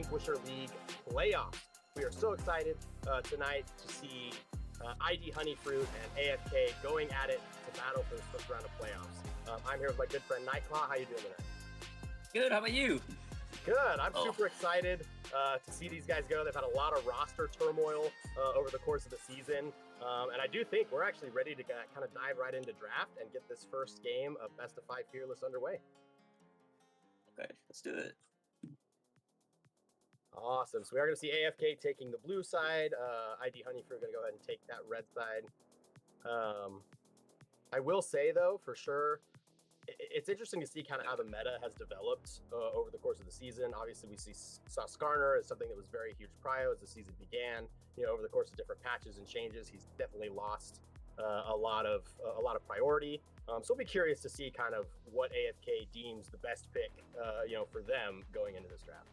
Vanquisher League playoffs. We are so excited tonight to see ID Honeyfruit and AFK going at it to battle for this first round of playoffs. I'm here with my good friend Nightclaw. How you doing tonight? Good. How about you? Good. I'm super excited to see these guys go. They've had a lot of roster turmoil over the course of the season. And I do think we're actually ready to kind of dive right into draft and get this first game of Best of 5 Fearless underway. Okay, let's do it. Awesome. So we are going to see AFK taking the blue side. ID Honeyfruit going to go ahead and take that red side. I will say, though, for sure, it's interesting to see kind of how the meta has developed over the course of the season. Obviously, we saw Skarner as something that was very huge prio as the season began. You know, over the course of different patches and changes, he's definitely lost a lot of priority. So we'll be curious to see kind of what AFK deems the best pick, for them going into this draft.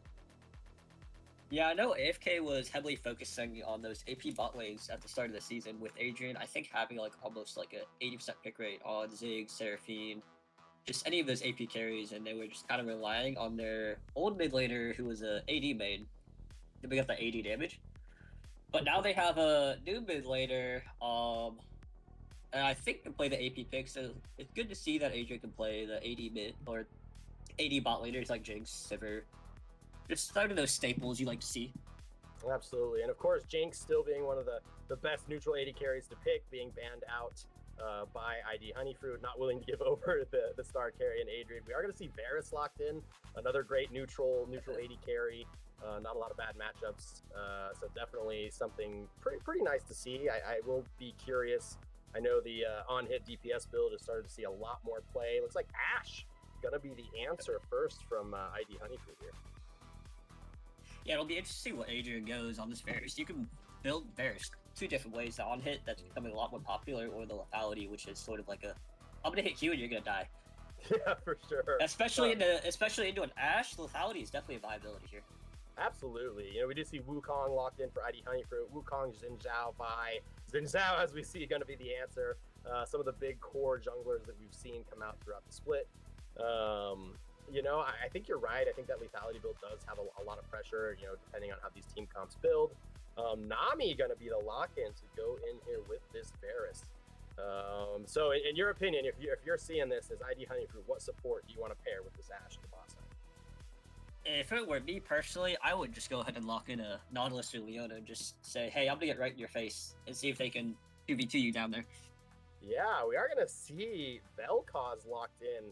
Yeah, I know AFK was heavily focusing on those AP bot lanes at the start of the season with Adrian, I think having like almost like a 80% pick rate on Ziggs, Seraphine, just any of those AP carries, and they were just kind of relying on their old mid laner who was a AD main to pick up the AD damage. But now they have a new mid laner, and I think can play the AP pick, so it's good to see that Adrian can play the AD mid or AD bot laners like Jinx, Sivir. Just some of those staples you like to see. Absolutely. And of course, Jinx still being one of the best neutral AD carries to pick, being banned out by ID Honeyfruit, not willing to give over the star carry and Adrian. We are going to see Varus locked in, another great neutral AD carry. Not a lot of bad matchups. So definitely something pretty nice to see. I will be curious. I know the on-hit DPS build has started to see a lot more play. Looks like Ashe going to be the answer first from ID Honeyfruit here. Yeah, it'll be interesting what Adrian goes on this Varus. You can build Varus two different ways. The on-hit, that's becoming a lot more popular, or the lethality, which is sort of like I'm gonna hit you and you're gonna die. Yeah, for sure. Especially into an Ashe, lethality is definitely a viability here. Absolutely. You know, we do see Wukong locked in for ID Honeyfruit. Wukong, Xin Zhao by Xin Zhao, as we see, going to be the answer. Some of the big core junglers that we've seen come out throughout the split. I think you're right. I think that lethality build does have a lot of pressure, depending on how these team comps build. Nami going to be the lock-in to go in here with this Varus. So in your opinion, if you're seeing this as ID Honeyfruit, what support do you want to pair with this Ashe at the boss side? If it were me personally, I would just go ahead and lock in a Nautilus or Leona and just say, hey, I'm going to get right in your face and see if they can 2v2 you down there. Yeah, we are going to see Vel'Koz locked in.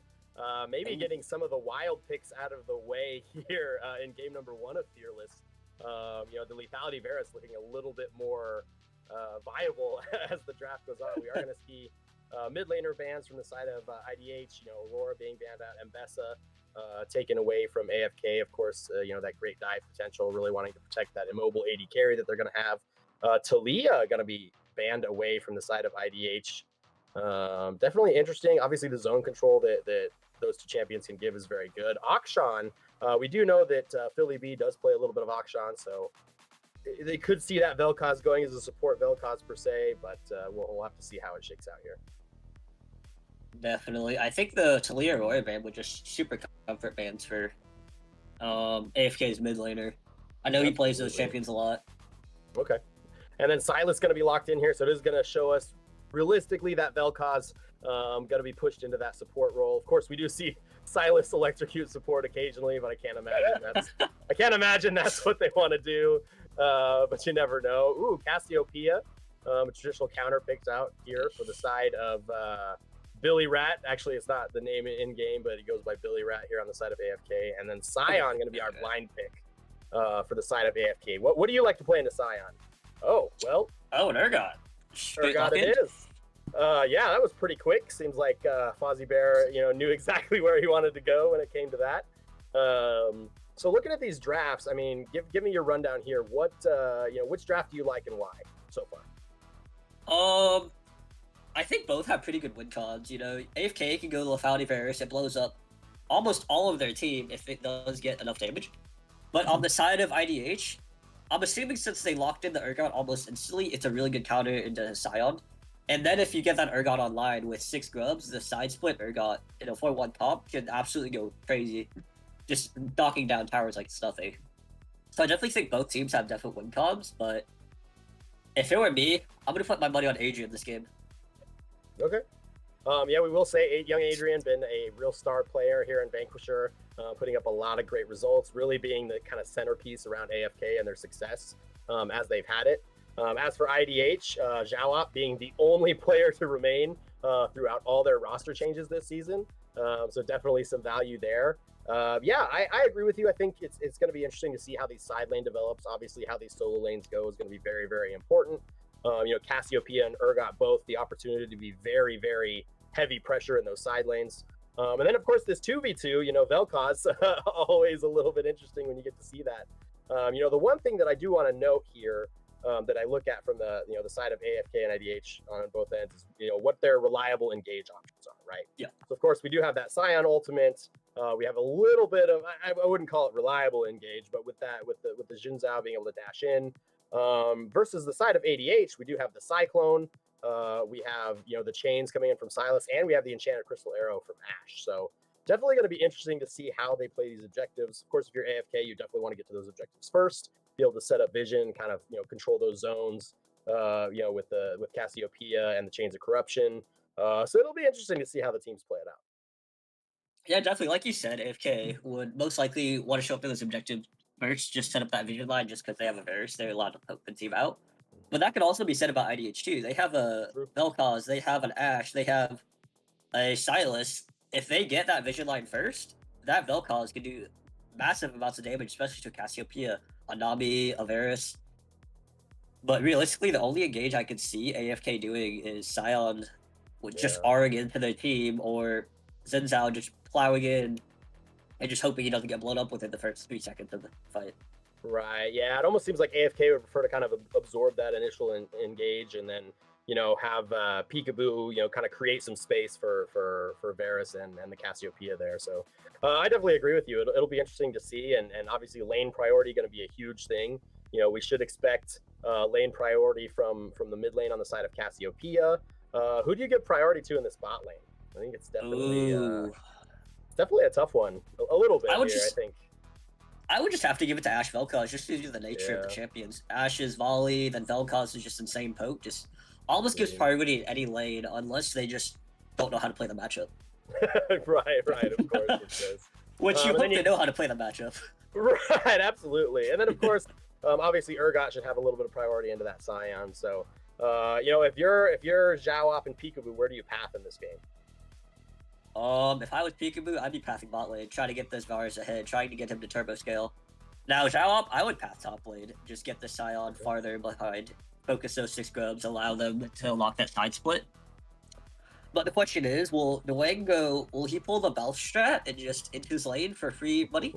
Maybe getting some of the wild picks out of the way here in game number 1 of Fearless. The lethality Varus looking a little bit more viable as the draft goes on. We are going to see mid laner bans from the side of IDH, Aurora being banned out, Mbessa taken away from AFK. Of course, that great dive potential, really wanting to protect that immobile AD carry that they're going to have. Talia going to be banned away from the side of IDH. Definitely interesting. Obviously, the zone control that those two champions can give is very good. Akshan, we do know that Philly B does play a little bit of Akshan, so they could see that Vel'Koz going as a support Vel'Koz per se, but we'll have to see how it shakes out here. Definitely. I think the Talia Aurora ban would just super comfort bans for AFK's mid laner. I know he plays those champions a lot. Okay. And then Silas going to be locked in here, so it is going to show us realistically that Vel'Koz going to be pushed into that support role. Of course, we do see Silas electrocute support occasionally, but I can't imagine that's what they want to do. But you never know. Ooh, Cassiopeia, a traditional counter picked out here for the side of Billy Rat. Actually, it's not the name in game, but he goes by Billy Rat here on the side of AFK. And then Sion going to be our blind pick for the side of AFK. What do you like to play into Sion? Oh, well. Oh, an Urgot. Urgot it is. Yeah, that was pretty quick. Seems like Fozzie Bear, knew exactly where he wanted to go when it came to that. So looking at these drafts, I mean, give me your rundown here. What, which draft do you like and why so far? I think both have pretty good win cons. AFK can go to lethality Varus. It blows up almost all of their team if it does get enough damage. But on the side of IDH, I'm assuming since they locked in the Urgot almost instantly, it's a really good counter into Sion. And then if you get that Urgot online with 6 grubs, the side split Urgot in a 4-1 top can absolutely go crazy. Just knocking down towers like it's nothing. So I definitely think both teams have different win comms, but if it were me, I'm gonna put my money on Adrian this game. Okay. Yeah, we will say young Adrian been a real star player here in Vanquisher, putting up a lot of great results, really being the kind of centerpiece around AFK and their success as they've had it. As for IDH, Zhaoop being the only player to remain throughout all their roster changes this season. So definitely some value there. Yeah, I agree with you. I think it's going to be interesting to see how these side lane develops. Obviously, how these solo lanes go is going to be very, very important. Cassiopeia and Urgot both the opportunity to be very, very heavy pressure in those side lanes. And then, of course, this 2v2, Vel'Koz, always a little bit interesting when you get to see that. The one thing that I do want to note here that I look at from the side of AFK and IDH on both ends is, what their reliable engage options are, right? Yeah. So, of course, we do have that Scion ultimate. We have a little bit of, I wouldn't call it reliable engage, but with the Jin Zhao being able to dash in, versus the side of ADH, we do have the Cyclone. We have the chains coming in from Silas, and we have the Enchanted Crystal Arrow from Ashe. So definitely going to be interesting to see how they play these objectives. Of course, if you're AFK, you definitely want to get to those objectives first, be able to set up vision, kind of control those zones. With Cassiopeia and the Chains of Corruption. So it'll be interesting to see how the teams play it out. Yeah, definitely. Like you said, AFK would most likely want to show up to this objective first, just set up that vision line just because they have a verse. They're allowed to poke the team out. But that could also be said about IDH too. They have a Vel'Koz, they have an Ashe, they have a Silas. If they get that vision line first, that Vel'Koz can do massive amounts of damage, especially to Cassiopeia, Anami, Averis. But realistically, the only engage I could see AFK doing is Scion with just R'ing into their team, or Xin Zhao just plowing in and just hoping he doesn't get blown up within the first 3 seconds of the fight. Right. Yeah. It almost seems like AFK would prefer to kind of absorb that initial engage and then, have Peekaboo, kind of create some space for Varus and the Cassiopeia there. So I definitely agree with you. It'll be interesting to see. And obviously lane priority going to be a huge thing. We should expect lane priority from the mid lane on the side of Cassiopeia. Who do you give priority to in this bot lane? I think it's definitely a tough one. A little bit I think. I would just have to give it to Ashe Vel'Koz just due to the nature of the champions. Ashe's volley, then Vel'Koz is just insane poke. Just almost gives priority in any lane unless they just don't know how to play the matchup. right, of course it does. Which you hope they know how to play the matchup. Right, absolutely. And then of course, obviously Urgot should have a little bit of priority into that Scion. So if you're Zhaoop and Peekaboo, where do you path in this game? If I was Peekaboo, I'd be pathing bot lane, trying to get this Varus ahead, trying to get him to turbo scale. Now, Zhaoop, I would path top lane, just get the Scion farther behind, focus those 6 grubs, allow them to lock that side split. But the question is, will he pull the Belf strat and just into his lane for free money?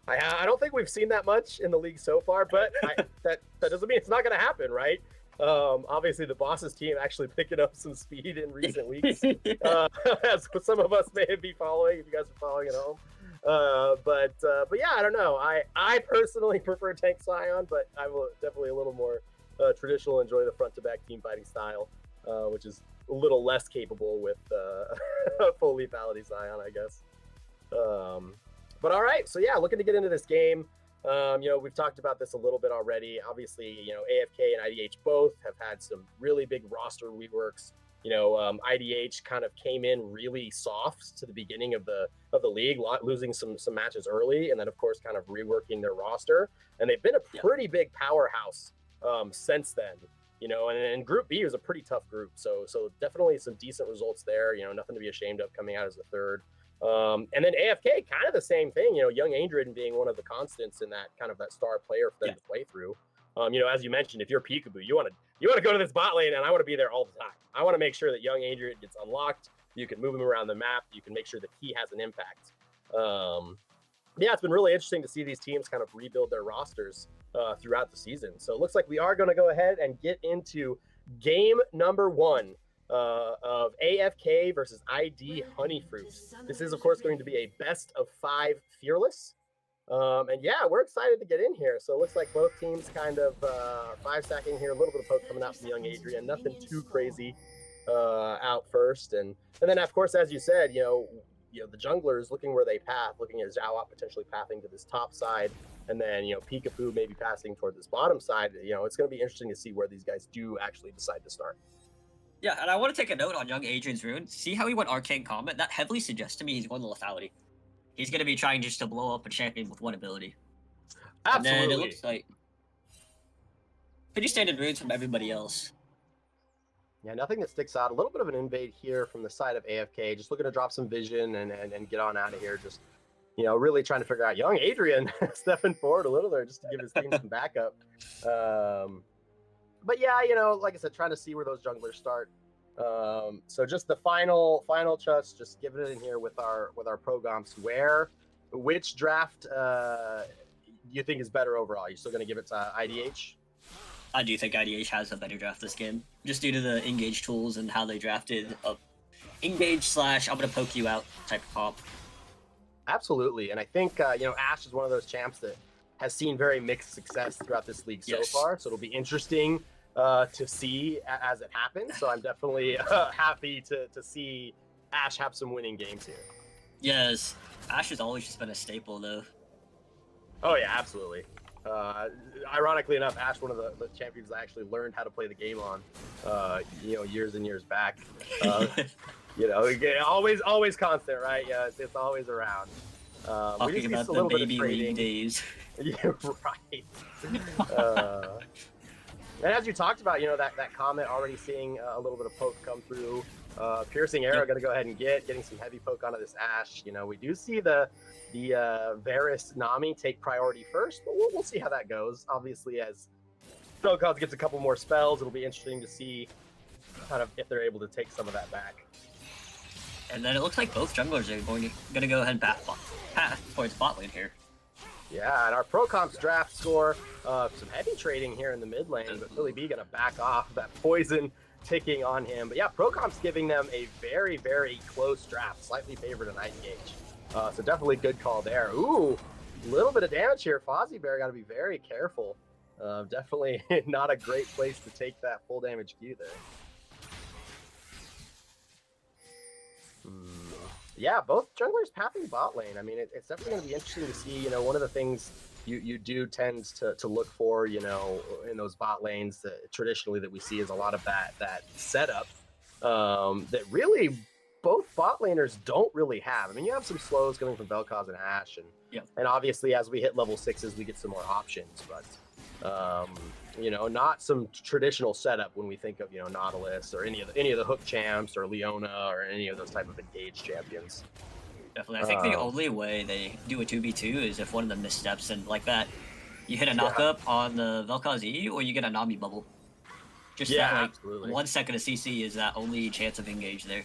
I don't think we've seen that much in the league so far, but that doesn't mean it's not going to happen, right? Obviously the boss's team actually picking up some speed in recent weeks, as some of us may be following, if you guys are following at home. But yeah, I don't know. I personally prefer tank Scion, but I will definitely a little more traditional, enjoy the front to back team fighting style, which is a little less capable with full lethality Scion, I guess. But all right, so yeah, looking to get into this game. We've talked about this a little bit already. Obviously, AFK and IDH both have had some really big roster reworks. IDH kind of came in really soft to the beginning of the league, losing some matches early, and then of course kind of reworking their roster. And they've been a pretty big powerhouse since then. And Group B was a pretty tough group, so definitely some decent results there. Nothing to be ashamed of coming out as the third. And then AFK, kind of the same thing, young Adrian being one of the constants in that kind of that star player for them to play through. As you mentioned, if you're Peekaboo, you want to go to this bot lane, and I want to be there all the time. I want to make sure that young Adrian gets unlocked. You can move him around the map. You can make sure that he has an impact. It's been really interesting to see these teams kind of rebuild their rosters throughout the season. So it looks like we are going to go ahead and get into game number 1. Of AFK versus ID Honeyfruit. This is, of course, going to be a best of 5 fearless. And yeah, we're excited to get in here. So it looks like both teams kind of 5-stacking here. A little bit of poke coming out from young Adrian. Nothing too crazy out first. And then, of course, as you said, the junglers looking where they path, looking at Zhaoop potentially pathing to this top side and then, you know, Peekaboo maybe passing toward this bottom side. You know, it's going to be interesting to see where these guys do actually decide to start. Yeah, and I want to take a note on young Adrian's rune. See how he went Arcane Comet? That heavily suggests to me he's going to lethality. He's going to be trying just to blow up a champion with one ability. Absolutely. And then it looks like pretty standard runes from everybody else. Yeah, nothing that sticks out. A little bit of an invade here from the side of AFK. Just looking to drop some vision and get on out of here. Just, you know, really trying to figure out young Adrian stepping forward a little there just to give his team some backup. But yeah, you know, like I said, trying to see where those junglers start. So just the final just giving it in here with our pro gomps. Which draft do you think is better overall? You still going to give it to IDH? I do think IDH has a better draft this game, just due to the engage tools and how they drafted engage / I'm gonna poke you out type of comp. Absolutely, and I think you know, Ashe is one of those champs that has seen very mixed success throughout this league so far. So it'll be interesting to see as it happens. So I'm definitely happy to see Ashe have some winning games here. Yes, Ashe has always just been a staple though. Oh yeah, absolutely. Ironically enough, Ashe, one of the champions I actually learned how to play the game on, you know, years and years back. You know, always constant, right? Yeah, it's always around. Talking about the baby league days. Yeah, right. And as you talked about, you know, that comment already seeing a little bit of poke come through. Piercing arrow, going to go ahead and getting some heavy poke onto this Ashe. You know, we do see the Varus Nami take priority first, but we'll see how that goes. Obviously, as Vel'Koz gets a couple more spells, it'll be interesting to see kind of if they're able to take some of that back. And then it looks like both junglers are going to go ahead and path towards bot lane here. Yeah, and our Pro Comps draft score, some heavy trading here in the mid lane, but Philly B going to back off that poison ticking on him. But yeah, Pro Comps giving them a very, very close draft, slightly favored in IDH. So definitely good call there. Ooh, a little bit of damage here. Fozzie Bear got to be very careful. Definitely not a great place to take that full damage Q there. Yeah, both junglers pathing bot lane. I mean, it's definitely going to be interesting to see. You know, one of the things you do tend to look for, you know, in those bot lanes traditionally that we see is a lot of that setup that really both bot laners don't really have. I mean, you have some slows coming from Vel'Koz and Ashe, and obviously as we hit level 6s, we get some more options, but you know, not some traditional setup when we think of, you know, Nautilus or any of the hook champs or Leona or any of those type of engaged champions. Definitely. I think the only way they do a 2v2 is if one of them missteps, and like that, you hit a knockup on the Vel'Koz E, or you get a Nami bubble. Just that, like, absolutely. 1 second of CC is that only chance of engage there.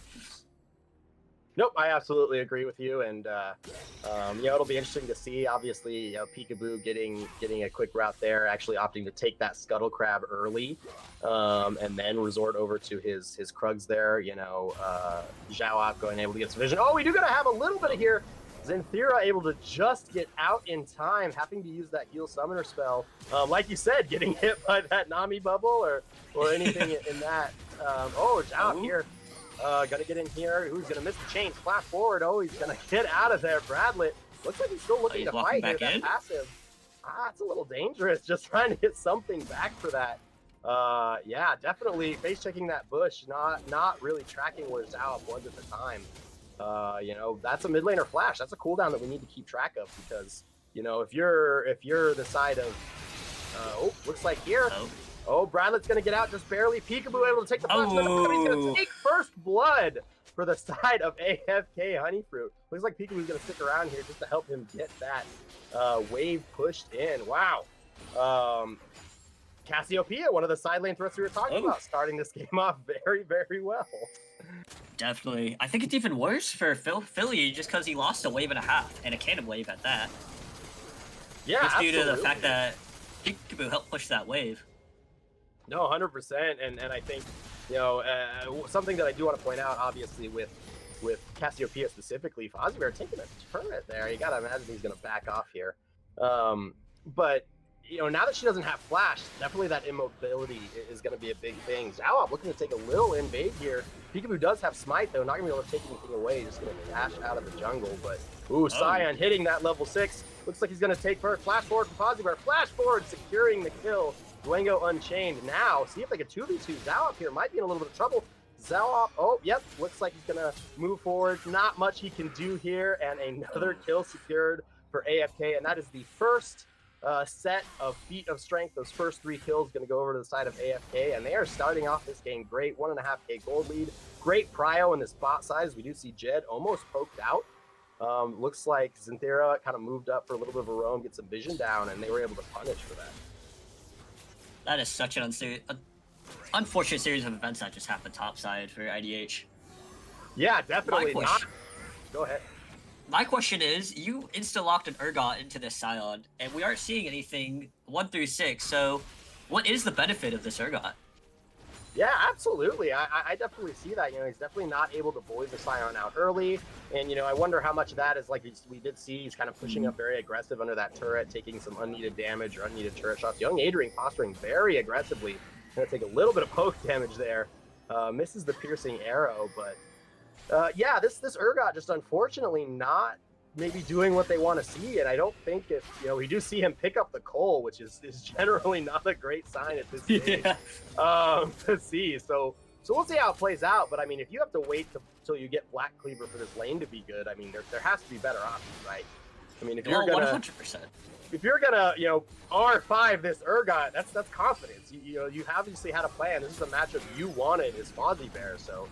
Nope, I absolutely agree with you, and you know, it'll be interesting to see. Obviously, you know, Peekaboo getting a quick route there, actually opting to take that Scuttle Crab early, and then resort over to his Krugs there. You know, Zhao going able to get some vision. Oh, we do gotta have a little bit of here. Zenthira able to just get out in time, having to use that heal summoner spell. Like you said, getting hit by that Nami bubble or anything in that. Oh, Zhao here. Gonna get in here. Who's gonna miss the chain? Flash forward. Oh, he's gonna get out of there. Bradlett looks like he's still looking to fight here. That passive. It's a little dangerous. Just trying to get something back for that. Yeah, definitely face checking that bush. Not really tracking where Zhao was at the time. You know, that's a mid laner flash. That's a cooldown that we need to keep track of, because, you know, if you're the side of looks like here. Oh, Bradlett's going to get out just barely. Peekaboo able to take the flash. He's going to take first blood for the side of AFK Honeyfruit. Looks like Peekaboo's going to stick around here just to help him get that wave pushed in. Wow. Cassiopeia, one of the side lane threats we were talking about, starting this game off very, very well. Definitely. I think it's even worse for Philly just because he lost a wave and a half, and a cannon wave at that. Yeah, just due to the fact that Peekaboo helped push that wave. No, 100%, and I think, you know, something that I do want to point out, obviously, with Cassiopeia specifically, Fozzie Bear taking a turret there. You gotta imagine he's gonna back off here. But now that she doesn't have flash, definitely that immobility is going to be a big thing. Zhao looking to take a little invade here. Peekaboo does have smite though, not going to be able to take anything away, just going to dash out of the jungle. But Sion hitting that level 6. Looks like he's going to take first. Flash forward from Fozzie Flash forward, securing the kill. Dwango Unchained. Now, see if they can 2v2. Zhao here might be in a little bit of trouble. Zhao, looks like he's going to move forward. Not much he can do here, and another kill secured for AFK, and that is the first set of feat of strength. Those first 3 kills going to go over to the side of AFK, and they are starting off this game great. 1.5k gold lead. Great prio in this bot side. We do see Jed almost poked out. Looks like Zinthera kind of moved up for a little bit of a roam, get some vision down, and they were able to punish for that. That is such an unfortunate series of events that just happened topside for IDH. Yeah, definitely not. Go ahead. My question is, you insta-locked an Urgot into this Scion, and we aren't seeing anything 1 through 6, so what is the benefit of this Urgot? Yeah, absolutely. I definitely see that. He's definitely not able to bully the Scion out early, and I wonder how much of that is like we did see he's kind of pushing up very aggressive under that turret, taking some unneeded damage or unneeded turret shots. Young Adrian posturing very aggressively, gonna take a little bit of poke damage there. Misses the piercing arrow, but yeah, this Urgot just unfortunately not maybe doing what they want to see, and I don't think if we do see him pick up the coal, which is generally not a great sign at this stage. To see. So we'll see how it plays out. But I mean, if you have to wait till you get Black Cleaver for this lane to be good, I mean, there has to be better options, right? I mean, if you're gonna 100%. If you're gonna R5 this Urgot, that's confidence. You obviously had a plan. This is a matchup you wanted, is Fozzie Bear, so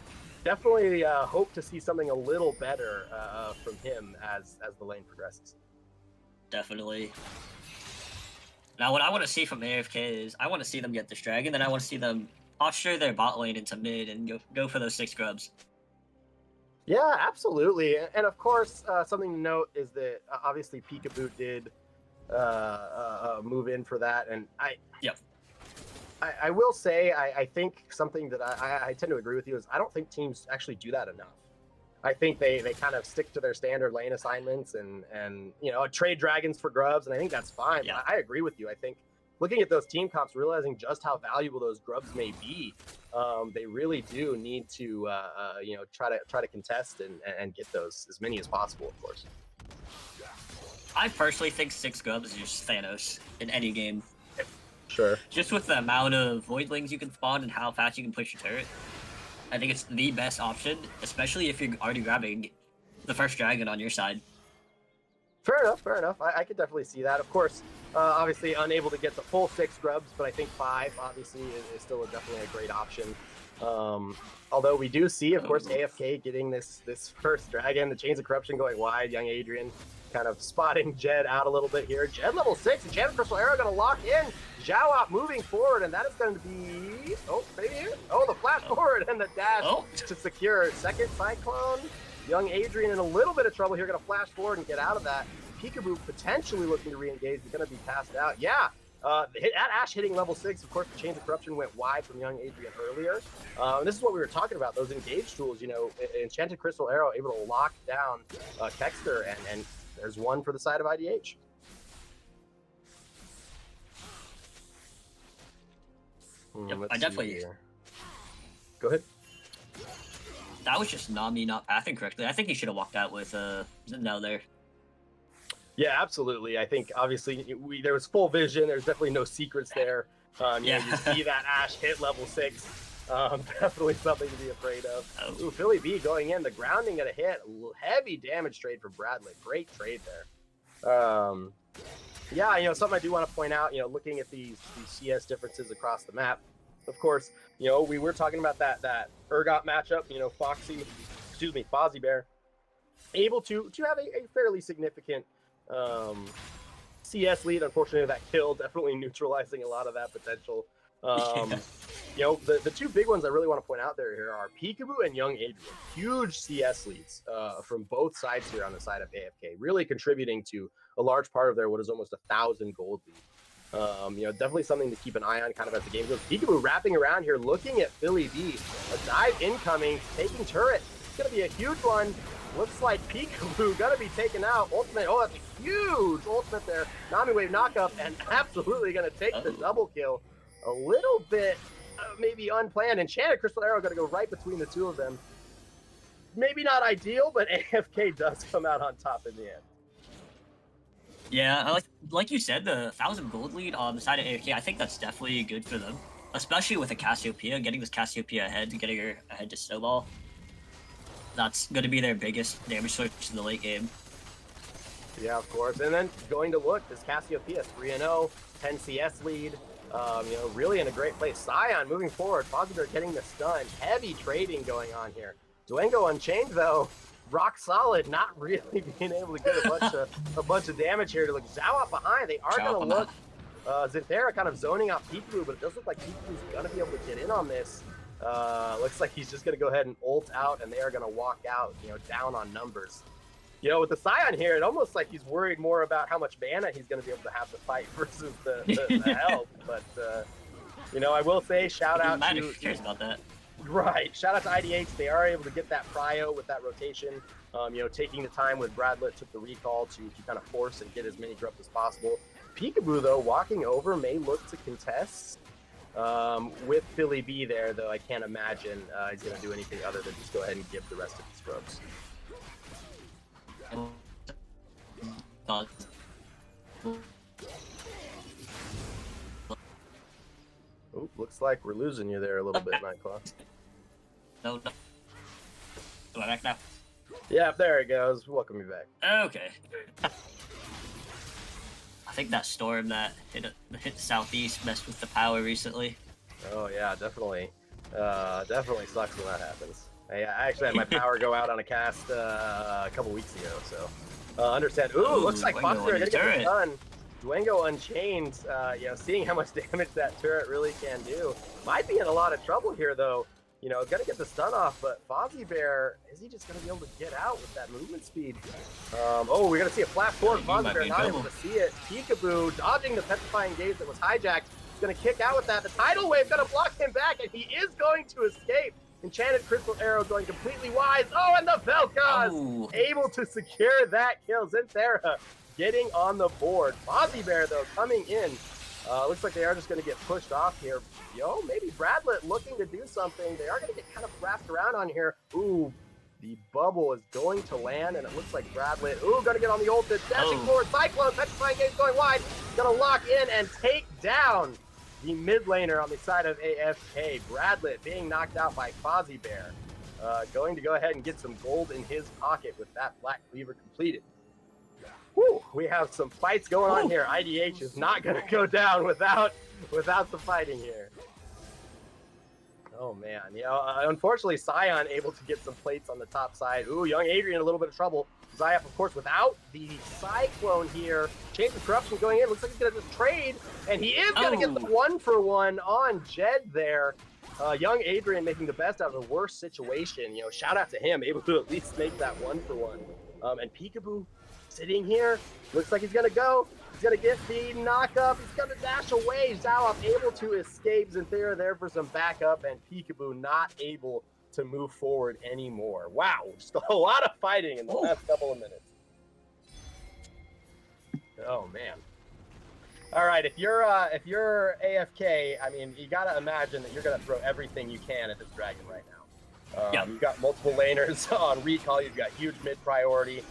definitely hope to see something a little better from him as the lane progresses. Definitely. Now, what I want to see from AFK is I want to see them get this dragon, then I want to see them posture their bot lane into mid and go for those 6 grubs. Yeah, absolutely. And of course, something to note is that obviously Peekaboo did move in for that, and I will say, I think something that I tend to agree with you is I don't think teams actually do that enough. I think they kind of stick to their standard lane assignments and trade dragons for grubs, and I think that's fine. Yeah. But I agree with you. I think looking at those team comps, realizing just how valuable those grubs may be, they really do need to try to contest and get those as many as possible, of course. I personally think 6 grubs is just Thanos in any game. Sure. Just with the amount of voidlings you can spawn and how fast you can push your turret, I think it's the best option, especially if you're already grabbing the first dragon on your side. Fair enough. I could definitely see that. Of course, obviously unable to get the full 6 grubs, but I think 5 obviously is still definitely a great option. Although we do see, of course, AFK getting this first dragon, the Chains of Corruption going wide, Young Adrian kind of spotting Jed out a little bit here. Jed level 6, Enchanted Crystal Arrow going to lock in. Zhao moving forward, and that is going to be, the flash forward and the dash to secure. Second Cyclone. Young Adrian in a little bit of trouble here, going to flash forward and get out of that. Peekaboo potentially looking to re-engage, but going to be passed out. Yeah, at Ashe hitting level 6, of course, the Chains of Corruption went wide from Young Adrian earlier. And this is what we were talking about, those engage tools, Enchanted Crystal Arrow able to lock down Kexter, and there's one for the side of IDH. I definitely... Go ahead. That was just Nami not pathing correctly. I think he should have walked out with Zinno there. Yeah, absolutely. I think obviously there was full vision. There's definitely no secrets there. You see that Ashe hit level 6. Definitely something to be afraid of. Ooh, Philly B going in. The grounding at a hit. Heavy damage trade for Bradley. Great trade there. Yeah, something I do want to point out, looking at these CS differences across the map. Of course, we were talking about that Urgot matchup, Fozzie Bear, able to have a fairly significant CS lead. Unfortunately, that kill definitely neutralizing a lot of that potential. The 2 big ones I really want to point out here are Peekaboo and Young Adrian. Huge CS leads from both sides here on the side of AFK, really contributing to a large part of their what is almost 1,000 gold lead. Definitely something to keep an eye on kind of as the game goes. Peekaboo wrapping around here, looking at Philly B. A dive incoming, taking turret. It's going to be a huge one. Looks like Peekaboo gonna be taken out. Ultimate, oh, that's a huge ultimate there. Nami Wave knockup, and absolutely gonna take the double kill. A little bit maybe unplanned. Enchanted Crystal Arrow gonna go right between the two of them. Maybe not ideal, but AFK does come out on top in the end. Yeah, like you said, the 1,000 gold lead on the side of AFK, I think that's definitely good for them. Especially with a Cassiopeia, getting this Cassiopeia ahead, getting her ahead to Snowball. That's going to be their biggest damage source in the late game. Yeah, of course. And then going to look, this Cassiopeia 3-0, 10 CS lead. You know, really in a great place. Scion moving forward. Positive getting the stun. Heavy trading going on here. Duengo Unchained, though, rock solid, not really being able to get a bunch of damage here to look. Zhao up behind. They are going to look. Zinthera kind of zoning out Peekaboo, but it does look like Peekaboo's going to be able to get in on this. Looks like he's just going to go ahead and ult out, and they are going to walk out, you know, down on numbers. You know, with the Scion here, it almost like he's worried more about how much mana he's going to be able to have to fight versus the health. But, you know, I will say shout out to... Who cares about that? Right. Shout out to IDH. They are able to get that prio with that rotation. You know, taking the time when Bradlett took the recall to kind of force and get as many grubs as possible. Peekaboo, though, walking over may look to contest. With Philly B there, though, I can't imagine he's going to do anything other than just go ahead and give the rest of his grubs. Oh, looks like we're losing you there a little bit, Nightclaw. No. Am I back now? Yeah, there it goes. Welcome me back. Okay. I think that storm that hit the southeast messed with the power recently. Oh yeah, definitely. Definitely sucks when that happens. I actually had my power go out on a cast a couple weeks ago, so understand. Ooh, looks like Foster gonna get this done. Duengo Unchained, you know, seeing how much damage that turret really can do. Might be in a lot of trouble here, though. You know, gonna get the stun off, but Fozzie Bear, is he just gonna be able to get out with that movement speed? Oh, we're gonna see a flat forward. Fozzie Bear not able to see it. Peekaboo dodging the petrifying gaze that was hijacked. He's gonna kick out with that. The tidal wave gonna block him back, and he is going to escape. Enchanted Crystal Arrow going completely wise. Oh, and the Vel'Koz able to secure that kill. Zinthera getting on the board. Fozzie Bear, though, coming in. Looks like they are just going to get pushed off here. Yo, maybe Bradlett looking to do something. They are going to get kind of wrapped around on here. Ooh, the bubble is going to land, and it looks like Bradlett. Ooh, going to get on the ult. Dashing forward. Cyclone, petrifying gaze going wide. Going to lock in and take down the mid laner on the side of AFK. Bradlett being knocked out by Fozzie Bear. Going to go ahead and get some gold in his pocket with that Black Cleaver completed. Woo, we have some fights going on here. IDH is not going to go down without the fighting here. Oh, man. You know, unfortunately, Scion able to get some plates on the top side. Ooh, young Adrian in a little bit of trouble. Zayap, of course, without the Cyclone here. Chains of Corruption going in. Looks like he's going to just trade. And he is going to get the 1-for-1 on Jed there. Young Adrian making the best out of the worst situation. You know, shout out to him, able to at least make that 1-for-1. And Peekaboo sitting here. Looks like he's going to go. He's going to get the knockup. He's going to dash away. Zhao able to escape. Zinthera there for some backup. And Peekaboo not able to move forward anymore. Wow, just a lot of fighting in the last couple of minutes. Oh man. All right, if you're AFK, I mean, you gotta imagine that you're gonna throw everything you can at this dragon right now. You've got multiple laners on recall. You've got huge mid priority.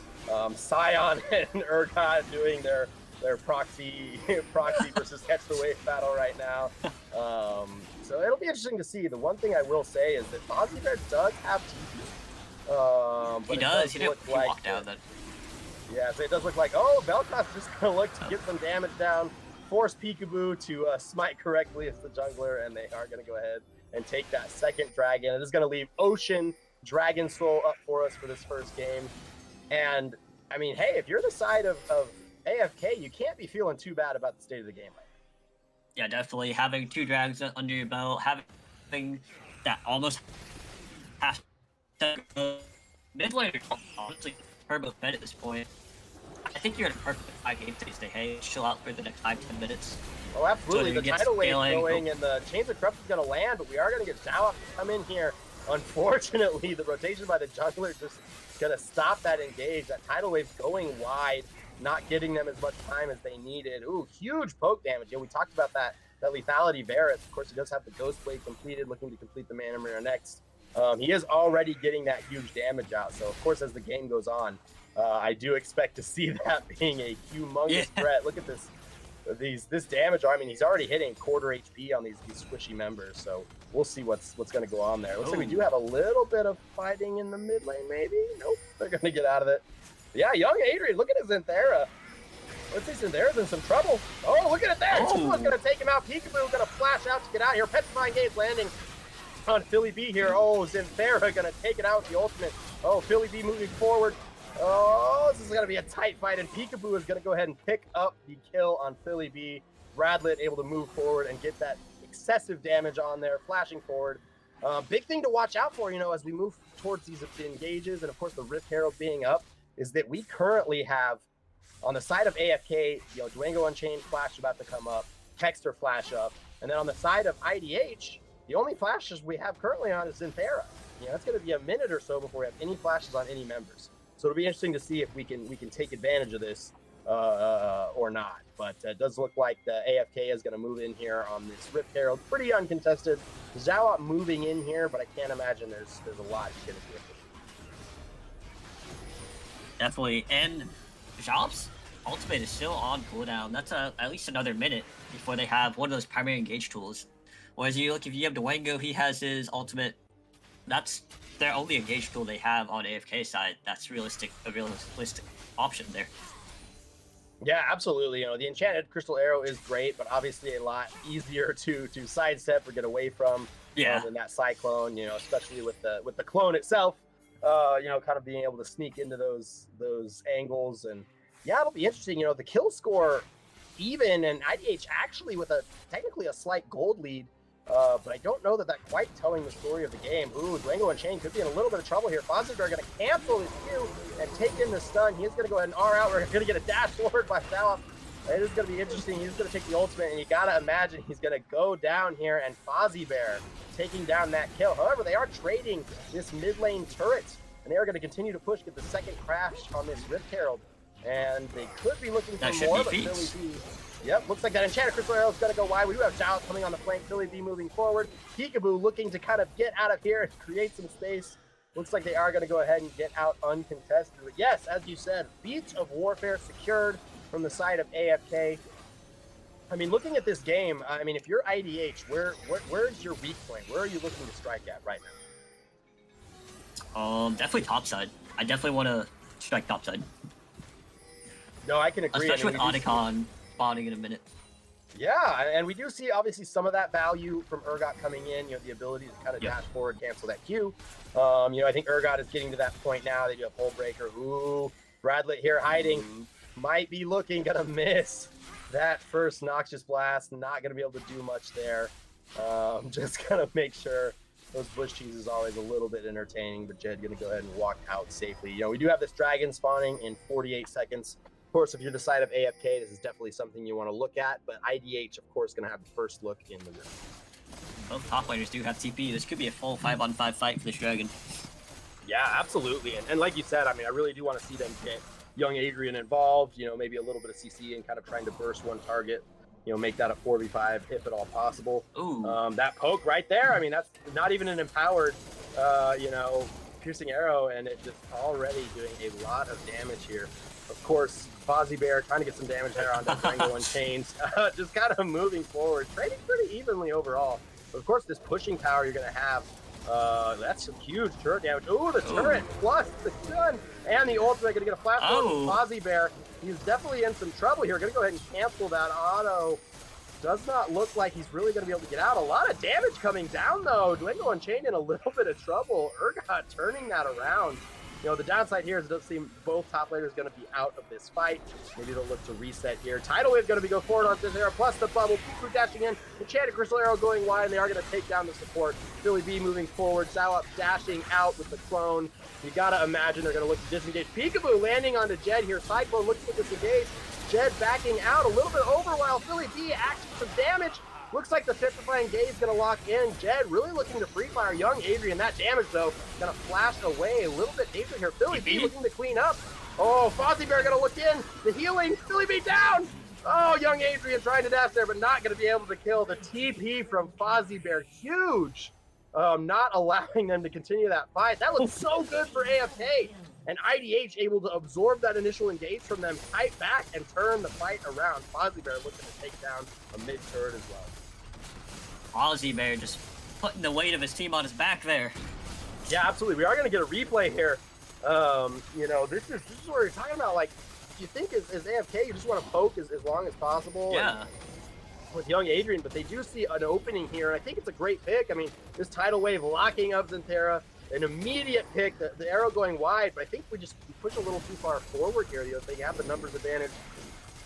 Scion and Urgot doing their proxy versus catch the wave battle right now. So it'll be interesting to see. The one thing I will say is that Fozzie Bear does have TP. He does. He walked out then. Yeah, so it does look like, oh, Vel'Koz just gonna look to get some damage down, force Peekaboo to smite correctly as the jungler, and they are gonna go ahead and take that second dragon. It is gonna leave Ocean Dragon Soul up for us for this first game. And I mean, hey, if you're the side of AFK, you can't be feeling too bad about the state of the game right now. Yeah, definitely. Having 2 dragons under your belt, having that almost half mid laner, honestly, turbo fed at this point. I think you're in a perfect 5-game to stay, hey, chill out for the next 5-10 minutes. Oh, absolutely. The tidal wave going and the Chains of Corruption is going to land, but we are going to get Zhao to come in here. Unfortunately, the rotation by the jungler just gonna stop that engage. That tidal wave going wide, not getting them as much time as they needed. Ooh, huge poke damage. We talked about that lethality Varus. Of course, he does have the Ghost Blade completed, looking to complete the Mana Mirror next. He is already getting that huge damage out. So, of course, as the game goes on, I do expect to see that being a humongous threat. Look at this. This damage. I mean, he's already hitting quarter HP on these squishy members, so we'll see what's going to go on there. Looks like we do have a little bit of fighting in the mid lane, maybe. Nope, they're going to get out of it. Yeah, young Adrian, look at his Xanthera. Let's see, Xanthera's in some trouble. Oh, look at it there. Someone's going to take him out. Peekaboo going to flash out to get out here. Petrifying Gaze landing on Philly B here. Oh, Xanthera going to take it out with the ultimate. Oh, Philly B moving forward. Oh, this is going to be a tight fight, and Peekaboo is going to go ahead and pick up the kill on Philly B. Bradlet able to move forward and get that excessive damage on there, flashing forward. Big thing to watch out for, as we move towards these engages, and of course the Rift Herald being up, is that we currently have, on the side of AFK, Dwango Unchained flash about to come up, Texter flash up, and then on the side of IDH, the only flashes we have currently on is Xanthera. It's going to be a minute or so before we have any flashes on any members. So it'll be interesting to see if we can take advantage of this or not. But it does look like the AFK is going to move in here on this Rift Herald. Pretty uncontested. Zawat moving in here, but I can't imagine there's a lot he's going to do. Definitely. And Job's ultimate is still on cooldown. That's at least another minute before they have one of those primary engage tools. Whereas if you have Dwango, he has his ultimate. That's their only engage tool they have on AFK side. That's a realistic option there. Yeah, absolutely. The Enchanted Crystal Arrow is great, but obviously a lot easier to sidestep or get away from than that Cyclone, especially with the clone itself, kind of being able to sneak into those angles. And yeah, it'll be interesting. The kill score even, and IDH actually with technically a slight gold lead. But I don't know that quite telling the story of the game. Ooh, Dwango Unchained could be in a little bit of trouble here. Fozziger going to cancel his Q and take in the stun. He's going to go ahead and R out. We're going to get a dash forward by Salop. It is going to be interesting. He's going to take the ultimate, and you got to imagine he's going to go down here, and Fozzie taking down that kill. However, they are trading this mid lane turret, and they are going to continue to push, get the second crash on this Rift Herald. And they could be looking for more, but Philly B. Yep, looks like that Enchanted Crystal Arrow is going to go wide. We do have Zhao coming on the flank. Philly B moving forward. Peekaboo looking to kind of get out of here and create some space. Looks like they are going to go ahead and get out uncontested. But yes, as you said, Beats of Warfare secured from the side of AFK. I mean, looking at this game, if you're IDH, where's your weak point? Where are you looking to strike at right now? Definitely topside. I definitely want to strike topside. No, I can agree. Especially with Otacon spawning in a minute. Yeah, and we do see obviously some of that value from Urgot coming in, the ability to kind of dash forward, cancel that Q. I think Urgot is getting to that point now. They do have Hullbreaker. Ooh, Bradlet here hiding. Might be gonna miss that first Noxious Blast. Not gonna be able to do much there. Just gonna make sure those bush cheese is always a little bit entertaining, but Jed gonna go ahead and walk out safely. We do have this dragon spawning in 48 seconds. Of course, if you're the side of AFK, this is definitely something you want to look at, but IDH, of course, going to have the first look in the room. Both top laners do have TP. This could be a full 5-on-5 fight for this dragon. Yeah, absolutely. And like you said, I really do want to see them get young Adrian involved, maybe a little bit of CC and kind of trying to burst one target, make that a 4v5 if at all possible. Ooh. That poke right there, that's not even an empowered, piercing arrow, and it just already doing a lot of damage here. Of course, Fozzie trying to get some damage there on Dwango Unchained. Just kind of moving forward, trading pretty evenly overall. But of course, this pushing power you're going to have, that's some huge turret damage. Ooh, the turret plus the stun and the ultimate. Going to get a flash from Fozzie. He's definitely in some trouble here. Going to go ahead and cancel that auto. Does not look like he's really going to be able to get out. A lot of damage coming down, though. Dwango Unchained in a little bit of trouble. Urgot turning that around. The downside here is it does seem both top laners going to be out of this fight. Maybe they'll look to reset here. Tidal Wave going to be go forward on this arrow, plus the bubble. Peekaboo dashing in. Enchanted Crystal Arrow going wide, and they are going to take down the support. Philly B moving forward. Zawap dashing out with the clone. You got to imagine they're going to look to disengage. Peekaboo landing onto Jed here. Cyclone looks to disengage. Jed backing out a little bit over while Philly B actually some damage. Looks like the Petrifying Gaze is going to lock in. Jed really looking to free fire young Adrian. That damage, though, going to flash away. A little bit dangerous here. Philly B looking to clean up. Oh, Fozzie Bear going to look in. The healing. Philly B down. Oh, young Adrian trying to dash there, but not going to be able to kill. The TP from Fozzie Bear, huge. Not allowing them to continue that fight. That looks so good for AFK. And IDH able to absorb that initial engage from them, fight back, and turn the fight around. Fozzie Bear looking to take down a mid-turret as well. Fozzie Bear just putting the weight of his team on his back there. Yeah, absolutely. We are going to get a replay here. You know, this is what we're talking about. Like, you think as AFK, you just want to poke as long as possible. Yeah. And with young Adrian, but they do see an opening here, and I think it's a great pick. I mean, this tidal wave locking up Xanthera, an immediate pick, the arrow going wide, but I think we push a little too far forward here. You know, they have the numbers advantage,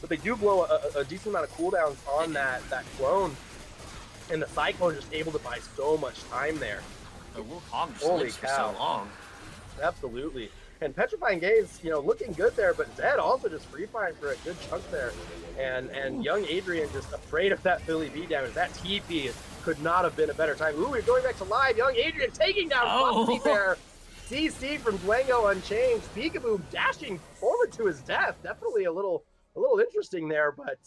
but they do blow a decent amount of cooldowns on that clone, and the Cyclone just able to buy so much time there. The Wukong just Holy lives for cow. so long. Absolutely. And Petrifying Gaze, you know, looking good there, but Zed also just free firing for a good chunk there. And young Adrian just afraid of that Philly B damage. That TP could not have been a better time. Ooh, we're going back to live. Young Adrian taking down Fozzie Bear. CC from Dwango Unchanged. Peekaboo dashing forward to his death. Definitely a little interesting there, but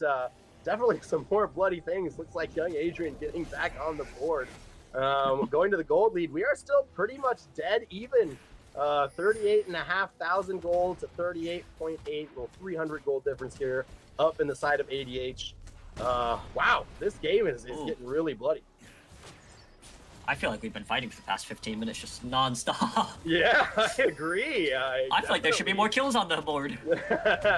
definitely some more bloody things. Looks like young Adrian getting back on the board. Going to the gold lead. We are still pretty much dead even. 38,500 gold to 38.8, well, 300 gold difference here up in the side of ADH. Wow, this game is getting really bloody. I feel like we've been fighting for the past 15 minutes just non-stop. Yeah, I agree. I feel like there should be more kills on the board.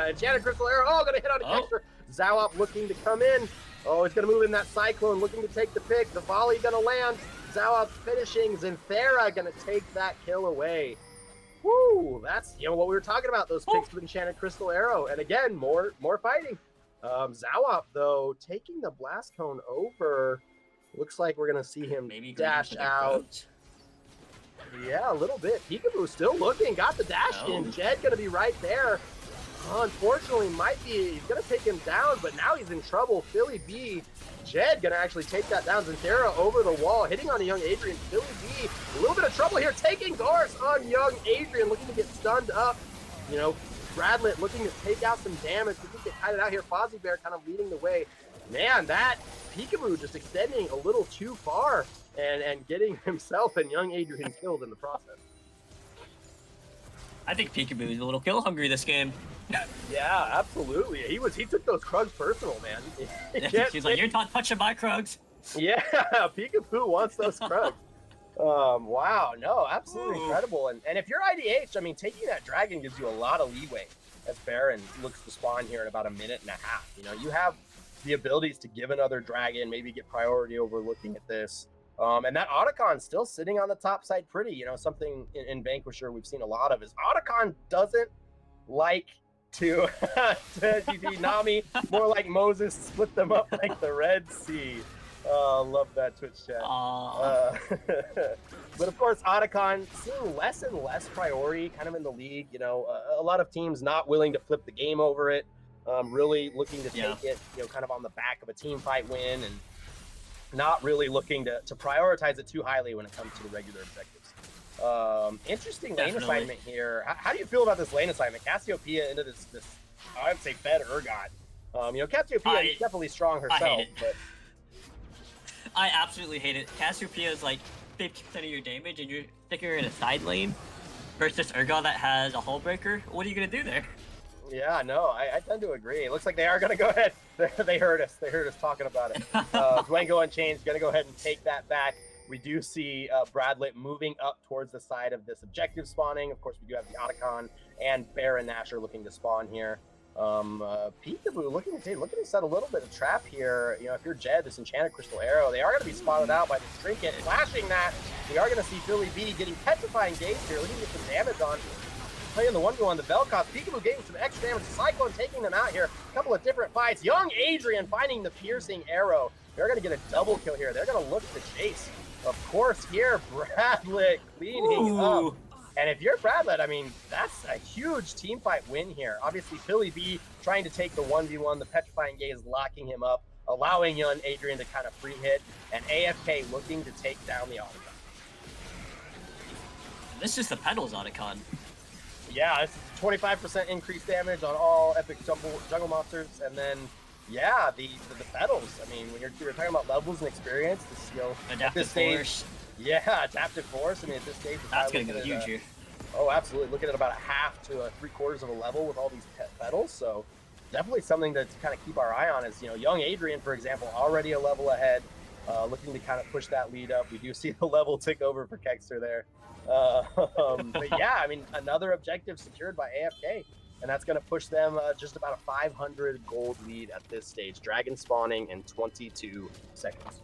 Enchanted Crystal Arrow, gonna hit on a catcher. Zawop looking to come in. Oh, it's gonna move in that Cyclone, looking to take the pick. The volley gonna land. Zawop finishing. Xanthera gonna take that kill away. Woo! That's, you know, what we were talking about, those picks with Enchanted Crystal Arrow. And again, more fighting. Zawop, though, taking the Blast Cone over. Looks like we're gonna see him Maybe dash out. Yeah, a little bit. Peekaboo still looking, got the dash in. Jed gonna be right there. Unfortunately, he's gonna take him down, but now he's in trouble. Philly B, Jed gonna actually take that down. Xanthera over the wall, hitting on a young Adrian. Philly B, a little bit of trouble here, taking Gorse on young Adrian, looking to get stunned up. You know, Bradlett looking to take out some damage. We can get tied out here. Fozzie Bear kind of leading the way. Man, that Peekaboo just extending a little too far and getting himself and young Adrian killed in the process. I think Peekaboo is a little kill hungry this game. Yeah, absolutely. He took those Krugs personal, man. He's like, you're not touching my Krugs. Yeah, Peekaboo wants those Krugs. Wow, no, absolutely incredible. And if you're IDH, I mean, taking that dragon gives you a lot of leeway as Baron looks to spawn here in about a minute and a half. You know, you have the abilities to give another dragon, maybe get priority over looking at this. And that Otacon still sitting on the top side pretty. You know, something in Vanquisher we've seen a lot of is Otacon doesn't like to be Nami, more like Moses, split them up like the Red Sea. Love that Twitch chat. But of course, Otacon seeing less and less priority kind of in the league. You know, a lot of teams not willing to flip the game over it. Really looking to take it, you know, kind of on the back of a team fight win, and not really looking to prioritize it too highly when it comes to the regular objectives. Interesting lane assignment here. How do you feel about this lane assignment? Cassiopeia into this I would say fed Urgot. You know, Cassiopeia is definitely strong herself. I hate it. But I absolutely hate it. Cassiopeia is like 50% of your damage, and you're sticking her in a side lane versus Urgot that has a hull breaker. What are you gonna do there? yeah, no, I tend to agree. It looks like they are going to go ahead. They heard us. They heard us talking about it. Dwango Unchanged going to go ahead and take that back. We do see Bradlett moving up towards the side of this objective spawning. Of course, we do have the Otacon and Baron Nashor looking to spawn here. Peekaboo looking to set a little bit of trap here. You know, if you're Jed, this Enchanted Crystal Arrow, they are going to be spotted out by this Trinket. Flashing that, we are going to see Philly B getting Petrifying Gaze here, looking to get some damage on. Playing the 1v1, the Vel'Koz. Peekaboo getting some extra damage. Cyclone taking them out here. A couple of different fights. Young Adrian finding the piercing arrow. They're going to get a double kill here. They're going to look to chase. Of course, here, Bradlett cleaning up. And if you're Bradlett, I mean, that's a huge team fight win here. Obviously, Philly B trying to take the 1v1. The Petrifying Gaze locking him up. allowing young Adrian to kind of free hit, and AFK looking to take down the Otacon. This is the Petals Otacon. Yeah, it's 25% increased damage on all epic jungle monsters, and then yeah, the Petals. I mean, when you're talking about levels and experience, this, you know, Adaptive Force. Yeah, Adaptive Force. I mean, at this stage, that's gonna go huge here. Oh, absolutely. Looking at about a half to a 3/4 of a level with all these Petals, so definitely something to kind of keep our eye on. Is, you know, young Adrian, for example, already a level ahead, looking to kind of push that lead up. We do see the level tick over for Kexter there. But yeah, I mean, another objective secured by AFK, and that's going to push them just about a 500 gold lead at this stage. Dragon spawning in 22 seconds.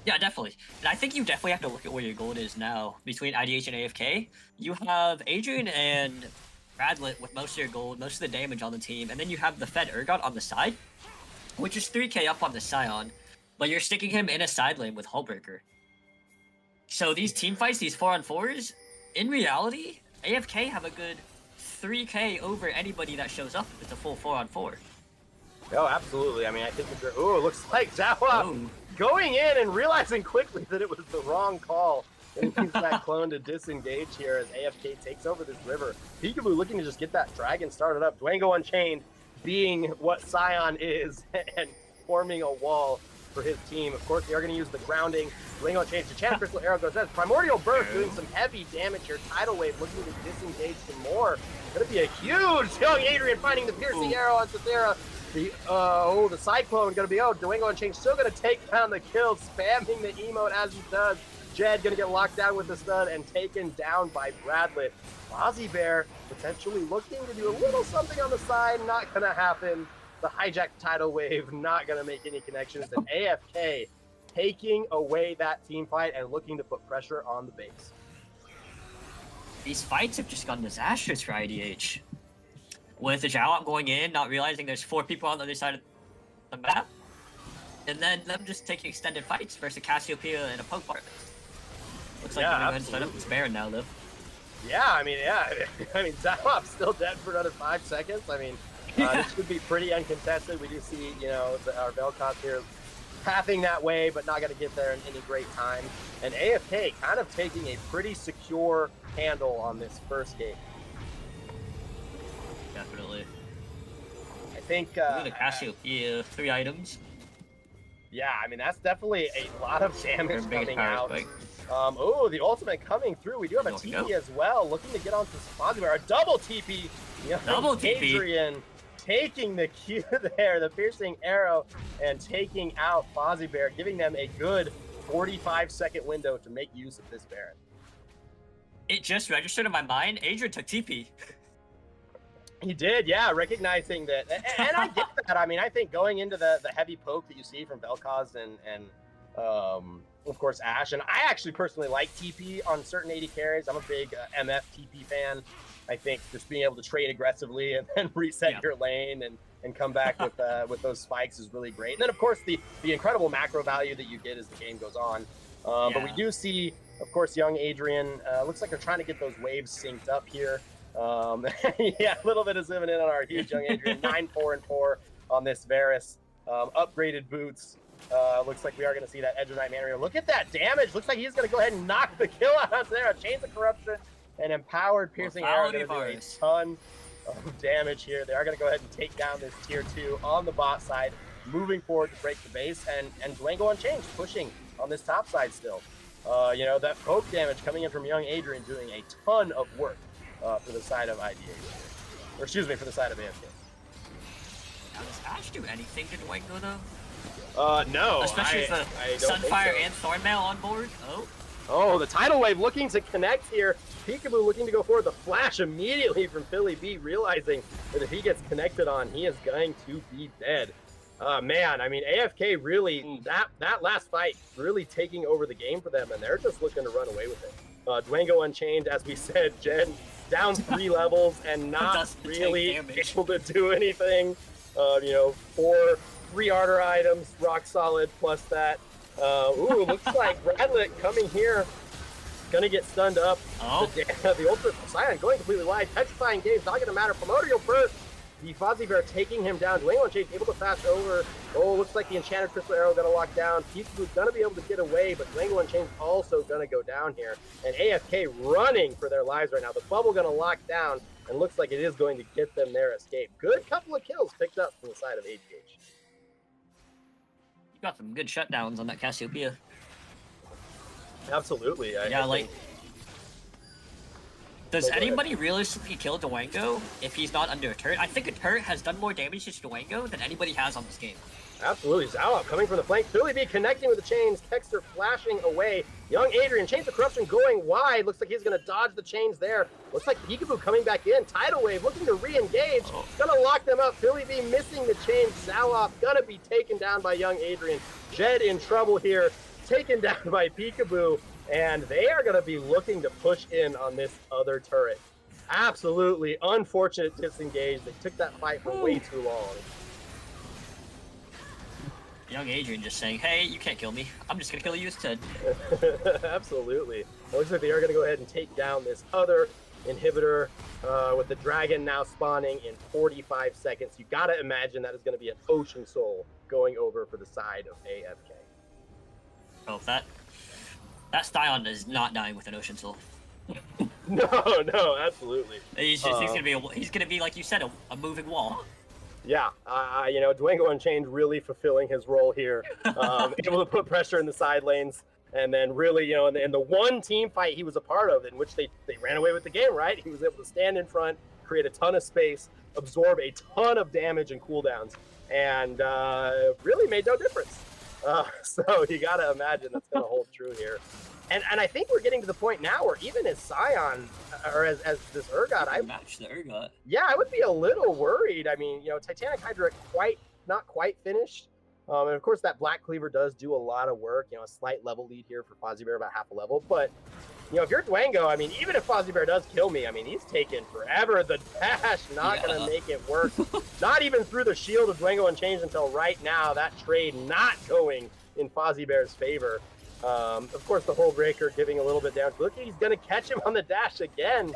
Yeah, definitely. And I think you definitely have to look at where your gold is now between IDH and AFK. You have Adrian and Radlet with most of your gold, most of the damage on the team, and then you have the Fed Urgot on the side, which is 3k up on the Scion, but you're sticking him in a side lane with Hullbreaker. So these team fights, these 4-on-4s, in reality, AFK have a good 3k over anybody that shows up if it's a full 4-on-4. Oh, absolutely. I mean, I think it looks like Zawa going in and realizing quickly that it was the wrong call. And he's that clone to disengage here as AFK takes over this river. Peekaboo looking to just get that dragon started up. Dwango Unchained being what Scion is and forming a wall for his team. Of course, they are going to use the grounding. Dwango Unchained, the Chant Crystal Arrow goes in. Primordial Burst doing some heavy damage here. Tidal Wave looking to disengage some more. Going to be a huge young Adrian finding the piercing arrow on Sathera. The Cyclone going to be, Dwango Unchained still going to take down the kill, spamming the emote as he does. Jed going to get locked down with the stun and taken down by Bradlett. Fozzie Bear potentially looking to do a little something on the side, not going to happen. The hijacked tidal wave not going to make any connections. And AFK taking away that team fight and looking to put pressure on the base. These fights have just gone disastrous for IDH. With the Jalop going in, not realizing there's 4 people on the other side of the map, and then them just taking extended fights versus Cassiopeia and a poke bar. Looks like they're going to set up this Baron now, though. Yeah, I mean, Jalop's still dead for another 5 seconds. I mean, this should be pretty uncontested. We do see, you know, our Vel'Koz here pathing that way, but not going to get there in any great time. And AFK kind of taking a pretty secure handle on this first game. Definitely. I think the Cassiopeia, 3 items. Yeah, I mean, that's definitely a lot of damage coming out. Spike. The ultimate coming through. We do have a TP as well, looking to get onto Fozzie Bear. A double TP. Double TP. Adrian taking the Q there, the piercing arrow, and taking out Fozzie Bear, giving them a good 45-second window to make use of this Baron. It just registered in my mind. Adrian took TP. He did, yeah, recognizing that, and I get that. I mean, I think going into the heavy poke that you see from Vel'Koz and of course Ashe, and I actually personally like TP on certain AD carries. I'm a big MF TP fan. I think just being able to trade aggressively and then reset your lane and come back with those spikes is really great. And then of course the incredible macro value that you get as the game goes on. But we do see, of course, young Adrian. Looks like they're trying to get those waves synced up here. Yeah, a little bit of zooming in on our huge young Adrian. 9-4-4 on this Varus. Upgraded boots. Looks like we are going to see that Edge of Night Manor. Look at that damage. Looks like he's going to go ahead and knock the kill out on there. Chains of Corruption and Empowered Piercing Arrow. Going to do a ton of damage here. They are going to go ahead and take down this tier 2 on the bot side, moving forward to break the base, and Dwango Unchained pushing on this top side still. You know, that poke damage coming in from young Adrian doing a ton of work for the side of IDH. Or excuse me, for the side of AFK. Now, does Ashe do anything to Dwango, though? No. Especially with the Sunfire and Thornmail on board. Oh, the Tidal Wave looking to connect here. Peekaboo looking to go forward. The flash immediately from Philly B, realizing that if he gets connected on, he is going to be dead. Man, I mean, AFK really, that last fight really taking over the game for them, and they're just looking to run away with it. Dwango Unchained, as we said, Jen, down 3 levels and not really able to do anything. You know, 3 Ardor items, rock solid, plus that. Looks like Bradlett coming here, gonna get stunned up. The Ultimate Poseidon going completely wide. Petrifying Gaze, not gonna matter. Primordial Burst, the Fozzie Bear taking him down. Dwayne Unchained able to fast over. Oh, looks like the Enchanted Crystal Arrow gonna lock down. Peekaboo's gonna be able to get away, but Dwayne Unchained's also gonna go down here. And AFK running for their lives right now. The bubble gonna lock down, and looks like it is going to get them their escape. Good couple of kills picked up from the side of AGH. You got some good shutdowns on that Cassiopeia. Absolutely. Yeah, like... Does anybody realistically kill Dwango if he's not under a turret? I think a turret has done more damage to Dwango than anybody has on this game. Absolutely. Zalop coming from the flank. Philly B connecting with the chains. Kexter flashing away. Young Adrian, Chains of Corruption going wide. Looks like he's going to dodge the chains there. Looks like Peekaboo coming back in. Tidal Wave looking to re-engage. Going to lock them up. Philly B missing the chains. Zalop going to be taken down by Young Adrian. Jed in trouble here. Taken down by Peekaboo. And they are going to be looking to push in on this other turret. Absolutely unfortunate disengage. They took that fight for way too long. Young Adrian just saying, hey, you can't kill me. I'm just going to kill you instead. Absolutely. It looks like they are going to go ahead and take down this other inhibitor with the dragon now spawning in 45 seconds. You got to imagine that is going to be an Ocean Soul going over for the side of AFK. Oh, that Styon is not dying with an Ocean Soul. No, absolutely. He's gonna be like you said, a moving wall. Yeah, you know, Dwango Unchained really fulfilling his role here, able to put pressure in the side lanes, and then really, you know, in the one team fight he was a part of, in which they ran away with the game, right? He was able to stand in front, create a ton of space, absorb a ton of damage and cooldowns, and really made no difference. So you got to imagine that's going to hold true here. And I think we're getting to the point now where even as Scion, or as this Urgot, I match the Urgot. Yeah, I would be a little worried. I mean, you know, Titanic Hydra not quite finished. And of course that Black Cleaver does do a lot of work, you know, a slight level lead here for Fozzie Bear, about half a level. But, you know, if you're Dwango, I mean, even if Fozzie Bear does kill me, I mean, he's taking forever. The dash not going to make it work. Not even through the shield of Dwango Unchanged until right now. That trade not going in Fozzie Bear's favor. Of course, the Hull Breaker giving a little bit down. Look, he's going to catch him on the dash again.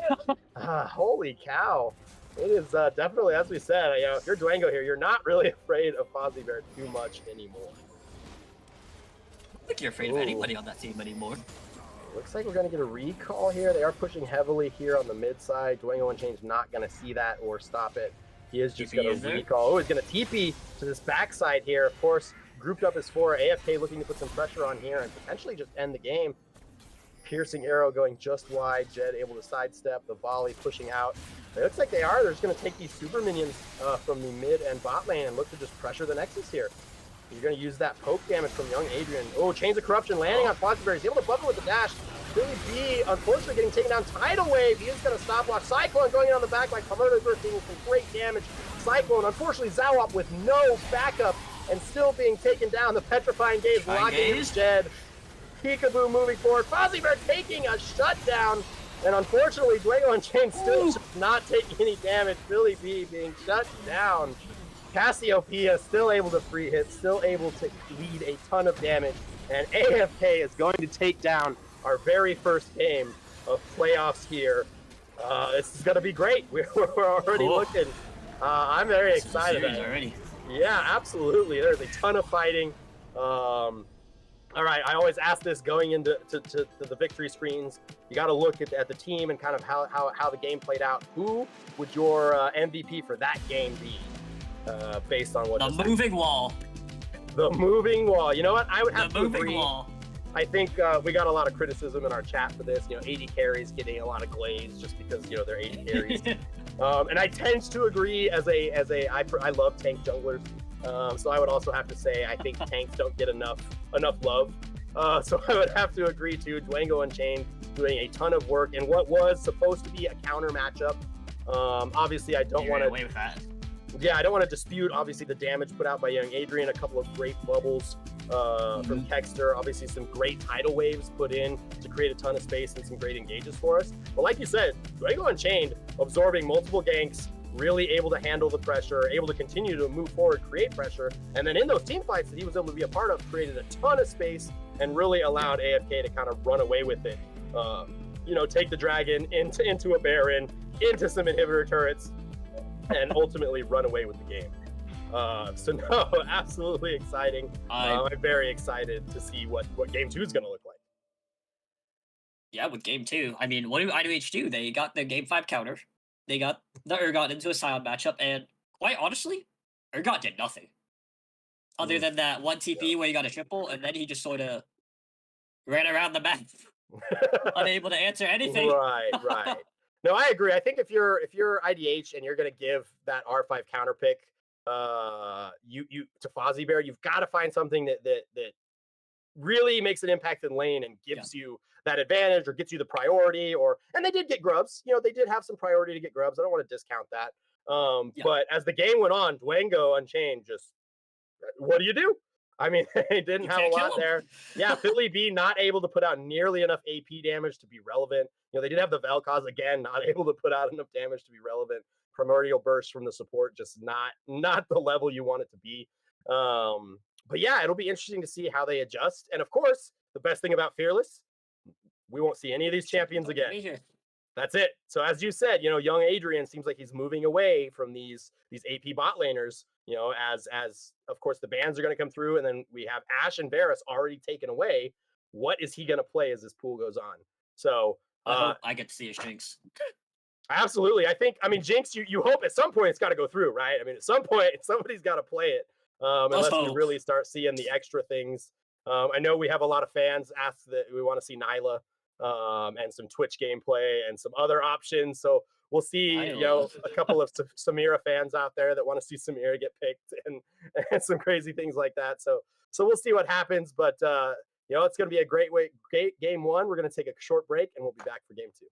Holy cow. It is definitely, as we said, you know, if you're Dwango here, you're not really afraid of Fozzie Bear too much anymore. I don't think you're afraid of anybody on that team anymore. Looks like we're going to get a recall here. They are pushing heavily here on the mid side. Dwango Unchained's not going to see that or stop it. He is just going to recall. Oh, he's going to TP to this backside here. Of course, grouped up as 4. AFK looking to put some pressure on here and potentially just end the game. Piercing arrow going just wide. Jed able to sidestep. The volley pushing out. It looks like they are. They're just going to take these super minions from the mid and bot lane and look to just pressure the Nexus here. You're going to use that poke damage from Young Adrian. Oh, Chains of Corruption landing on Fozzie Bear. He's able to buff it with the dash. Philly B, unfortunately, getting taken down. Tidal Wave. He is going to stop watch. Cyclone going in on the back by Komodo's Burst, doing some great damage. Cyclone, unfortunately, Zawap with no backup and still being taken down. The Petrifying Gaze locking in Jed. Peekaboo moving forward. Fozzie Bear taking a shutdown. And unfortunately, Dwango Unchained still not taking any damage. Philly B being shut down. Cassiopeia still able to free hit, still able to lead a ton of damage. And AFK is going to take down our very first game of playoffs here. This is going to be great. We're already looking. I'm very excited about it. Already. Yeah, absolutely. There's a ton of fighting. All right, I always ask this going into the victory screens. You got to look at the team and kind of how the game played out. Who would your MVP for that game be, based on what the moving wall? The moving wall. You know what? I would have to agree. Wall. I think we got a lot of criticism in our chat for this. You know, 80 carries getting a lot of glaze just because, you know, they're 80 carries. And I tend to agree I love tank junglers. So I would also have to say I think tanks don't get enough love. So I would have to agree to Dwango Unchained doing a ton of work in what was supposed to be a counter matchup. Obviously, I don't want to. Away with that. Yeah, I don't want to dispute obviously the damage put out by Young Adrian. A couple of great bubbles from Kexter. Obviously, some great tidal waves put in to create a ton of space and some great engages for us. But like you said, Dwango Unchained absorbing multiple ganks. Really able to handle the pressure, able to continue to move forward, create pressure, and then in those team fights that he was able to be a part of, created a ton of space and really allowed AFK to kind of run away with it. You know, take the dragon into a Baron, into some inhibitor turrets, and ultimately run away with the game. So no, absolutely exciting. I'm very excited to see what game 2 is going to look like. Yeah, with game 2, I mean, what do IWH do? They got the game 5 counter. They got the Urgot into a silent matchup, and quite honestly, Urgot did nothing. Other than that one TP where he got a triple, and then he just sort of ran around the map, unable to answer anything. Right. No, I agree. I think if you're IDH and you're going to give that R5 counter pick you to Fozzie Bear, you've got to find something that really makes an impact in lane and gives you that advantage or gets you the priority. And they did get grubs. They did have some priority to get grubs. I don't want to discount that. But as the game went on, Dwango Unchained just, what do you do? I mean, they didn't have a lot there. Yeah, Philly B not able to put out nearly enough AP damage to be relevant. They did have the Vel'Koz again, not able to put out enough damage to be relevant. Primordial burst from the support, just not the level you want it to be. But yeah, it'll be interesting to see how they adjust. And of course, the best thing about Fearless, we won't see any of these champions again. That's it. So as you said, young Adrian seems like he's moving away from these AP bot laners, as of course the bans are going to come through, and then we have Ashe and Varus already taken away. What is he going to play as this pool goes on? So I hope I get to see a Jinx. Absolutely. I mean, Jinx, you hope at some point it's got to go through, right? I mean, at some point somebody's got to play it, unless we really start seeing the extra things. I know we have a lot of fans ask that we want to see Nyla and some Twitch gameplay and some other options. So we'll see, a couple of Samira fans out there that want to see Samira get picked and some crazy things like that. So we'll see what happens. But it's going to be a great game 1. We're going to take a short break and we'll be back for game 2.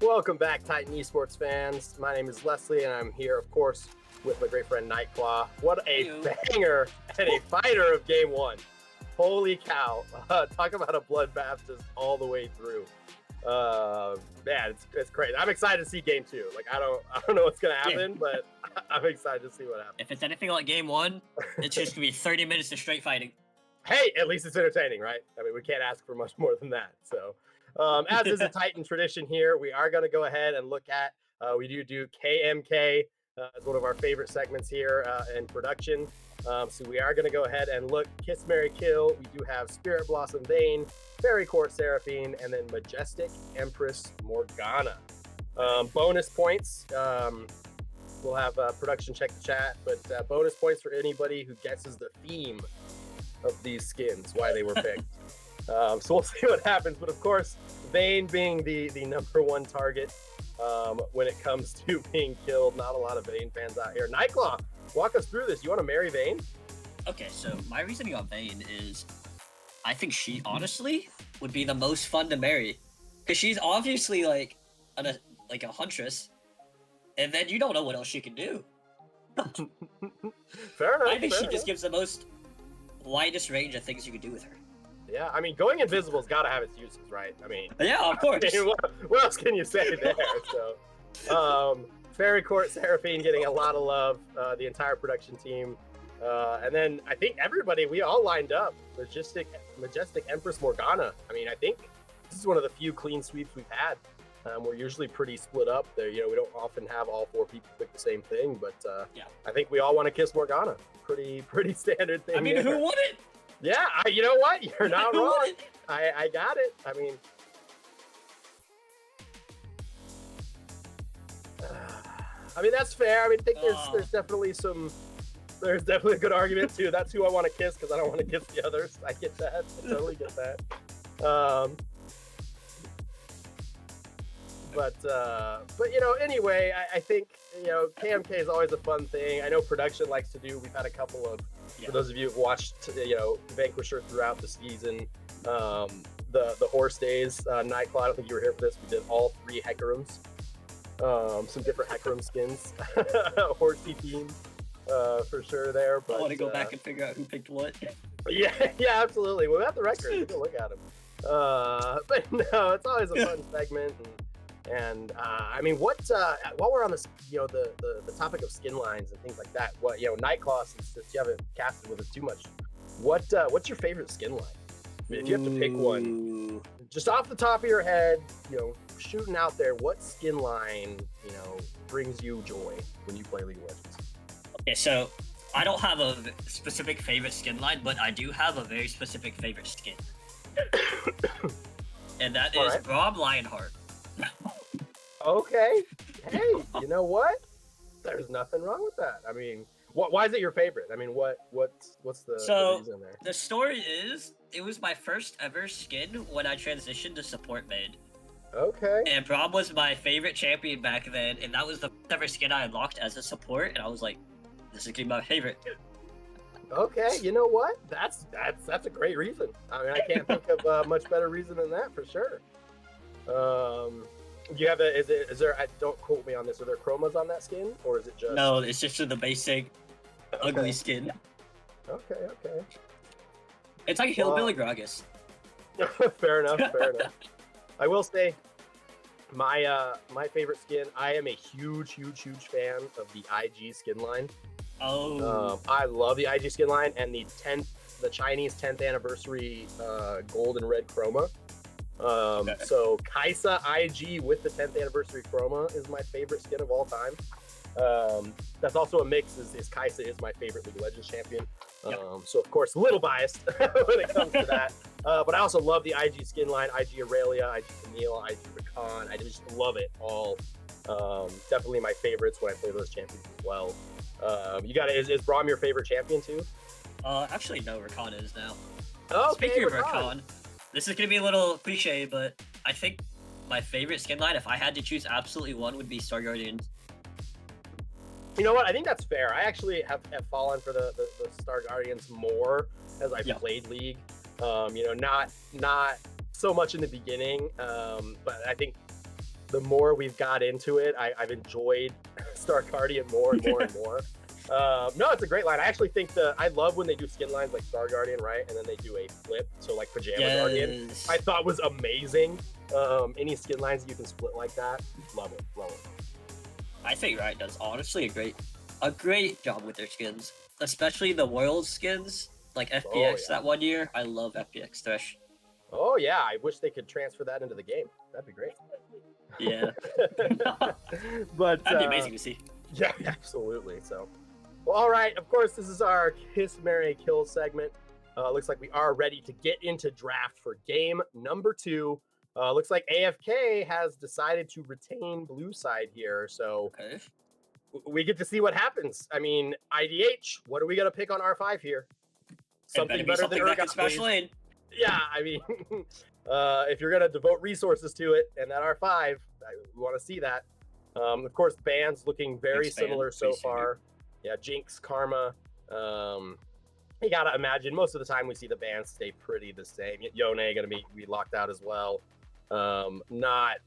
Welcome back, Titan Esports fans. My name is Leslie, and I'm here, of course, with my great friend Nightclaw. What a banger and a fighter of Game 1. Holy cow. Talk about a bloodbath just all the way through. Man, it's crazy. I'm excited to see Game 2. Like, I don't know what's going to happen, but I'm excited to see what happens. If it's anything like Game 1, it's just going to be 30 minutes of straight fighting. Hey, at least it's entertaining, right? I mean, we can't ask for much more than that, so... as is a Titan tradition here, we are going to go ahead and look at, we do KMK as one of our favorite segments here in production. So we are going to go ahead and look Kiss, Marry, Kill. We do have Spirit Blossom Vayne, Fairy Court Seraphine, and then Majestic Empress Morgana. Bonus points. We'll have production check the chat, but bonus points for anybody who guesses the theme of these skins, why they were picked. So we'll see what happens, but of course, Vayne being the number one target when it comes to being killed. Not a lot of Vayne fans out here. Nightclaw, walk us through this. You want to marry Vayne? Okay, so my reasoning on Vayne is, I think she honestly would be the most fun to marry, because she's obviously like a huntress, and then you don't know what else she can do. Fair enough. I think she just gives the most widest range of things you can do with her. Yeah, I mean, going invisible's got to have its uses, right? I mean, yeah, of course. I mean, what else can you say there? So, Fairy Court Seraphine getting a lot of love, the entire production team, and then I think everybody, we all lined up. Majestic Empress Morgana. I mean, I think this is one of the few clean sweeps we've had. We're usually pretty split up there. You know, we don't often have all four people pick the same thing, but yeah. I think we all want to kiss Morgana. Pretty standard thing. I mean, who wouldn't? Yeah, you know what? You're not wrong. I got it. I mean, that's fair. I mean, I think there's definitely a good argument too. That's who I want to kiss because I don't want to kiss the others. I get that. I totally get that. But you know, anyway, I think, you know, KMK is always a fun thing. I know production likes to do. We've had a couple of, for those of you who've watched, you know, Vanquisher throughout the season, the horse days, Nightclaw, I don't think you were here for this. We did all 3 Hecarims, some different Hecarim skins, horsey theme, for sure there. But, I want to go back and figure out who picked what. Yeah, absolutely. We'll have the record. Take a look at them. But no, it's always a fun segment. And I mean, what while we're on this, you know, the topic of skin lines and things like that, what, you know, Nightclaw, since you haven't casted with us too much, what's your favorite skin line? I mean, if you have to pick one, just off the top of your head, you know, shooting out there, what skin line, you know, brings you joy when you play League of Legends? Okay, so I don't have a specific favorite skin line, but I do have a very specific favorite skin, and that is Rob Lionheart. Okay. Hey, you know what? There's nothing wrong with that. I mean, why is it your favorite? I mean, what's the reason there? The story is, it was my first ever skin when I transitioned to support mid. Okay. And Rob was my favorite champion back then, and that was the first ever skin I unlocked as a support, and I was like, this is gonna be my favorite. Okay, you know what? That's a great reason. I mean, I can't think of a much better reason than that for sure. Do you have is there, don't quote me on this, are there chromas on that skin, or is it just? No, it's just the basic ugly skin. Okay. It's like Hillbilly Gragas. Fair enough. I will say, my favorite skin, I am a huge fan of the IG skin line. Oh. I love the IG skin line, and the Chinese 10th anniversary gold and red chroma. So Kaisa IG with the 10th anniversary chroma is my favorite skin of all time. That's also a mix, is Kaisa is my favorite League of Legends champion. So of course a little biased when it comes to that. But I also love the IG skin line, IG Aurelia, IG Camille, IG Rakan. I just love it all. Definitely my favorites when I play those champions as well. Is Braum your favorite champion too? Actually no, Rakan is now. Okay, Speaking of Rakan, this is going to be a little cliche, but I think my favorite skin line, if I had to choose absolutely one, would be Star Guardians. You know what? I think that's fair. I actually have fallen for the Star Guardians more as I played League. You know, not so much in the beginning, but I think the more we've got into it, I've enjoyed Star Guardian more and more and more. No, it's a great line. I actually think I love when they do skin lines like Star Guardian, right? And then they do a flip, so like Pajama Guardian. I thought was amazing. Any skin lines that you can split like that, love it. I think Riot does honestly a great job with their skins, especially the World skins, like FPX that one year. I love FPX Thresh. Oh yeah, I wish they could transfer that into the game. That'd be great. Yeah. But that'd be amazing to see. Yeah, absolutely. So, well, all right. Of course, this is our Kiss, Marry, Kill segment. Looks like we are ready to get into draft for game number 2. Looks like AFK has decided to retain blue side here, so we get to see what happens. I mean, IDH, what are we gonna pick on R5 here? Something better than Urgot, smash lane. Yeah, I mean, if you're gonna devote resources to it, and that R5, we want to see that. Of course, bans looking very similar so far. Yeah, Jinx, Karma. You gotta imagine most of the time we see the bans stay pretty the same. Yone gonna be locked out as well. Not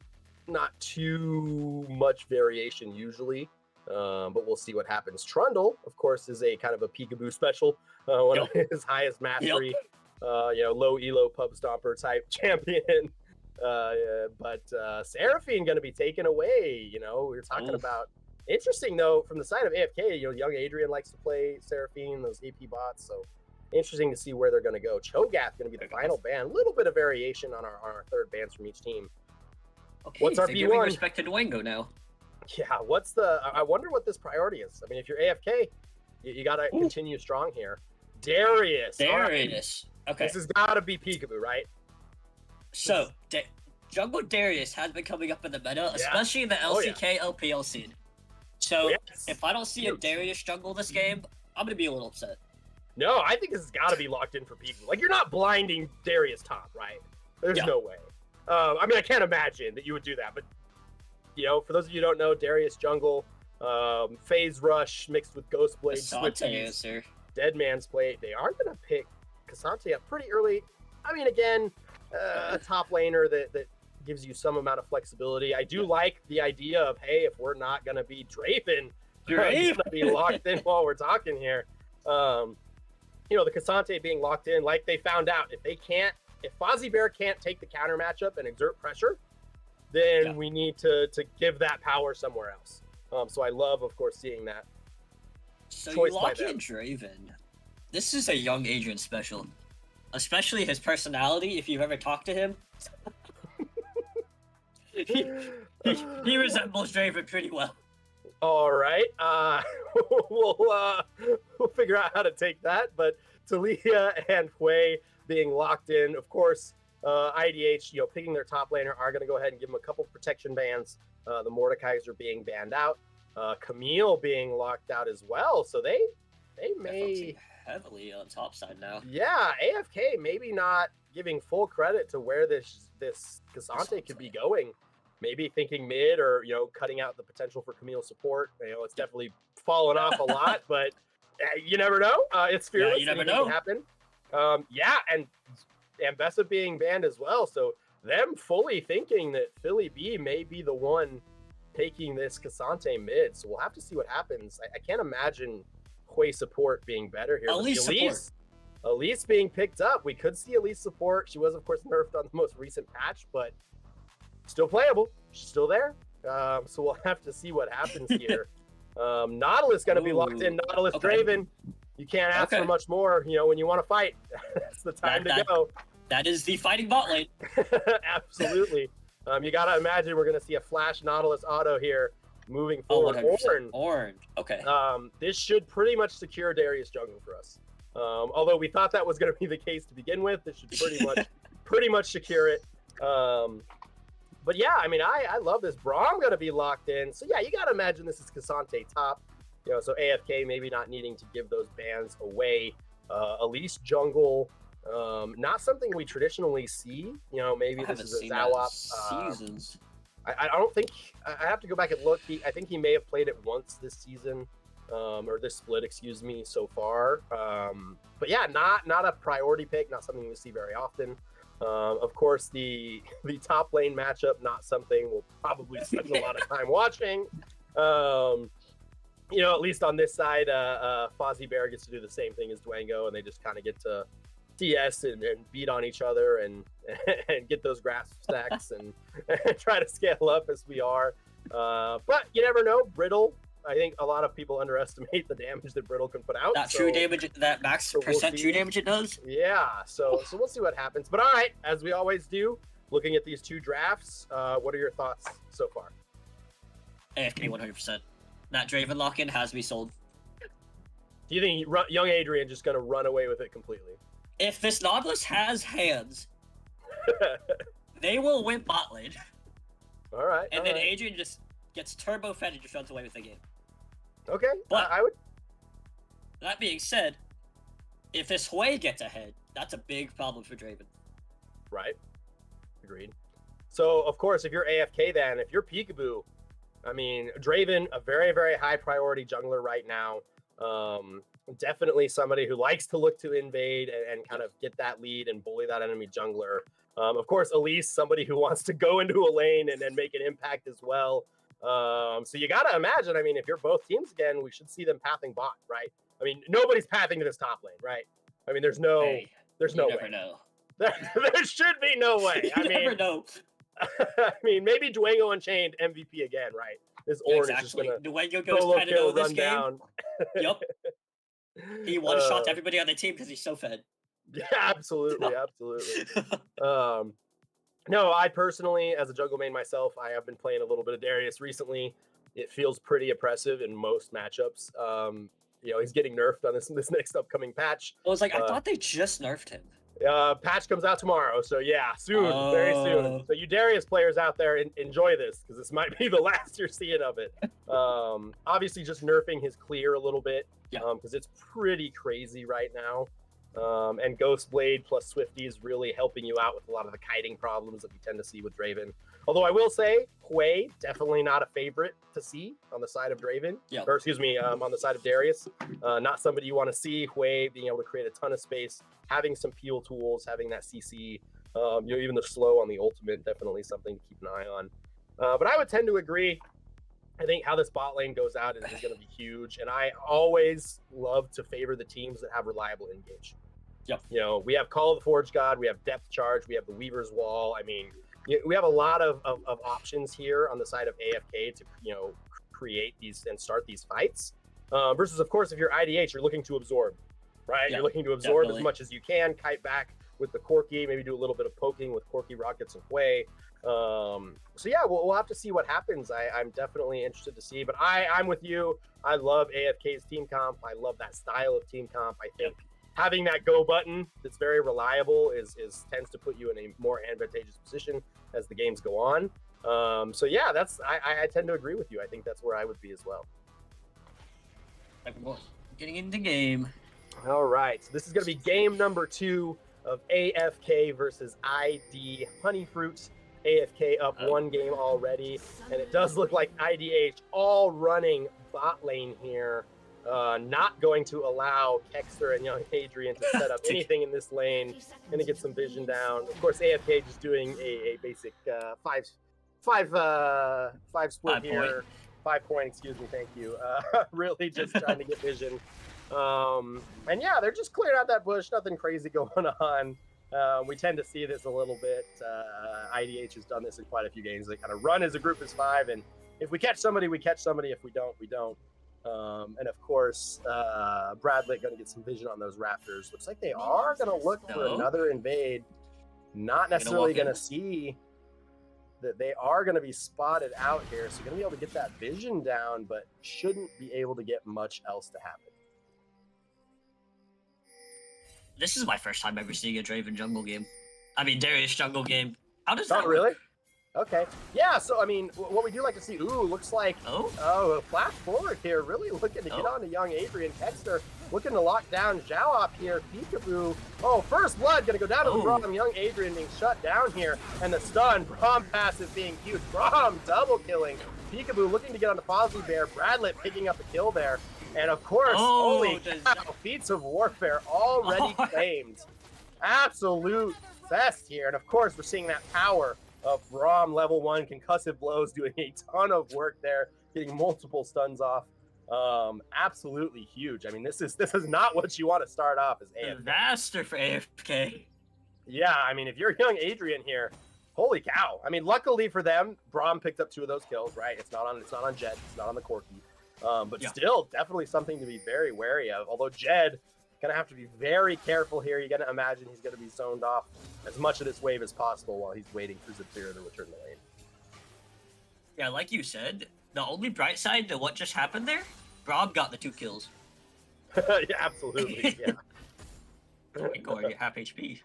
too much variation usually, but we'll see what happens. Trundle, of course, is a kind of a peekaboo special, one of his highest mastery, low elo pub stomper type champion. But Seraphine going to be taken away. We were talking about. Interesting though, from the side of AFK, young Adrian likes to play Seraphine, those AP bots. So interesting to see where they're going to go. Cho'Gath going to be the final ban. A little bit of variation on our third bans from each team. Okay, what's our B1? Giving respect to Dwango now. Yeah, I wonder what this priority is. I mean, if you're AFK, you got to continue strong here. Darius. Okay. This has got to be peekaboo, right? So, Jungle Darius has been coming up in the meta, especially in the LCK LPL scene. So, if I don't see a Darius jungle this game, I'm going to be a little upset. No, I think this has got to be locked in for peekaboo. Like, you're not blinding Darius top, right? There's no way. I mean, I can't imagine that you would do that, but, for those of you who don't know, Darius jungle, Phase Rush mixed with Ghost Blade, Dead Man's Plate. They are going to pick Cassante up pretty early. I mean, again, a top laner that gives you some amount of flexibility. I do like the idea of, hey, if we're not going to be draping, he's going to be locked in while we're talking here. The Cassante being locked in, like they found out, if Fozzie Bear can't take the counter matchup and exert pressure, then we need to give that power somewhere else. So I love, of course, seeing that. So you lock in Draven. This is a young Adrian special. Especially his personality, if you've ever talked to him. he resembles Draven pretty well. All right. We'll figure out how to take that. But Talia and Hui being locked in, of course, IDH, picking their top laner are going to go ahead and give them a couple protection bans. The Mordekaiser being banned out. Camille being locked out as well. So they may... heavily on top side now. Yeah, AFK maybe not giving full credit to where this Cassante could be going. Maybe thinking mid or, cutting out the potential for Camille support. It's definitely fallen off a lot, but you never know. It's fearless. Yeah, you never know. Can happen. And Ambessa being banned as well. So them fully thinking that Philly B may be the one taking this Cassante mid. So we'll have to see what happens. I can't imagine Hui support being better here. Elise being picked up. We could see Elise support. She was, of course, nerfed on the most recent patch, but still playable. She's still there. So we'll have to see what happens here. Nautilus going to be locked in. Nautilus Draven. You can't ask for much more, when you want to fight. That's the time to go. That is the fighting bot lane. Absolutely. You got to imagine we're going to see a Flash Nautilus auto here moving forward. Ornn. Okay. This should pretty much secure Darius jungle for us. Although we thought that was going to be the case to begin with, this should pretty much secure it. But yeah, I mean, I love this. Braum going to be locked in. So yeah, you got to imagine this is Cassante top. So AFK maybe not needing to give those bans away. Elise jungle, not something we traditionally see. Maybe this is a Zawop. Seasons. I don't think, I have to go back and look. I think he may have played it once this season, or this split, excuse me, so far. But yeah, not a priority pick, not something we see very often. Of course, the top lane matchup, not something we'll probably spend a lot of time watching. You know, at least on this side, Fozzie Bear gets to do the same thing as Dwango, and they just kind of get to TS and beat on each other and get those grasp stacks and try to scale up as we are. But you never know. Brittle, I think a lot of people underestimate the damage that Brittle can put out. That true damage, that max percent true damage it does. Yeah, so we'll see what happens. But all right, as we always do, looking at these two drafts, what are your thoughts so far? AFK 100%. That Draven lock-in has me sold. Do you think young Adrian just going to run away with it completely? If this Nautilus has hands, they will win bot lane. All right. And then Adrian just gets turbo fed and just runs away with the game. Okay, but I would. That being said, if this Hui gets ahead, that's a big problem for Draven. Right. Agreed. So, of course, if you're AFK then, if you're Peekaboo, I mean, Draven, a very, very high priority jungler right now. Definitely somebody who likes to look to invade and kind of get that lead and bully that enemy jungler. Of course, Elise, somebody who wants to go into a lane and make an impact as well. So you got to imagine, I mean, if you're both teams again, we should see them pathing bot, right? I mean, nobody's pathing to this top lane, right? I mean, there's no way. Never know. There should be no way. You never know. I mean, maybe Dwango Unchained MVP again, right? This orange is just gonna Dwango goes kind of this game. Down. Yep. He one-shot everybody on the team because he's so fed. Yeah, absolutely. No, I personally, as a jungle main myself, I have been playing a little bit of Darius recently. It feels pretty oppressive in most matchups. You know, he's getting nerfed on this next upcoming patch. I was like, I thought they just nerfed him. Patch comes out tomorrow, so yeah, soon, very soon. So you Darius players out there, enjoy this, because this might be the last you're seeing of it. Obviously, just nerfing his clear a little bit, because it's pretty crazy right now. And Ghost Blade plus Swifty is really helping you out with a lot of the kiting problems that we tend to see with Draven. Although I will say, Hui, definitely not a favorite to see on the side of Draven. Or excuse me, on the side of Darius. Not somebody you want to see. Hui being able to create a ton of space, having some peel tools, having that CC, you know, even the slow on the ultimate, definitely something to keep an eye on. But I would tend to agree. I think how this bot lane goes out is going to be huge. And I always love to favor the teams that have reliable engage. Yep. You know, we have Call of the Forge God, we have Depth Charge, we have the Weaver's Wall. I mean, we have a lot of options here on the side of AFK to, you know, create these and start these fights. Versus, of course, if you're IDH, you're looking to absorb, right? You're looking to absorb as much as you can, kite back with the Corki, maybe do a little bit of poking with Corki, Rockets, and Hui. So yeah, we'll have to see what happens. I'm definitely interested to see, but I'm with you. I love AFK's team comp. I love that style of team comp. I think having that go button that's very reliable tends to put you in a more advantageous position as the games go on. So yeah, I tend to agree with you. I think that's where I would be as well. Getting into game. All right, so this is going to be game number 2 of AFK versus ID Honeyfruit. AFK up 1 game already, and it does look like IDH all running bot lane here. Not going to allow Kexter and young Adrian to set up anything in this lane. Gonna get some vision down. Of course, AFK just doing a basic 5 split here. 5 point, excuse me, thank you. Really just trying to get vision. And yeah, they're just clearing out that bush. Nothing crazy going on. We tend to see this a little bit. IDH has done this in quite a few games. They kind of run as a group as 5, and if we catch somebody, we catch somebody. If we don't, we don't. And of course, Bradley going to get some vision on those Raptors. Looks like they are going to look for another invade. Not necessarily going to see that they are going to be spotted out here. So you're going to be able to get that vision down, but shouldn't be able to get much else to happen. This is my first time ever seeing a Draven jungle game. I mean, Darius jungle game. How does that work? Really? Okay. Yeah, so, I mean, what we do like to see, looks like, a flash forward here, really looking to get on to young Adrian. Kexter looking to lock down Zhao up here. Peekaboo. First blood going to go down to the Braum. Young Adrian being shut down here, and the stun. Braum passive being huge. Braum double killing. Peekaboo looking to get on to Fozzie Bear. Bradley picking up a kill there. And of course, holy cow, feats of warfare already claimed. Absolute success here. And of course, we're seeing that power of Braum level 1 concussive blows doing a ton of work there, getting multiple stuns off. Absolutely huge. I mean, this is not what you want to start off as AFK. Disaster for AFK. Yeah, I mean, if you're young Adrian here, holy cow. I mean, luckily for them, Braum picked up 2 of those kills, right? It's not on Jed, it's not on the Corki. But still, definitely something to be very wary of. Although Jed gonna have to be very careful here. You're gonna imagine he's gonna be zoned off as much of this wave as possible while he's waiting for Zephyr to return the lane. Yeah, like you said, the only bright side to what just happened there, Rob got the 2 kills. Yeah, absolutely. Yeah. Go, you're half HP.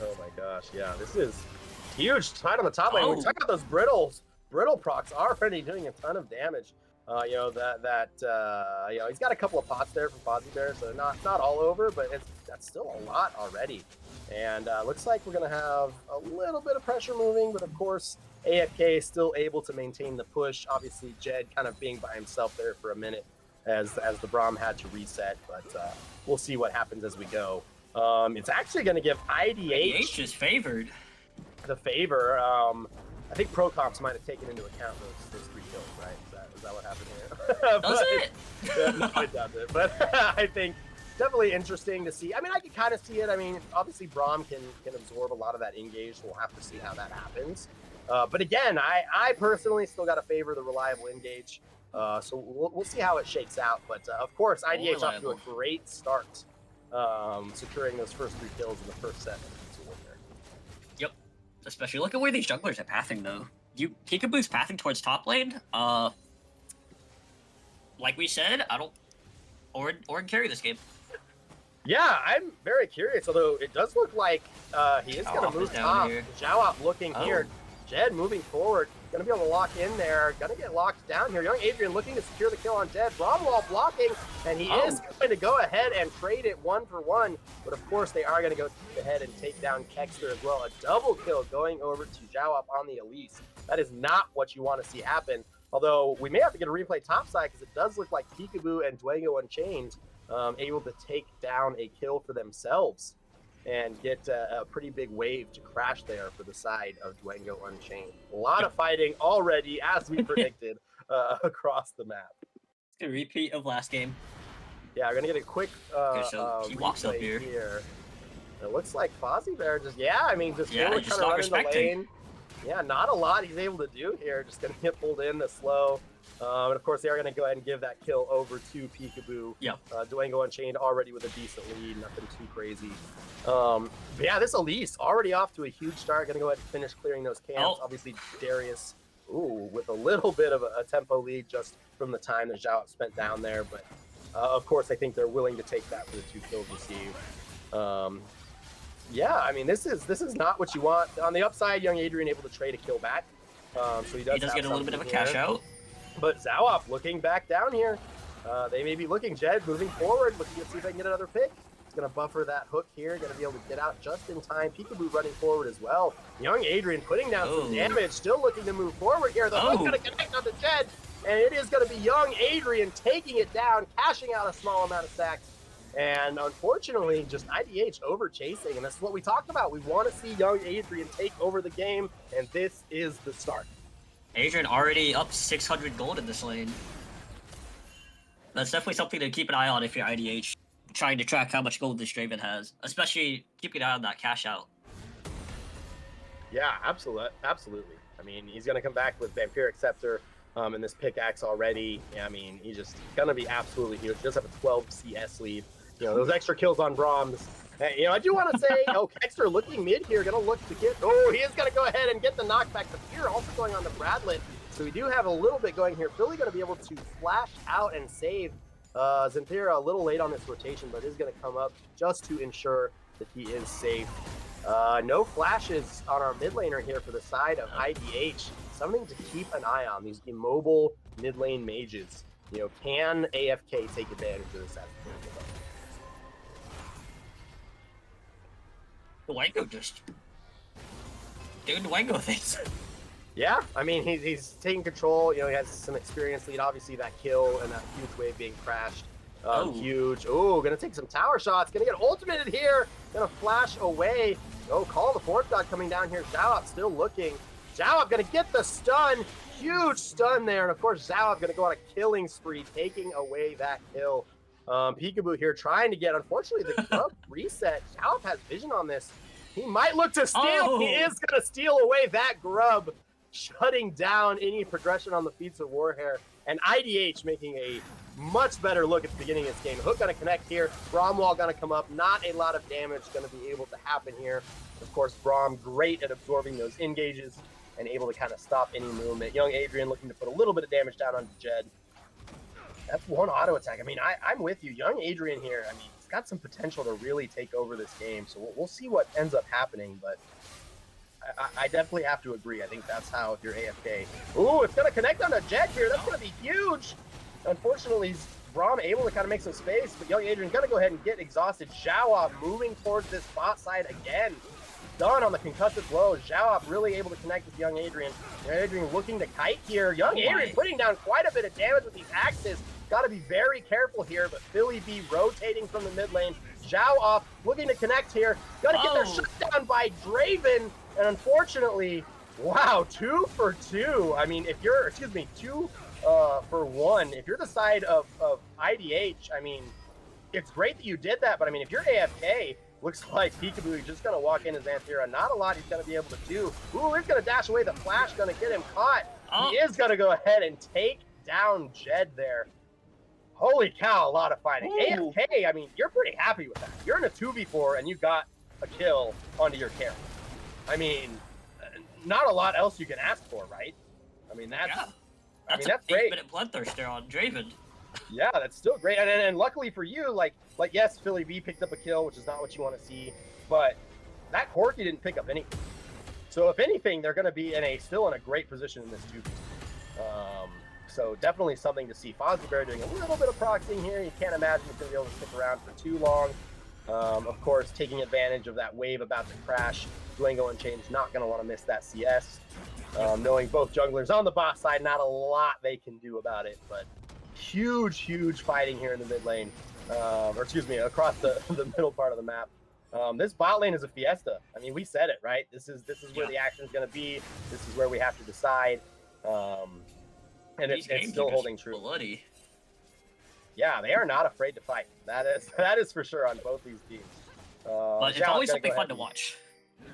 Oh my gosh, yeah, this is huge. Tied on the top lane. We're talking about those brittle procs already doing a ton of damage. You know you know, he's got a couple of pots there from Fozzie Bear, so not all over, but that's still a lot already. And looks like we're gonna have a little bit of pressure moving, but of course AFK is still able to maintain the push. Obviously Jed kind of being by himself there for a minute as the Braum had to reset, but we'll see what happens as we go. It's actually gonna give IDH is favored. The favor. I think pro comps might have taken into account those 3 kills, right? Is that what happened here? Does it? No, it doesn't. But I think definitely interesting to see. I mean, I can kind of see it. I mean, obviously Braum can absorb a lot of that engage. We'll have to see how that happens. But again, I personally still got to favor the reliable engage. So we'll see how it shakes out. But of course, IDH off to a great start, securing those first 3 kills in the first set. Yep. Especially look at where these junglers are pathing though. Peekaboo's pathing towards top lane. Like we said, I don't Orin carry this game. Yeah, I'm very curious. Although it does look like he is going to move top. Xiaoap looking here. Jed moving forward. Going to be able to lock in there. Going to get locked down here. Young Adrian looking to secure the kill on Jed. Bromwall blocking, and he is going to go ahead and trade it 1 for 1. But of course, they are going to go ahead and take down Kexter as well. A double kill going over to Xiaoap on the Elise. That is not what you want to see happen. Although we may have to get a replay topside because it does look like Peekaboo and Dwango Unchained able to take down a kill for themselves and get a pretty big wave to crash there for the side of Dwango Unchained. A lot of fighting already, as we predicted, across the map. It's a repeat of last game. Yeah, we're going to get a quick so he walks up here. It looks like Fozzie Bear just really just kind of running the lane. Yeah, not a lot he's able to do here. Just going to get pulled in the slow. And of course, they are going to go ahead and give that kill over to Peekaboo. Yeah. Dwango Unchained already with a decent lead, nothing too crazy. But yeah, this Elise already off to a huge start. Going to go ahead and finish clearing those camps. Obviously, Darius, with a little bit of a tempo lead just from the time that Zhao spent down there. But of course, I think they're willing to take that for the 2 kills received. Yeah, I mean, this is not what you want. On the upside, young Adrian able to trade a kill back. So he does get a little bit of a cash out. But Zawoff looking back down here. They may be looking, Jed moving forward, looking to see if they can get another pick. He's going to buffer that hook here, going to be able to get out just in time. Peekaboo running forward as well. Young Adrian putting down some damage, still looking to move forward here. The hook's going to connect onto Jed, and it is going to be young Adrian taking it down, cashing out a small amount of stacks. And unfortunately, just IDH over chasing, and that's what we talked about. We want to see young Adrian take over the game, and this is the start. Adrian already up 600 gold in this lane. That's definitely something to keep an eye on if you're IDH, trying to track how much gold this Draven has, especially keeping an eye on that cash out. Yeah, absolutely. I mean, he's going to come back with Vampiric Scepter and this pickaxe already. I mean, he's just going to be absolutely huge. He does have a 12 CS lead. You know, those extra kills on Braum. You know, I do want to say, Kexter looking mid here, going to look to get, he is going to go ahead and get the knockback. The Fear also going on the Bradlet. So we do have a little bit going here. Philly going to be able to flash out and save Zenthira a little late on this rotation, but is going to come up just to ensure that he is safe. No flashes on our mid laner here for the side of IDH. Something to keep an eye on, these immobile mid lane mages. You know, can AFK take advantage of this? Dwango just doing Dwango things. Yeah, I mean, he's taking control. You know, he has some experience lead. Obviously, that kill and that huge wave being crashed Huge. Oh, gonna take some tower shots. Gonna get ultimated here. Gonna flash away. Oh, Call of the Force God coming down here. Zhao still looking. Zhao gonna get the stun. Huge stun there. And of course, Zhao gonna go on a killing spree, taking away that kill. Peekaboo here trying to get, unfortunately, the grub reset. Zhao has vision on this. He might look to steal. Oh. He is gonna steal away that grub, shutting down any progression on the Feats of Warhair. And IDH making a much better look at the beginning of this game. Hook gonna connect here. Bromwall gonna come up. Not a lot of damage gonna be able to happen here. Of course, Brom great at absorbing those engages and able to kind of stop any movement. Young Adrian looking to put a little bit of damage down onto Jed. That's one auto attack. I mean, I'm with you. Young Adrian here, I mean, he's got some potential to really take over this game. So we'll see what ends up happening, but I definitely have to agree. I think that's how if you're AFK. Ooh, it's going to connect on a Jet here. That's going to be huge. Unfortunately, Braum able to kind of make some space, but Young Adrian going to go ahead and get exhausted. Zhao moving towards this bot side again. Done on the concussive blow. Zhao really able to connect with Young Adrian. Young Adrian looking to kite here. Young Adrian putting down quite a bit of damage with these axes. Got to be very careful here, but Philly B rotating from the mid lane. Zhao off, looking to connect here. Got to get their shut down by Draven. And unfortunately, wow, 2 for 2. I mean, if you're, 2 for 1. If you're the side of IDH, I mean, it's great that you did that, but I mean, if you're AFK, looks like Peekaboo just going to walk in as Anthera. Not a lot he's going to be able to do. Ooh, he's going to dash away. The flash going to get him caught. He is going to go ahead and take down Jed there. Holy cow, a lot of fighting. Ooh. AFK, I mean, you're pretty happy with that. You're in a 2v4 and you got a kill onto your character. I mean, not a lot else you can ask for, right? I mean, that's great. 8-minute bloodthirster on Draven. Yeah, that's still great. And luckily for you, like yes, Philly B picked up a kill, which is not what you want to see, but that Corki didn't pick up anything. So if anything, they're going to be still in a great position in this 2v. So definitely something to see. Fozzie Bear doing a little bit of proxying here. You can't imagine he's going to be able to stick around for too long. Of course, taking advantage of that wave about to crash. Duengo Unchanged not going to want to miss that CS. Knowing both junglers on the bot side, not a lot they can do about it, but huge fighting here in the mid lane. Across the middle part of the map. This bot lane is a fiesta. I mean, we said it, right? This is where the action is going to be. This is where we have to decide. And it's still holding true. Bloody. Yeah, they are not afraid to fight. That is for sure on both these teams. But it's always something fun to watch.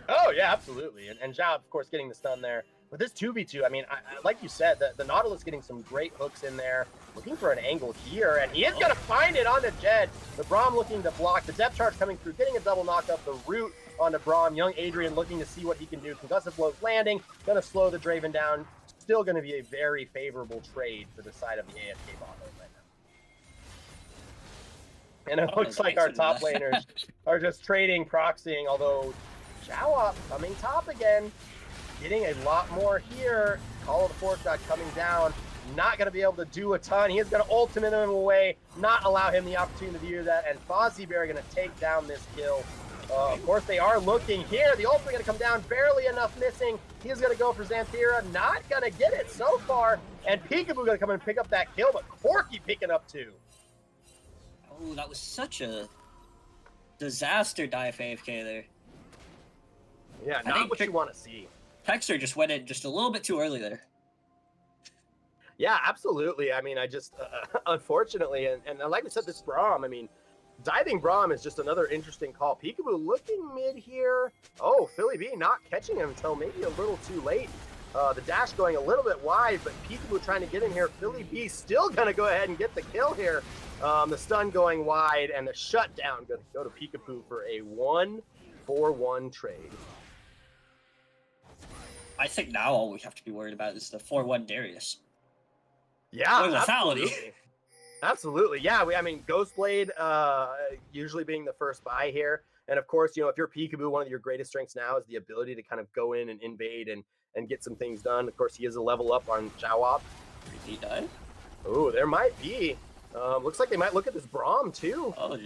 Oh yeah, absolutely. And Zhao, of course, getting the stun there. But this 2v2, I mean, like you said, the Nautilus getting some great hooks in there, looking for an angle here, and he is going to find it onto Jed. The Braum looking to block, the depth charge coming through, getting a double knock up, the root onto Braum. Young Adrian looking to see what he can do. Concussive blows landing, going to slow the Draven down. Still going to be a very favorable trade for the side of the AFK bot lane right now. And it looks like our top laners are just trading, proxying, although Zhao coming top again. Getting a lot more here. Call of the Force God coming down. Not going to be able to do a ton. He is going to ultimate him away. Not allow him the opportunity to do that. And Fozzie Bear going to take down this kill. Of course, they are looking here. The ultimate going to come down. Barely enough missing. He is going to go for Xanthera. Not going to get it so far. And Peekaboo going to come and pick up that kill. But Corki picking up 2. Oh, that was such a disaster dive AFK there. Yeah, not what you want to see. Texter just went in just a little bit too early there. Yeah, absolutely. I mean, I just, unfortunately, and like we said, this Braum, I mean, diving Braum is just another interesting call. Peekaboo looking mid here. Oh, Philly B not catching him until maybe a little too late. The dash going a little bit wide, but Peekaboo trying to get in here. Philly B still going to go ahead and get the kill here. The stun going wide, and the shutdown going to go to Peekaboo for a 1-for-1 trade. I think now all we have to be worried about is the 4-1 Darius. Yeah, lethality. Absolutely. Yeah, I mean, Ghostblade usually being the first buy here. And of course, if you're Peekaboo, one of your greatest strengths now is the ability to kind of go in and invade and get some things done. Of course, he is a level up on Chawop. Repeat dive? Oh, there might be. Looks like they might look at this Braum too. Oh,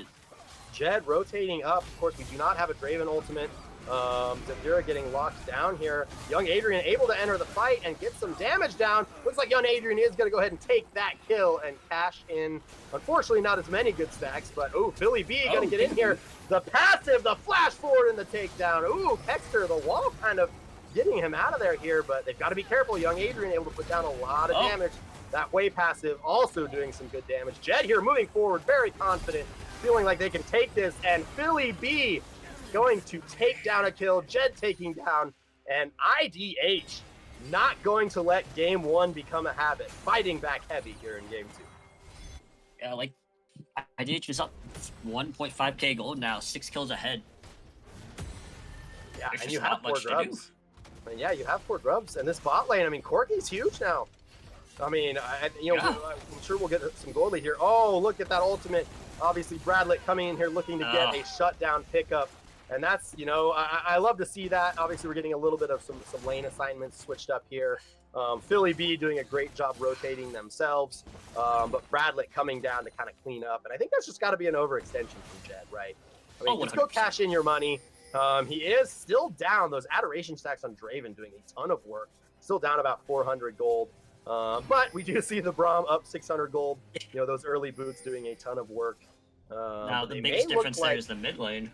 Jed rotating up. Of course, we do not have a Draven ultimate. Zafira getting locked down here. Young Adrian able to enter the fight and get some damage down. Looks like Young Adrian is going to go ahead and take that kill and cash in. Unfortunately, not as many good stacks, but Philly B going to get in here. The passive, the flash forward and the takedown. Kexter, the wall kind of getting him out of there here, but they've got to be careful. Young Adrian able to put down a lot of damage. That way passive also doing some good damage. Jed here moving forward, very confident, feeling like they can take this, and Philly B going to take down a kill. Jed taking down, and IDH not going to let game 1 become a habit. Fighting back heavy here in game 2. Yeah, like IDH is up 1.5k gold now, 6 kills ahead. Yeah, There's and you just have not 4 much to grubs. Yeah, you have 4 grubs, and this bot lane, I mean, Corky's huge now. I mean, I'm sure we'll get some gold lead here. Oh, look at that ultimate. Obviously, Bradlett coming in here looking to get a shutdown pickup. And that's, I love to see that. Obviously, we're getting a little bit of some lane assignments switched up here. Philly B doing a great job rotating themselves. But Bradlett coming down to kind of clean up. And I think that's just got to be an overextension from Jed, right? I mean, let's go cash in your money. He is still down. Those adoration stacks on Draven doing a ton of work. Still down about 400 gold. But we do see the Braum up 600 gold. Those early boots doing a ton of work. Now, the biggest difference there is the mid lane.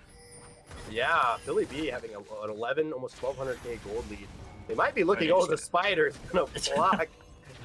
Yeah, Philly B having an 11, almost 1200k gold lead. They might be looking, the spider's going to block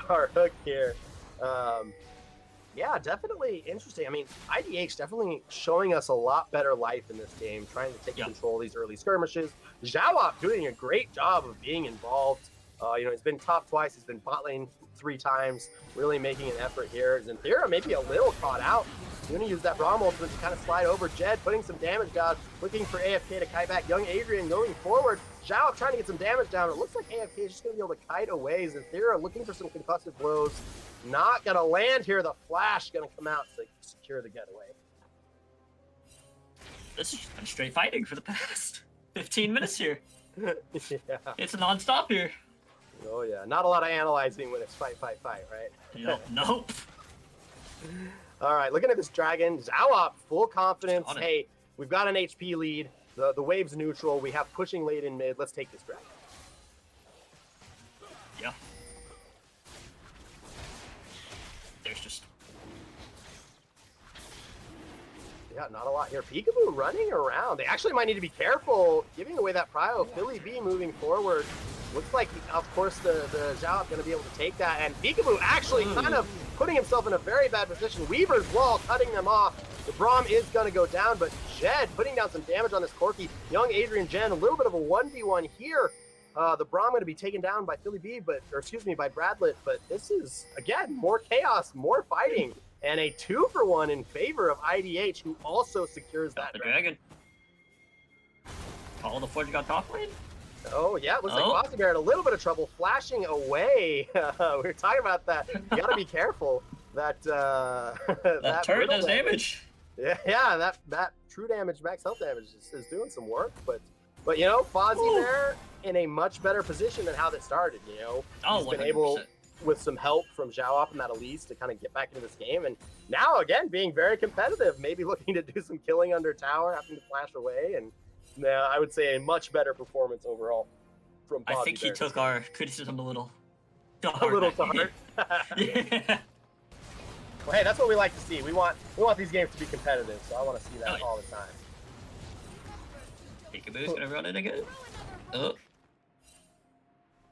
our hook here. Yeah, definitely interesting. I mean, IDH definitely showing us a lot better life in this game, trying to take control of these early skirmishes. Xiaowop doing a great job of being involved. He's been top twice. He's been bot lane 3 times, really making an effort here. Zenthira maybe a little caught out. He's going to use that Braum ultimate to kind of slide over. Jed putting some damage down, looking for AFK to kite back. Young Adrian going forward. Xiao trying to get some damage down. It looks like AFK is just going to be able to kite away. Zenthira looking for some concussive blows. Not going to land here. The flash going to come out to secure the getaway. This is been straight fighting for the past 15 minutes here. Yeah. It's a non-stop here. Oh, yeah. Not a lot of analyzing when it's fight, right? Nope. All right, looking at this dragon, Xiaowop, full confidence. Hey, we've got an HP lead. The wave's neutral. We have pushing late in mid. Let's take this dragon. Yeah. There's just... Yeah, not a lot here. Peekaboo running around. They actually might need to be careful giving away that prio. Philly B moving forward. Looks like, of course, the Xiaowop going to be able to take that. And Peekaboo actually kind of putting himself in a very bad position. Weaver's wall cutting them off. The Braum is going to go down, but Jed putting down some damage on this Corky. Young Adrian Jen, a little bit of a 1v1 here. The Braum going to be taken down by Philly B, by Bradlett. But this is, again, more chaos, more fighting. And a 2-for-1 in favor of IDH, who also secures that dragon. All the Forge got top lane? Oh, yeah, it looks like Fozzie Bear had a little bit of trouble flashing away. We were talking about that. You got to be careful. That turret does damage. Yeah, that true damage, max health damage is doing some work. But Fozzie Bear in a much better position than how that started, He's been able, with some help from Xiaowop and that Elise, to kind of get back into this game. And now, again, being very competitive, maybe looking to do some killing under tower, having to flash away, and I would say a much better performance overall from Fozzie I think he took our criticism a little to heart. A little to heart. Yeah. Well, hey, that's what we like to see. We want these games to be competitive, so I want to see that all the time. Peekaboo's gonna run it again. Oh.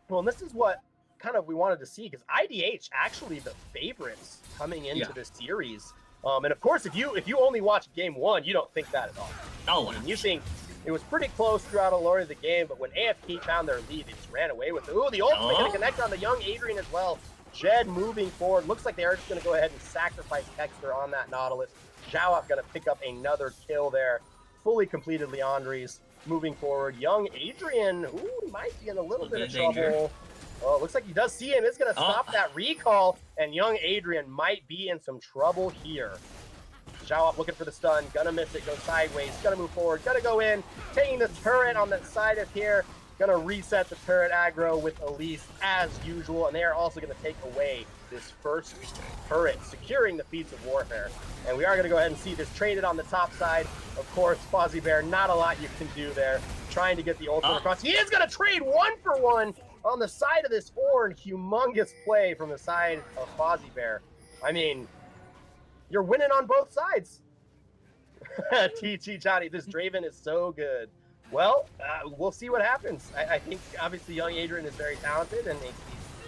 Well, and this is what kind of we wanted to see, because IDH actually the favorites coming into this series. And of course, if you only watch game 1, you don't think that at all. No, I mean, you think it was pretty close throughout a lot of the game, but when AFK found their lead, they just ran away with it. Ooh, the ultimate going to connect on the young Adrian as well. Jed moving forward. Looks like they are just going to go ahead and sacrifice Kexter on that Nautilus. Xiaowop going to pick up another kill there. Fully completed Leandri's. Moving forward, young Adrian, he might be in a little bit of trouble. Oh, looks like he does see him. It's going to stop that recall, and young Adrian might be in some trouble here. Xiaowop looking for the stun, gonna miss it, go sideways, gonna move forward, gonna go in, taking the turret on the side of here, gonna reset the turret aggro with Elise as usual, and they are also gonna take away this first turret, securing the feats of warfare. And we are gonna go ahead and see this traded on the top side. Of course, Fozzie Bear, not a lot you can do there. trying to get the ultimate across. He is going to trade 1-for-1 on the side of this Ornn. Humongous play from the side of Fozzie Bear. I mean, you're winning on both sides. TT Johnny, this Draven is so good. Well, we'll see what happens. I think obviously young Adrian is very talented and he's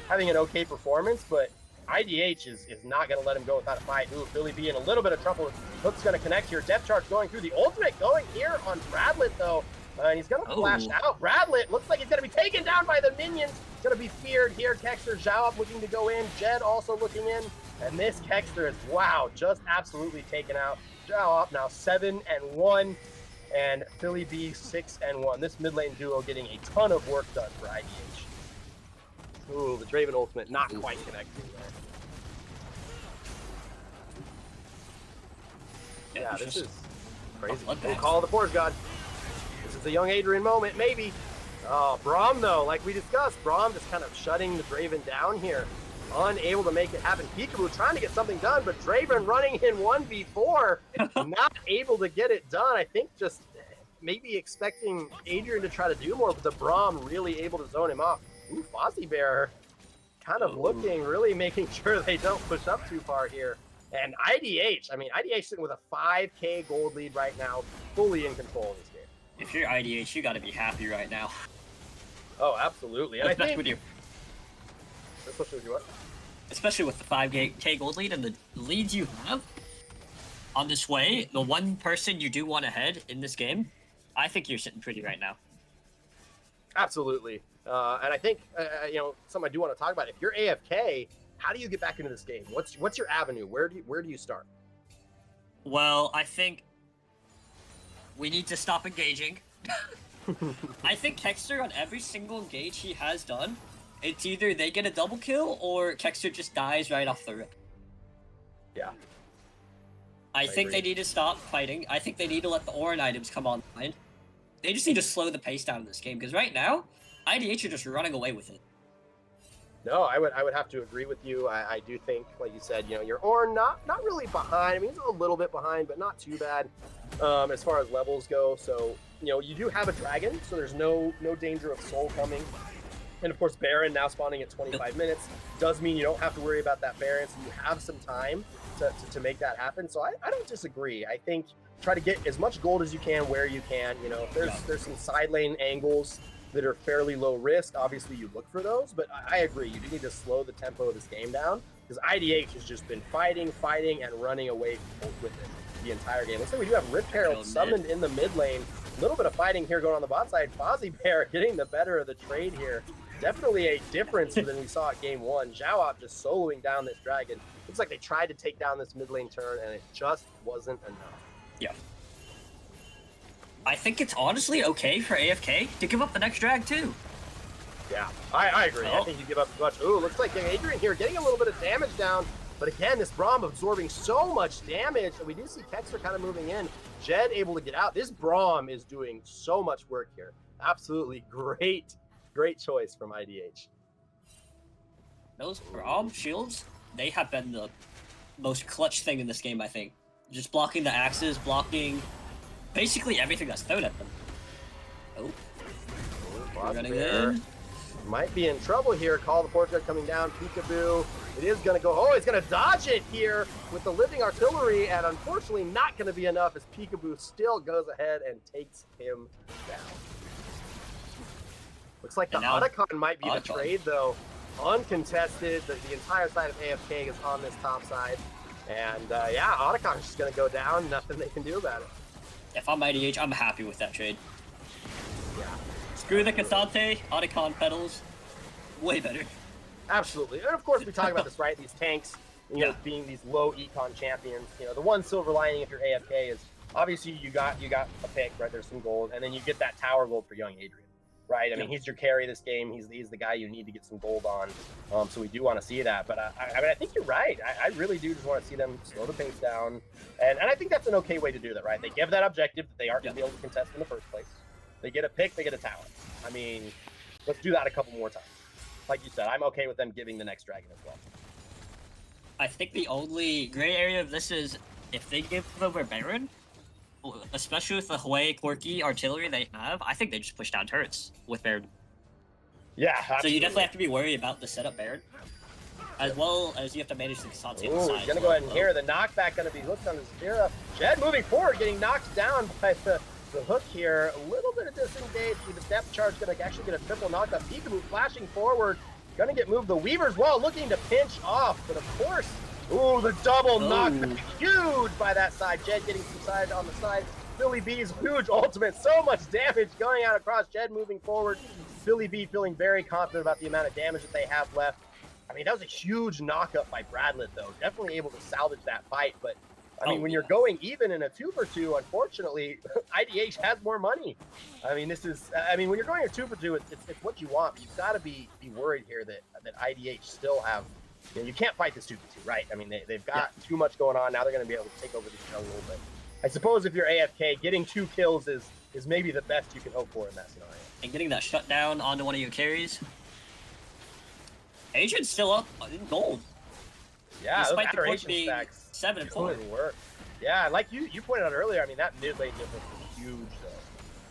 having an okay performance, but IDH is not going to let him go without a fight. Ooh, Billy B in a little bit of trouble. Hook's going to connect here. Depth charge going through. The ultimate going here on Bradlet, though. And he's going to flash out. Bradlet looks like he's going to be taken down by the minions. Going to be feared here. Kexter, Zhao up looking to go in. Jed also looking in. And this Kexter is, wow, just absolutely taken out. Zhao up now 7-1. And Philly B 6-1. This mid lane duo getting a ton of work done for IDH. Ooh, the Draven ultimate not quite connecting there. Yeah, this is crazy. We'll call the Forge God. This is a young Adrian moment, maybe. Oh, Braum, though, like we discussed, Braum just kind of shutting the Draven down here. Unable to make it happen. Peekaboo trying to get something done, but Draven running in 1v4, not able to get it done. I think just maybe expecting Adrian to try to do more, but the Braum really able to zone him off. Ooh, Fozzie Bear kind of looking, really making sure they don't push up too far here. And IDH, I mean, IDH sitting with a 5K gold lead right now, fully in control of this game. If you're IDH, you got to be happy right now. Oh, absolutely. And especially with what? Especially with the 5K gold lead and the leads you have on this way, the one person you do want ahead in this game, I think you're sitting pretty right now. Absolutely. And I think, something I do want to talk about. If you're AFK, how do you get back into this game? What's your avenue? Where do you start? Well, I think we need to stop engaging. I think Kexter, on every single engage he has done, it's either they get a double kill or Kexter just dies right off the rip. Yeah. I think agree. they need to stop fighting. I think they need to let the Ornn items come online. They just need to slow the pace down in this game, because right now, IDH are just running away with it. No, I would have to agree with you. I do think, like you said, your Ornn not really behind. I mean, he's a little bit behind, but not too bad as far as levels go. So, you do have a dragon, so there's no danger of soul coming. And of course, Baron now spawning at 25 minutes does mean you don't have to worry about that Baron, so you have some time to make that happen. So I don't disagree. I think try to get as much gold as you can where you can. If there's some side lane angles that are fairly low risk, obviously you look for those, but I agree, you do need to slow the tempo of this game down, because IDH has just been fighting, and running away with it the entire game. Looks like we do have Rift Herald summoned in the mid lane. A little bit of fighting here going on the bot side. Fozzie Bear getting the better of the trade here. Definitely a difference than we saw at game one. Zhao just soloing down this dragon. Looks like they tried to take down this mid lane turn, and it just wasn't enough. Yeah. I think it's honestly okay for AFK to give up the next drag too. Yeah, I agree. I think you give up too much. Ooh, looks like Adrian here getting a little bit of damage down. But again, this Braum absorbing so much damage. And we do see Kexter kind of moving in. Jed able to get out. This Braum is doing so much work here. Absolutely great choice from IDH. Those Braum shields, they have been the most clutch thing in this game, I think. Just blocking the axes, blocking basically everything that's thrown at them. Oh. Running in. Might be in trouble here. Call the portrait coming down. Peekaboo. It is going to go. Oh, he's going to dodge it here with the living artillery, and unfortunately not going to be enough as Peekaboo still goes ahead and takes him down. Looks like the Otacon might be the trade, though. Uncontested. The entire side of AFK is on this top side. And yeah, Otacon's just going to go down. Nothing they can do about it. If I'm IDH, I'm happy with that trade. Yeah. Screw the Cassante, Otacon pedals. Way better. Absolutely. And of course, we talk about this, right? These tanks, being these low econ champions. The one silver lining if you're AFK is obviously you got a pick, right? There's some gold, and then you get that tower gold for young Adrian, right? I mean, he's your carry this game. He's the guy you need to get some gold on. So we do want to see that. But I think you're right. I really do just want to see them slow the pace down. And I think that's an okay way to do that, right? They give that objective that they aren't going to be able to contest in the first place. They get a pick, they get a tower. I mean, let's do that a couple more times. Like you said, I'm okay with them giving the next dragon as well. I think the only gray area of this is if they give over Baron, especially with the Hue Quirky artillery they have, I think they just push down turrets with Baron. Yeah, So absolutely. you definitely have to be worried about the setup Baron, as well as you have to manage the Kassad's Ooh, inside. he's going to go ahead and hear the knockback going to be hooked on the Zafira. Jed moving forward, getting knocked down by the hook here. A little bit of disengage with the depth charge, going to actually get a triple knockdown. Peekaboo flashing forward, going to get moved. The Weaver's Wall looking to pinch off, but of course, ooh, the double knockback, huge by that side. Jed getting some side on the side. Philly B's huge ultimate, so much damage going out across. Jed moving forward. Philly B feeling very confident about the amount of damage that they have left. I mean, that was a huge knockup by Bradlett, though. Definitely able to salvage that fight. But, I mean, when you're going even in a 2-for-2, unfortunately, IDH has more money. I mean, this is, I mean, when you're going a 2-for-2, it's what you want. But you've got to be worried here that IDH still have, you know, you can't fight this 2-for-2, right? I mean, they've got too much going on. Now they're going to be able to take over the jungle. But I suppose if you're AFK, getting 2 kills is maybe the best you can hope for in that scenario. And getting that shutdown onto one of your carries. Adrian's still up in gold. Yeah, despite those the being stacks 7 and 4. work. Yeah, like you pointed out earlier, I mean, that mid lane difference was huge, though.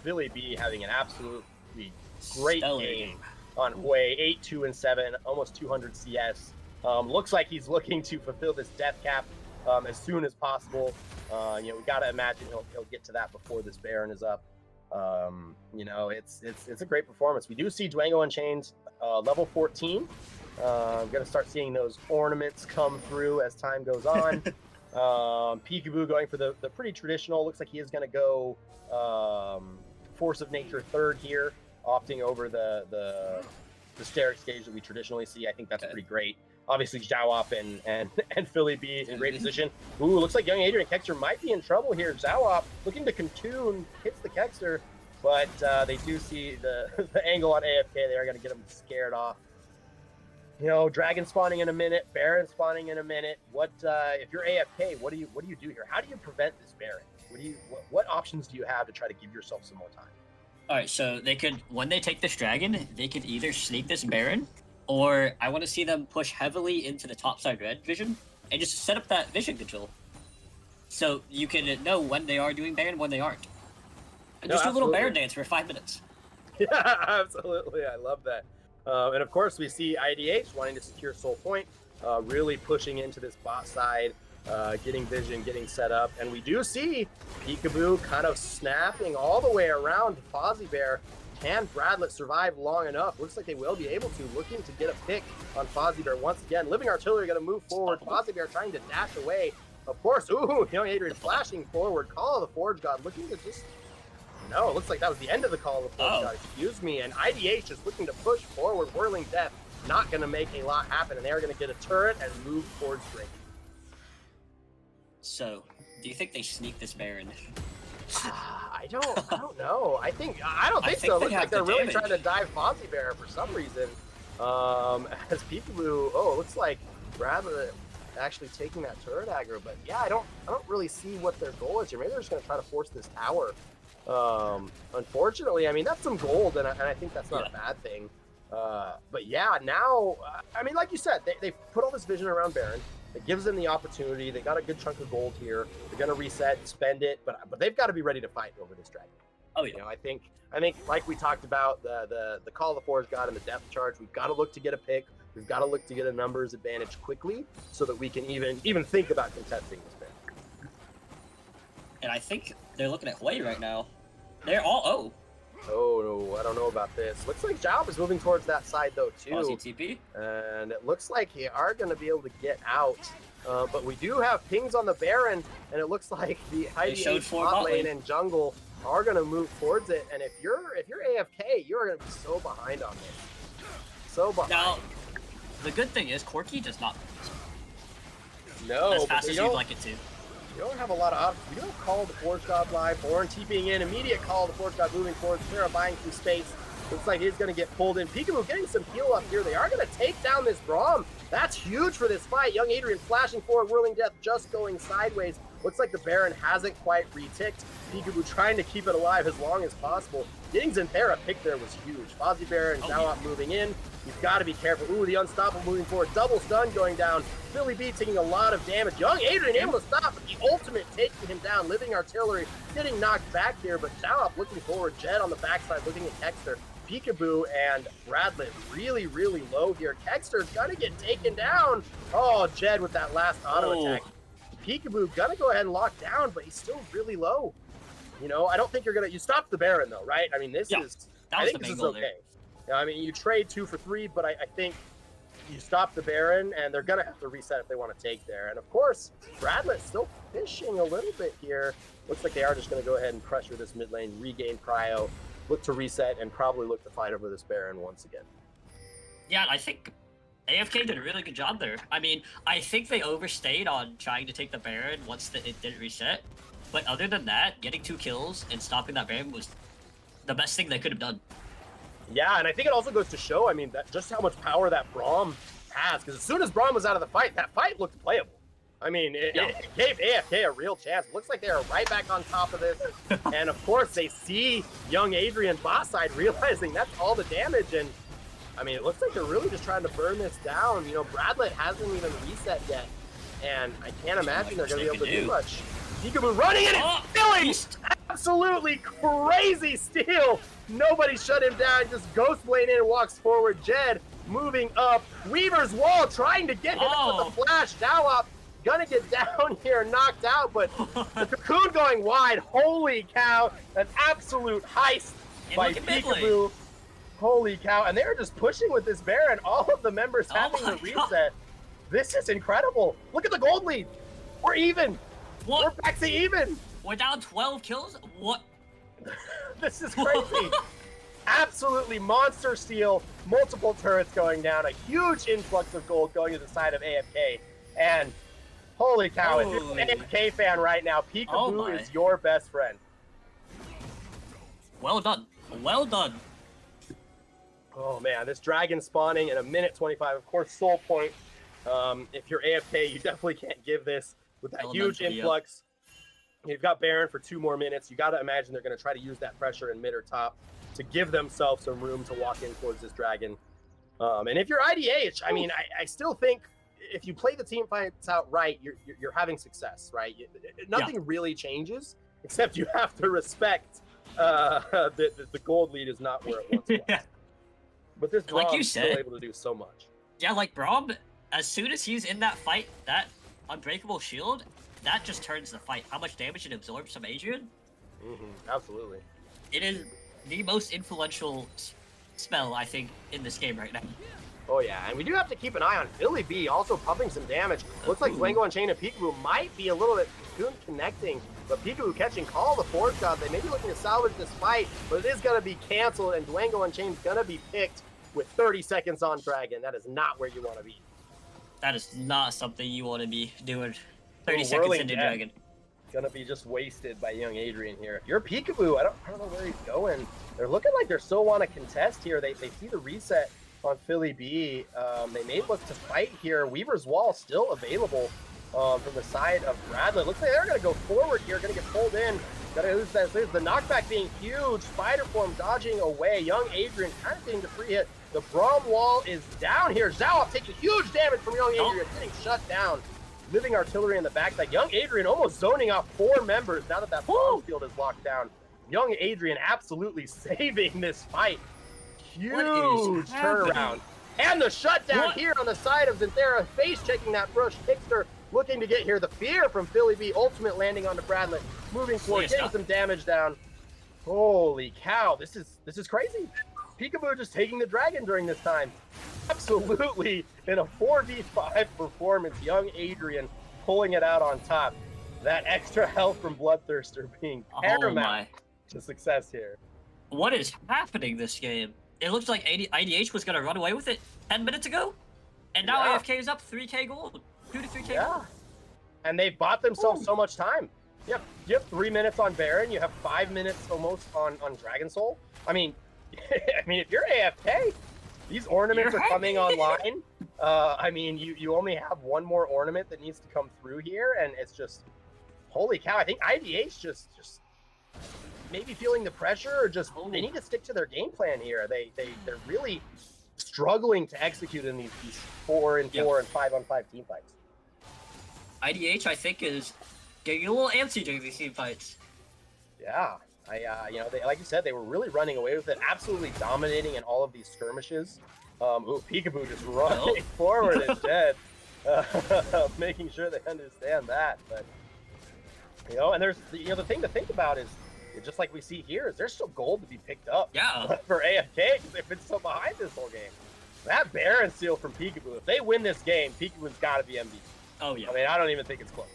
Philly B having an absolutely great game on Hue, 8, 2, and 7, almost 200 CS. Looks like he's looking to fulfill this death cap as soon as possible. You know, we got to imagine he'll get to that before this Baron is up. You know, it's a great performance. We do see Dwango Unchained level 14. I'm gonna start seeing those ornaments come through as time goes on. Peekaboo going for the pretty traditional. Looks like he is gonna go Force of Nature 3rd here, opting over the Steric stage that we traditionally see. I think that's pretty great. Obviously, Zhao and Philly B in great position. Ooh, looks like young Adrian Kexter might be in trouble here. Zhao looking to contune, hits the Kexter, but they do see the angle on AFK. They are going to get him scared off. You know, Dragon spawning in a minute, Baron spawning in a minute. What if you're AFK? What do you do here? How do you prevent this Baron? What options do you have to try to give yourself some more time? All right, so they could, when they take this dragon, they could either sneak this Baron, or I want to see them push heavily into the topside red vision and just set up that vision control, so you can know when they are doing Baron, when they aren't. And just do a little Baron dance for 5 minutes. Yeah, absolutely. I love that. And of course, we see IDH wanting to secure Soul Point, really pushing into this bot side, getting vision, getting set up. And we do see Peekaboo kind of snapping all the way around Fozzie Bear. Can Bradlett survive long enough? Looks like they will be able to. Looking to get a pick on Fozzie Bear once again. Living Artillery going to move forward. Fozzie Bear trying to dash away. Of course, ooh, young Adrian flashing forward. Call of the Forge God looking to just... No, it looks like that was the end of the Call of the Forge God. Excuse me. And IDH is looking to push forward. Whirling Death not going to make a lot happen. And they're going to get a turret and move towards Drake. So, do you think they sneak this Baron? I don't know. I don't think so. It looks like they're really trying to dive Fozzie Bear for some reason. As Peekaboo, it looks like Bradlett actually taking that turret aggro, but yeah, I don't really see what their goal is here. Maybe they're just gonna try to force this tower. Unfortunately, I mean, that's some gold, and I think that's not a bad thing. But yeah, now, I mean, like you said, they put all this vision around Baron. It gives them the opportunity. They got a good chunk of gold here. They're gonna reset, spend it, but they've got to be ready to fight over this dragon. Oh yeah. You know, I think like we talked about the Call of the Forge God and the depth charge. We've got to look to get a pick. We've got to look to get a numbers advantage quickly, so that we can even think about contesting this pick. And I think they're looking at Hue right now. They're all Oh, no, I don't know about this. Looks like Zhao is moving towards that side, though, too. TP. And it looks like they are going to be able to get out. But we do have pings on the Baron, and it looks like the IDH bot lane and jungle are going to move towards it. And if you're AFK, you're going to be so behind on this. So behind. Now, the good thing is, Corki does not move. No, as fast as you'd like it to. You don't have a lot of options. We don't call the Forge God live. Born TPing in. Immediate call the Forge God moving forward. Sarah buying some space. Looks like he's going to get pulled in. Peekaboo getting some heal up here. They are going to take down this Braum. That's huge for this fight. Young Adrian flashing forward. Whirling Death just going sideways. Looks like the Baron hasn't quite reticked. Peekaboo trying to keep it alive as long as possible. Getting Xanthera picked there was huge. Fozzie Baron, Zalop moving in. You've got to be careful. Ooh, the Unstoppable moving forward. Double stun going down. Philly B taking a lot of damage. Young Adrian able to stop, but the ultimate taking him down. Living Artillery getting knocked back here, but Zalop looking forward. Jed on the backside looking at Kexter. Peekaboo and Bradlett really, really low here. Kexter's gonna get taken down. Oh, Jed with that last auto attack. Peekaboo gonna go ahead and lock down, but he's still really low. You know, I don't think you're gonna. You stopped the Baron though, right? I mean, this is. I think this is okay. I mean, you trade 2 for 3, but I think you stop the Baron, and they're gonna have to reset if they want to take there. And of course, Bradlett's still fishing a little bit here. Looks like they are just gonna go ahead and pressure this mid lane, regain prio, look to reset, and probably look to fight over this Baron once again. Yeah, I think AFK did a really good job there. I mean, I think they overstayed on trying to take the Baron once it didn't reset. But other than that, getting 2 kills and stopping that Baron was the best thing they could have done. Yeah, and I think it also goes to show, I mean, that just how much power that Braum has. Because as soon as Braum was out of the fight, that fight looked playable. I mean, it gave AFK a real chance. Looks like they are right back on top of this. And of course, they see young Adrian bot side realizing that's all the damage. And I mean, it looks like they're really just trying to burn this down. You know, Bradlett hasn't even reset yet. And I can't imagine they're going to be able to do much. Peekaboo running in and stealing! Absolutely crazy steal! Nobody shut him down, just Ghost Blade in and walks forward. Jed moving up. Weaver's Wall trying to get him with a flash. Dowop gonna get down here, knocked out, but the Cocoon going wide. Holy cow, an absolute heist by Peekaboo. Holy cow, and they're just pushing with this Baron. All of the members having the reset. This is incredible. Look at the gold lead. We're even. What? We're back to even. We're down 12 kills? What? This is crazy. Absolutely monster steal. Multiple turrets going down. A huge influx of gold going to the side of AFK. And holy cow, if you're an AFK fan right now, Peekaboo is your best friend. Well done. Well done. Oh man, this dragon spawning in a minute 25. Of course, soul point. If you're AFK, you definitely can't give this with that huge influx. You've got Baron for 2 more minutes. You got to imagine they're going to try to use that pressure in mid or top to give themselves some room to walk in towards this dragon. And if you're IDH, I mean, I still think if you play the team fights out right, you're having success, right? Nothing really changes, except you have to respect the gold lead is not where it once was. Yeah. But this Braum is still able to do so much. Yeah, like Braum, as soon as he's in that fight, that Unbreakable Shield, that just turns the fight. How much damage it absorbs from Adrian? Absolutely. It is the most influential spell, I think, in this game right now. Oh yeah, and we do have to keep an eye on Philly B also pumping some damage. Looks like Dwango Unchained and Peekaboo might be a little bit Cocoon connecting, but Peekaboo catching Call of the Force God. They may be looking to salvage this fight, but it is going to be canceled, and Dwango Unchained is going to be picked with 30 seconds on Dragon. That is not where you want to be. That is not something you want to be doing. 30 seconds into Dragon. Gonna be just wasted by young Adrian here. If you're Peekaboo, I don't know where he's going. They're looking like they still want to contest here. They see the reset on Philly B. They may look to fight here. Weaver's Wall still available from the side of Bradley. Looks like they're gonna go forward here, gonna get pulled in. Gotta lose that. The knockback being huge. Spider form dodging away. Young Adrian kind of getting the free hit. The Braum wall is down here. Zalop taking huge damage from young Adrian, getting shut down. Living Artillery in the backside. Young Adrian almost zoning off 4 members now that Braum field is locked down. Young Adrian absolutely saving this fight. Huge turnaround. And the shutdown here on the side of Xanthera. Face checking that brush. Kixter looking to get here. The fear from Philly B. Ultimate landing onto Bradlett. Moving forward, getting some damage down. Holy cow. This is crazy. Peekaboo just taking the dragon during this time. Absolutely in a 4v5 performance. Young Adrian pulling it out on top. That extra health from Bloodthirster being paramount to success here. What is happening this game? It looks like IDH was going to run away with it 10 minutes ago. And now AFK is up 3k gold. 2 to 3k gold. And they've bought themselves so much time. You have 3 minutes on Baron. You have 5 minutes almost on Dragon Soul. I mean, if you're AFK, these ornaments are coming online. I mean, you only have 1 more ornament that needs to come through here, and it's just holy cow, I think IDH just maybe feeling the pressure, or just they need to stick to their game plan here. They're really struggling to execute in these 4-on-4 and 5-on-5 team fights. IDH, I think, is getting a little antsy during these team fights. Yeah, they, like you said, they were really running away with it, absolutely dominating in all of these skirmishes. Peekaboo just running forward and dead, making sure they understand that. But and there's the thing to think about is, just like we see here, is there's still gold to be picked up. Yeah. For AFK, because they've been so behind this whole game. That Baron steal from Peekaboo, if they win this game, Peekaboo's got to be MVP. Oh yeah. I mean, I don't even think it's close.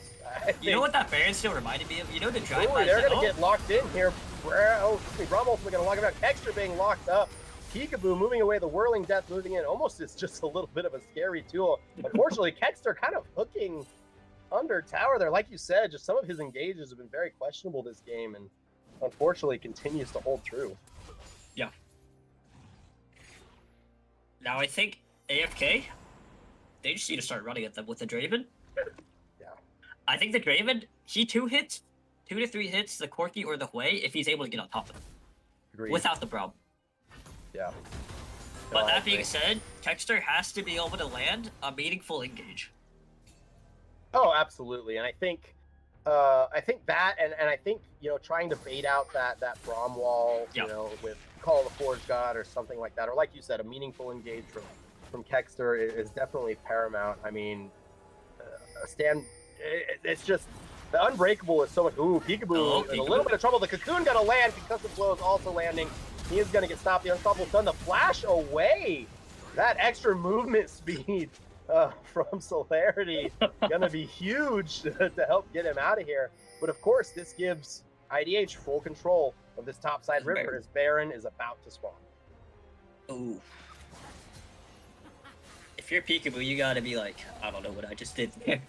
You know what that Baron steal reminded me of? You know the drive-by. They're gonna get locked in here. Brummel's gonna lock him out. Extra being locked up. Peekaboo moving away. The Whirling Death moving in. Almost is just a little bit of a scary tool. Unfortunately, Kexter kind of hooking under tower there. Like you said, just some of his engages have been very questionable this game, and unfortunately continues to hold true. Yeah. Now I think AFK, they just need to start running at them with the Draven. Yeah. I think the Draven, he 2 to 3 hits the Corki or the Hui if he's able to get on top of them. Agreed. Without the problem. Yeah. But that being said, Kexter has to be able to land a meaningful engage. Oh, absolutely. And I think that, and I think, trying to bait out that Braum wall, with Call of the Forge God or something like that, or like you said, a meaningful engage from Kexter is definitely paramount. I mean, it's just, the Unbreakable is so much, Peekaboo in a little bit of trouble. The Cocoon gonna land, Concussive Blow is also landing. He is gonna get stopped. The Unstoppable Stun, the flash away. That extra movement speed from Celerity gonna be huge to help get him out of here. But of course, this gives IDH full control of this topside river as Baron is about to spawn. Ooh. If you're Peekaboo, you gotta be like, I don't know what I just did there.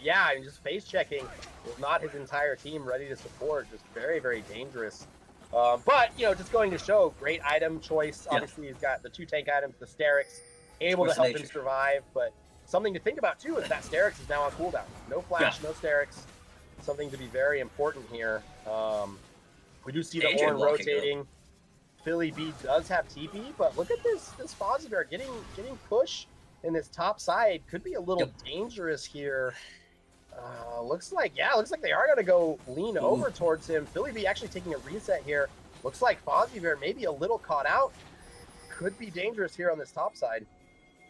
Yeah, and just face checking with not his entire team ready to support. Just very, very dangerous. But, just going to show, great item choice. Obviously, he's got the 2 tank items, the Sterix, able to help him survive. But something to think about, too, is that Sterix is now on cooldown. No flash, no Sterix. Something to be very important here. We do see the Ornn rotating. Philly B does have TP, but look at this Fozzie Bear getting push in this top side. Could be a little dangerous here. Looks like they are going to go lean over towards him. Philly B actually taking a reset here. Looks like Fozzie Bear maybe a little caught out. Could be dangerous here on this top side.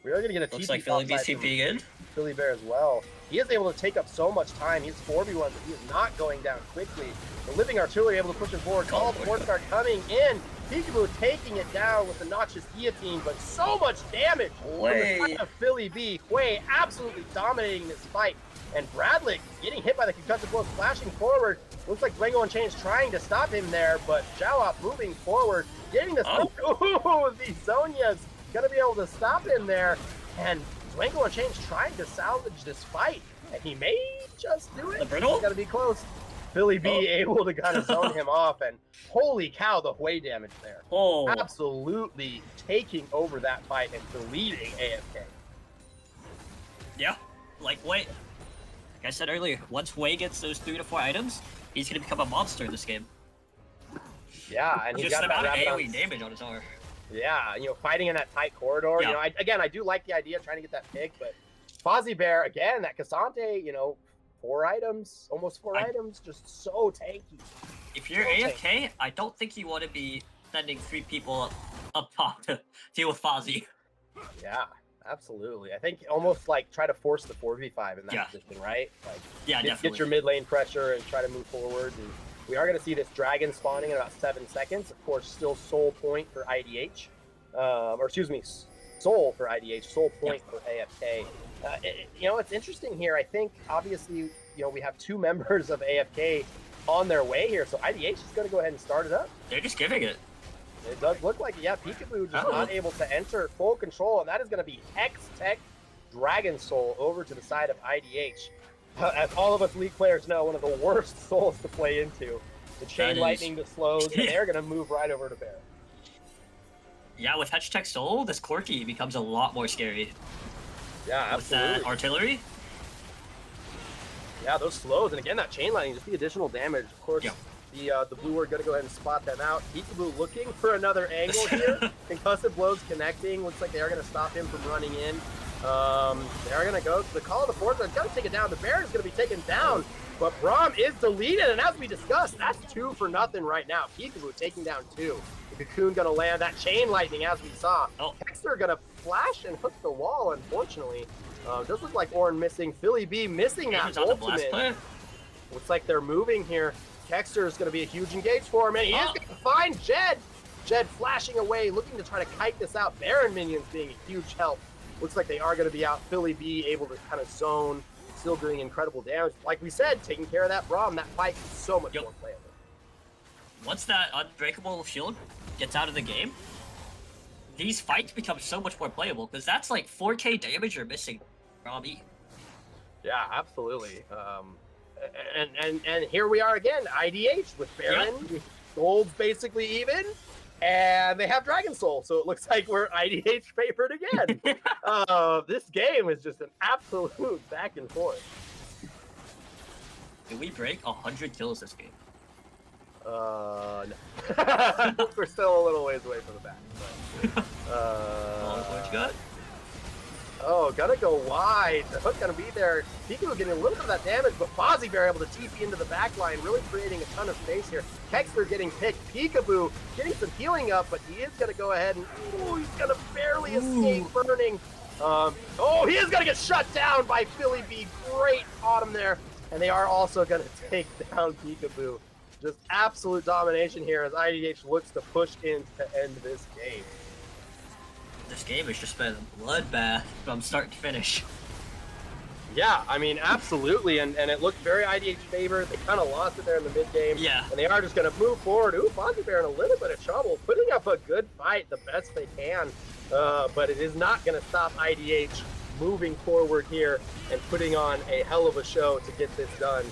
We are going to get a TP. Looks like Philly B's TP in. Philly Bear as well. He is able to take up so much time. He's 4v1, but he is not going down quickly. The Living Artillery able to push him forward. Call the Force Guard coming in. Peekaboo taking it down with the Noxious Guillotine, but so much damage from the side of Philly B. Hui absolutely dominating this fight. And Bradley getting hit by the concussive blow, flashing forward. Looks like Dwango Unchained trying to stop him there, but Jawop moving forward, getting the smoke. Ooh, the Zonya's gonna be able to stop him there. And Dwango Unchained trying to salvage this fight, and he may just do it. He's gotta be close. Philly B able to kind of zone him off, and holy cow, the Hui damage there. Absolutely taking over that fight and deleting AFK. Yeah, like I said earlier, once Hui gets those 3 to 4 items, he's gonna become a monster in this game. Yeah, and he's got about AoE damage on his arm. Yeah, fighting in that tight corridor. Yeah. I do like the idea of trying to get that pick, but Fozzie Bear again, that Cassante, 4 items, almost 4 items, just so tanky. If you're AFK, I don't think you want to be sending 3 people up top to deal with Fozzie. Yeah, absolutely. I think almost like try to force the 4v5 in that position, right? Like, definitely. Get your mid lane pressure and try to move forward. And we are going to see this dragon spawning in about 7 seconds. Of course, still soul point for IDH. Soul for IDH, soul point for AFK. It's interesting here. I think, obviously, we have 2 members of AFK on their way here, so IDH is going to go ahead and start it up. They're just giving it. It does look like it. Yeah, Peekaboo just not able to enter full control, and that is going to be Hex Tech Dragon Soul over to the side of IDH. As all of us League players know, one of the worst souls to play into. The Chain Lightning to slows, and they're going to move right over to Bear. Yeah, with Hex Tech Soul, this Corki becomes a lot more scary. Yeah, absolutely. With that artillery. Yeah, those slows, and again, that chain lightning, just the additional damage. Of course, the blue ward gonna go ahead and spot them out. Peekaboo looking for another angle here. Concussive blows connecting. Looks like they are gonna stop him from running in. They are gonna go to the call of the fourth. It's gonna take it down. The Baron is gonna be taken down, but Braum is deleted, and as we discussed, that's 2 for nothing right now. Peekaboo taking down 2. The Cocoon gonna land that chain lightning, as we saw. Hexter gonna flash and hook the wall, unfortunately. Does look like Ornn missing. Philly B missing that ultimate. Looks like they're moving here. Kexter is going to be a huge engage for him, and he is going to find Jed. Jed flashing away, looking to try to kite this out. Baron minions being a huge help. Looks like they are going to be out. Philly B able to kind of zone, still doing incredible damage. Like we said, taking care of that Braum, that fight is so much more playable. Once that unbreakable shield gets out of the game, these fights become so much more playable, because that's like 4k damage you're missing from E. Yeah, absolutely. And here we are again, IDH with Baron. Gold's basically even, and they have Dragon Soul, so it looks like we're IDH favored again. This game is just an absolute back and forth. Did we break 100 kills this game? No. We're still a little ways away from the back. But, what you got? Oh, gonna go wide. The hook gonna be there. Peekaboo getting a little bit of that damage, but Fozzie Bear able to TP into the back line, really creating a ton of space here. Kexter getting picked. Peekaboo getting some healing up, but he is gonna go ahead and he's gonna barely escape burning. He is gonna get shut down by Philly B. Great autumn there. And they are also gonna take down Peekaboo. Just absolute domination here as IDH looks to push in to end this game. This game has just been a bloodbath from start to finish. Yeah, I mean, absolutely, and it looked very IDH favored. They kind of lost it there in the mid-game. Yeah. And they are just going to move forward. Ooh, Fozzie Bear in a little bit of trouble, putting up a good fight the best they can. But it is not going to stop IDH moving forward here and putting on a hell of a show to get this done.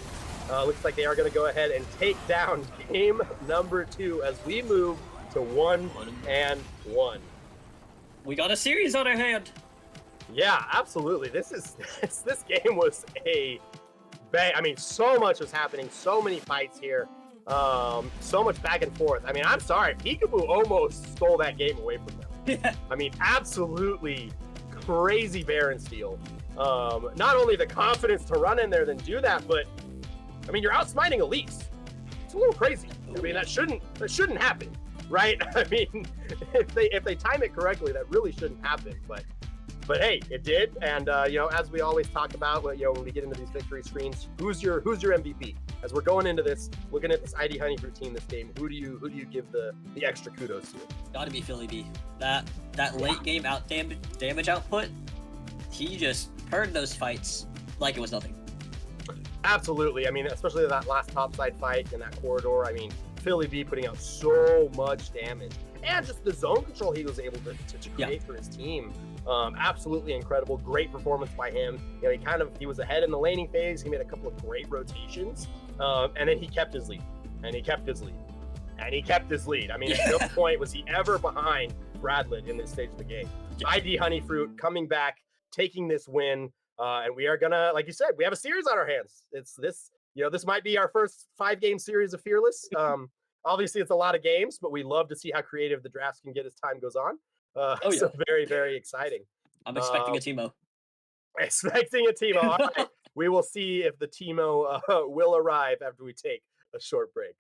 Looks like they are going to go ahead and take down game number 2 as we move to 1-1. We got a series on our hand. Yeah, absolutely. This game was a bang. I mean, so much was happening, so many fights here, so much back and forth. I mean, I'm sorry, Peekaboo almost stole that game away from them. Yeah. I mean, absolutely crazy Baron steal. Not only the confidence to run in there then do that, but I mean, you're outsmiting Elise. It's a little crazy. I mean, that shouldn't happen. Right? I mean, if they time it correctly, that really shouldn't happen. But hey, it did. And as we always talk about, when we get into these victory screens, who's your MVP? As we're going into this, looking at this ID Honeyfruit team this game, who do you give the extra kudos to? Gotta be Philly B. That late game damage output, he just turned those fights like it was nothing. Absolutely. I mean, especially that last topside fight in that corridor. I mean, Philly B putting out so much damage, and just the zone control he was able to create for his team. Absolutely incredible. Great performance by him. He was ahead in the laning phase. He made a couple of great rotations, and then he kept his lead, and he kept his lead, and he kept his lead. I mean, at no point was he ever behind Bradlett in this stage of the game. ID Honeyfruit coming back, taking this win, and we are gonna, like you said, we have a series on our hands. It's this. This might be our first 5-game series of Fearless. Obviously, it's a lot of games, but we love to see how creative the drafts can get as time goes on. So very, very exciting. I'm expecting a Teemo. Expecting a Teemo. All right. We will see if the Teemo will arrive after we take a short break.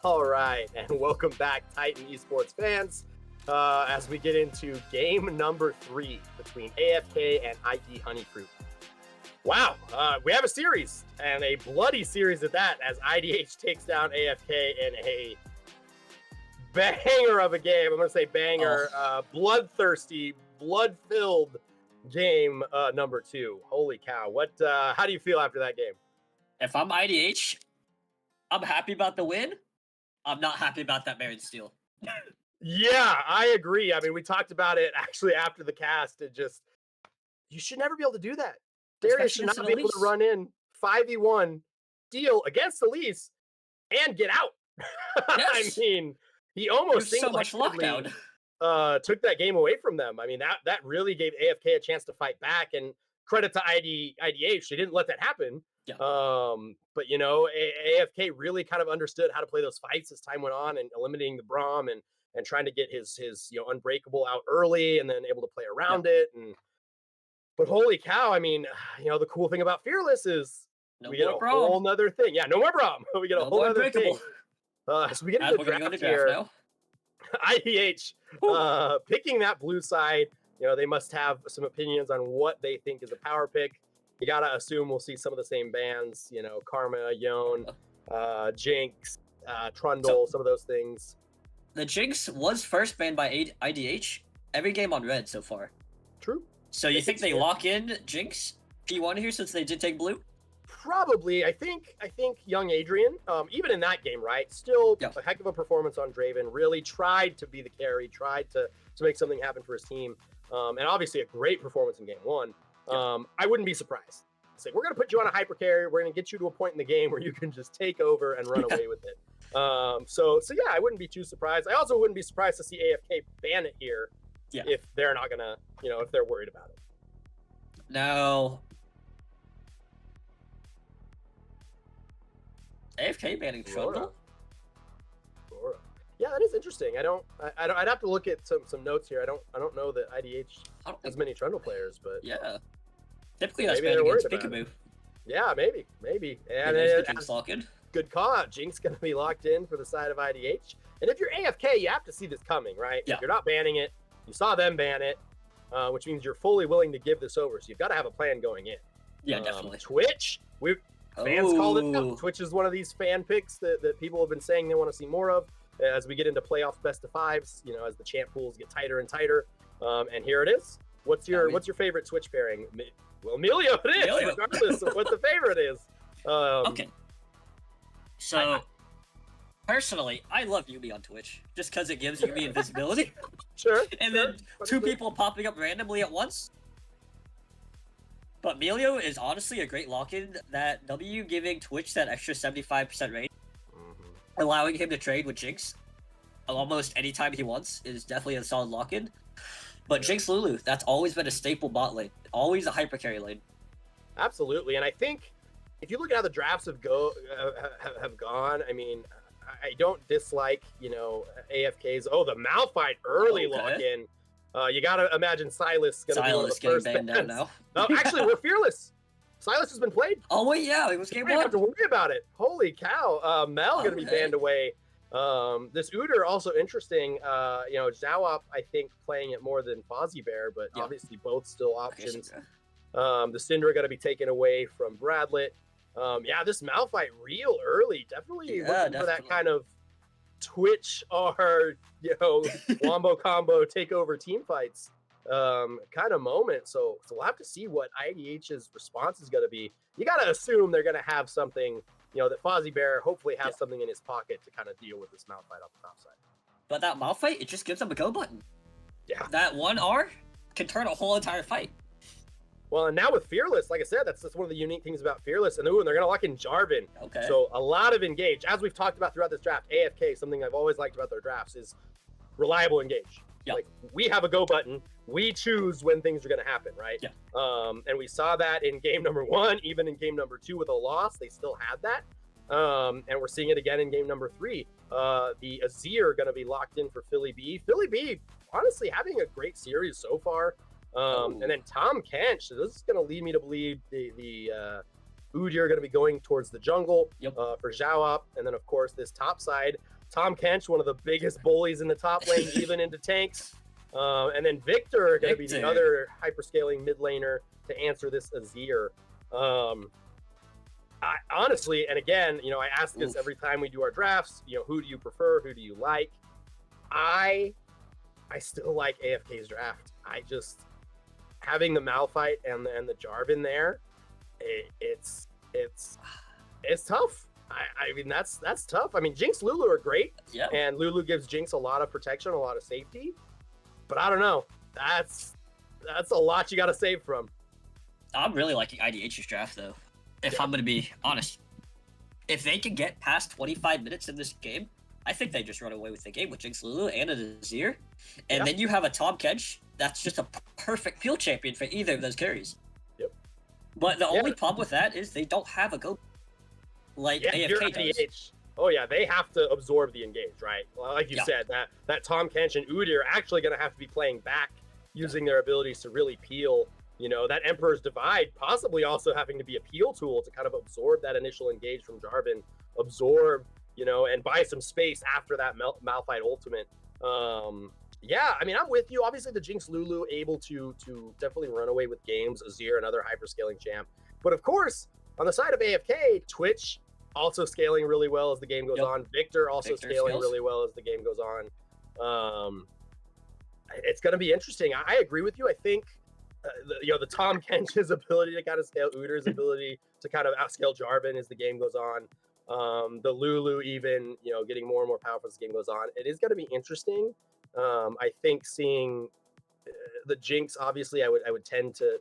All right, and welcome back, Titan Esports fans, as we get into game number 3 between AFK and ID Honeyfruit. Wow, we have a series, and a bloody series at that, as IDH takes down AFK in a banger of a game. I'm going to say banger, bloodthirsty, blood-filled game number 2. Holy cow. How do you feel after that game? If I'm IDH, I'm happy about the win. I'm not happy about that Baron steal. Yeah, I agree. I mean, we talked about it actually after the cast. You should never be able to do that. Darius should not be able to run in 5v1 deal against Elise and get out. Yes. I mean, he almost so much lockdown. Took that game away from them. I mean, that really gave AFK a chance to fight back, and credit to IDH. They didn't let that happen. Yeah. But you know, AFK really kind of understood how to play those fights as time went on, and eliminating the Braum and trying to get his unbreakable out early, and then able to play around it. But holy cow, I mean, the cool thing about Fearless is we get a whole nother thing. Yeah, no more Braum. We get a whole other thing. So we get into the draft here. Now. IDH picking that blue side. They must have some opinions on what they think is a power pick. You gotta assume we'll see some of the same bands, Karma, Yone, Jinx, Trundle, some of those things. The Jinx was first banned by IDH every game on red so far. True. So you think they lock in Jinx P1 here since they did take blue? Probably. I think young Adrian, even in that game, right? Still a heck of a performance on Draven. Really tried to be the carry, tried to make something happen for his team. And obviously a great performance in game 1. I wouldn't be surprised. Say, we're going to put you on a hyper carry. We're going to get you to a point in the game where you can just take over and run away with it. So yeah, I wouldn't be too surprised. I also wouldn't be surprised to see AFK ban it here if they're not going to, if they're worried about it. Now, AFK banning Trundle? Yeah, that is interesting. I'd have to look at some notes here. I don't know that IDH has many Trundle players, but yeah. Typically that's banning against Peekaboo. Yeah, maybe. And good call out. Jinx gonna be locked in for the side of IDH. And if you're AFK, you have to see this coming, right? Yeah. If you're not banning it, you saw them ban it, which means you're fully willing to give this over. So you've got to have a plan going in. Yeah, definitely. Twitch, fans called it out. Twitch is one of these fan picks that people have been saying they want to see more of as we get into playoffs, best of 5s. As the champ pools get tighter and tighter. And here it is. What's your favorite Twitch pairing? Well, Emilio it is, regardless of what the favorite is. Okay. So, personally, I love Yumi on Twitch just because it gives Yumi invisibility. Sure. And then 2 people popping up randomly at once. But Emilio is honestly a great lock-in. That W giving Twitch that extra 75% range, allowing him to trade with Jinx almost anytime he wants, is definitely a solid lock-in. But Jinx Lulu, that's always been a staple bot lane. Always a hyper carry lane. Absolutely. And I think if you look at how the drafts have gone, I mean, I don't dislike, AFK's. Oh, the Malphite early lock-in. You got to imagine Silas going to be one of the first banned down now. Actually, we're Fearless. Silas has been played. Oh, wait, yeah. It was game 1. You don't have to worry about it. Holy cow. Mel going to be banned away. This Udyr also interesting. Zawop, I think, playing it more than Fozzie Bear, but obviously both still options. The Syndra going to be taken away from Bradlet. This Malphite real early. Definitely looking for that kind of Twitch or wombo combo takeover team fights kind of moment. So we'll have to see what IDH's response is going to be. You got to assume they're going to have something. That Fozzie Bear hopefully has something in his pocket to kind of deal with this Malphite off the top side. But that Malphite, it just gives them a go button. Yeah. That 1R can turn a whole entire fight. Well, and now with Fearless, like I said, that's one of the unique things about Fearless. And they're going to lock in Jarvan. Okay. So a lot of engage. As we've talked about throughout this draft, AFK, something I've always liked about their drafts is reliable engage. Yeah. Like, we have a go button. We choose when things are going to happen, right? Yeah. And we saw that in game number 1, even in game number 2 with a loss, they still had that. And we're seeing it again in game number 3. The Azir going to be locked in for Philly B. Philly B, honestly, having a great series so far. And then Tom Kench. So this is going to lead me to believe the Udyr going to be going towards the jungle Yep. For Zhao up. And then, of course, this top side, Tom Kench, one of the biggest bullies in the top lane, even into tanks. And then Victor going to be the other hyperscaling mid laner to answer this Azir. I honestly, and again, I ask this every time we do our drafts, who do you prefer? Who do you like? I still like AFK's draft. I just, having the Malphite and the Jarvan there, it's tough. I mean, that's tough. I mean, Jinx, Lulu are great. Yeah. And Lulu gives Jinx a lot of protection, a lot of safety. But I don't know. That's a lot you got to save from. I'm really liking IDH's draft, though. If I'm going to be honest. If they can get past 25 minutes in this game, I think they just run away with the game with Jinx, Lulu, and an Azir. And then you have a Tom Kench that's just a perfect peel champion for either of those carries. Yep. But the only problem with that is they don't have a go like AFK does. Oh yeah, they have to absorb the engage, right? Well, like you said, that Tom Kench and Udyr are actually going to have to be playing back, using their abilities to really peel. That Emperor's Divide possibly also having to be a peel tool to kind of absorb that initial engage from Jarvan, and buy some space after that Malphite ultimate. Yeah, I mean, I'm with you. Obviously, the Jinx Lulu able to definitely run away with games. Azir, another hyperscaling champ. But of course, on the side of AFK, Twitch also scaling really well as the game goes on. Victor also scaling really well as the game goes on. It's going to be interesting. I agree with you. I think the Tom Kench's ability to kind of scale Udyr's ability to kind of outscale Jarvan as the game goes on. The Lulu even, getting more and more powerful as the game goes on. It is going to be interesting. I think seeing the Jinx, obviously, I would tend to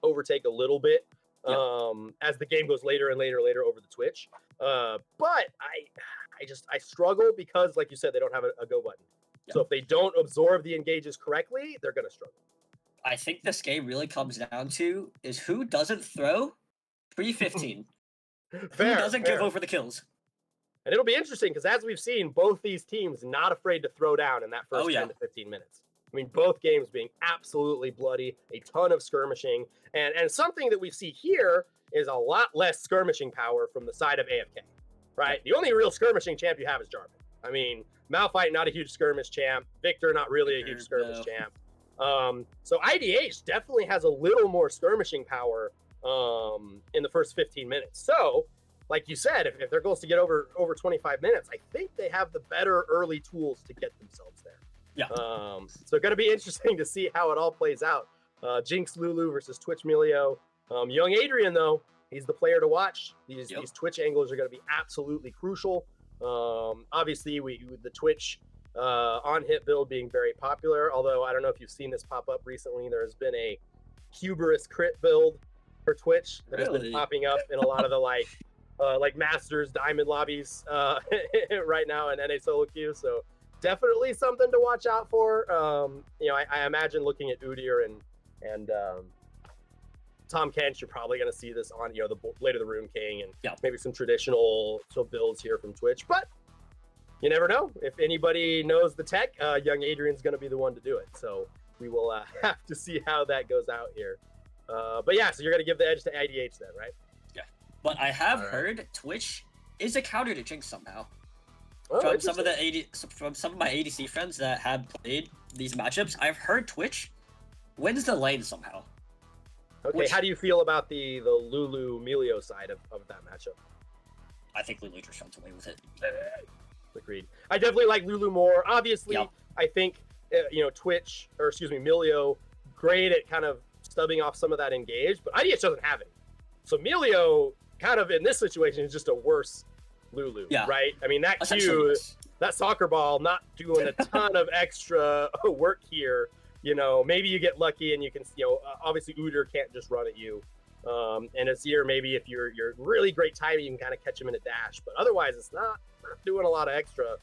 overtake a little bit as the game goes later and later over the Twitch. But I struggle because, like you said, they don't have a go button. So if they don't absorb the engages correctly, they're going to struggle. I think this game really comes down to is who doesn't throw pre-15. Who doesn't give over the kills. And it'll be interesting because, as we've seen, both these teams not afraid to throw down in that first 10 to 15 minutes. I mean, both games being absolutely bloody, a ton of skirmishing. And something that we see here is a lot less skirmishing power from the side of AFK, right? The only real skirmishing champ you have is Jarvan. I mean, Malphite, not a huge skirmish champ. Victor, not really a huge skirmish champ. So IDH definitely has a little more skirmishing power in the first 15 minutes. So, like you said, if their goal is to get over 25 minutes, I think they have the better early tools to get themselves there. Yeah. So going to be interesting to see how it all plays out. Jinx Lulu versus Twitch Melio. Young Adrian, though, he's the player to watch. These Twitch angles are going to be absolutely crucial. Obviously, the Twitch on-hit build being very popular, although I don't know if you've seen this pop up recently. There's been a Hubris crit build for Twitch that has been popping up in a lot of the like Masters Diamond lobbies right now in NA solo queue. So definitely something to watch out for. I imagine looking at Udyr and Tom Kench, you're probably going to see this on the later the Rune King and maybe some traditional builds here from Twitch. But you never know. If anybody knows the tech, young Adrian's going to be the one to do it. So we will have to see how that goes out here. But yeah, so you're going to give the edge to IDH then, right? Yeah. But I have heard Twitch is a counter to Jinx somehow. Oh, from some of my ADC friends that have played these matchups, I've heard Twitch wins the lane somehow. Okay, how do you feel about the Lulu Melio side of that matchup? I think Lulu just runs away with it. Agreed. I definitely like Lulu more. Obviously, I think Melio, great at kind of stubbing off some of that engage, but IDH doesn't have it. So Melio, kind of in this situation, is just a worse Lulu, right? I mean, that Q, that soccer ball, not doing a ton of extra work here. Maybe you get lucky and you can, obviously Udyr can't just run at you. And Azir, maybe if you're really great timing, you can kind of catch him in a dash. But otherwise, it's not doing a lot of extra.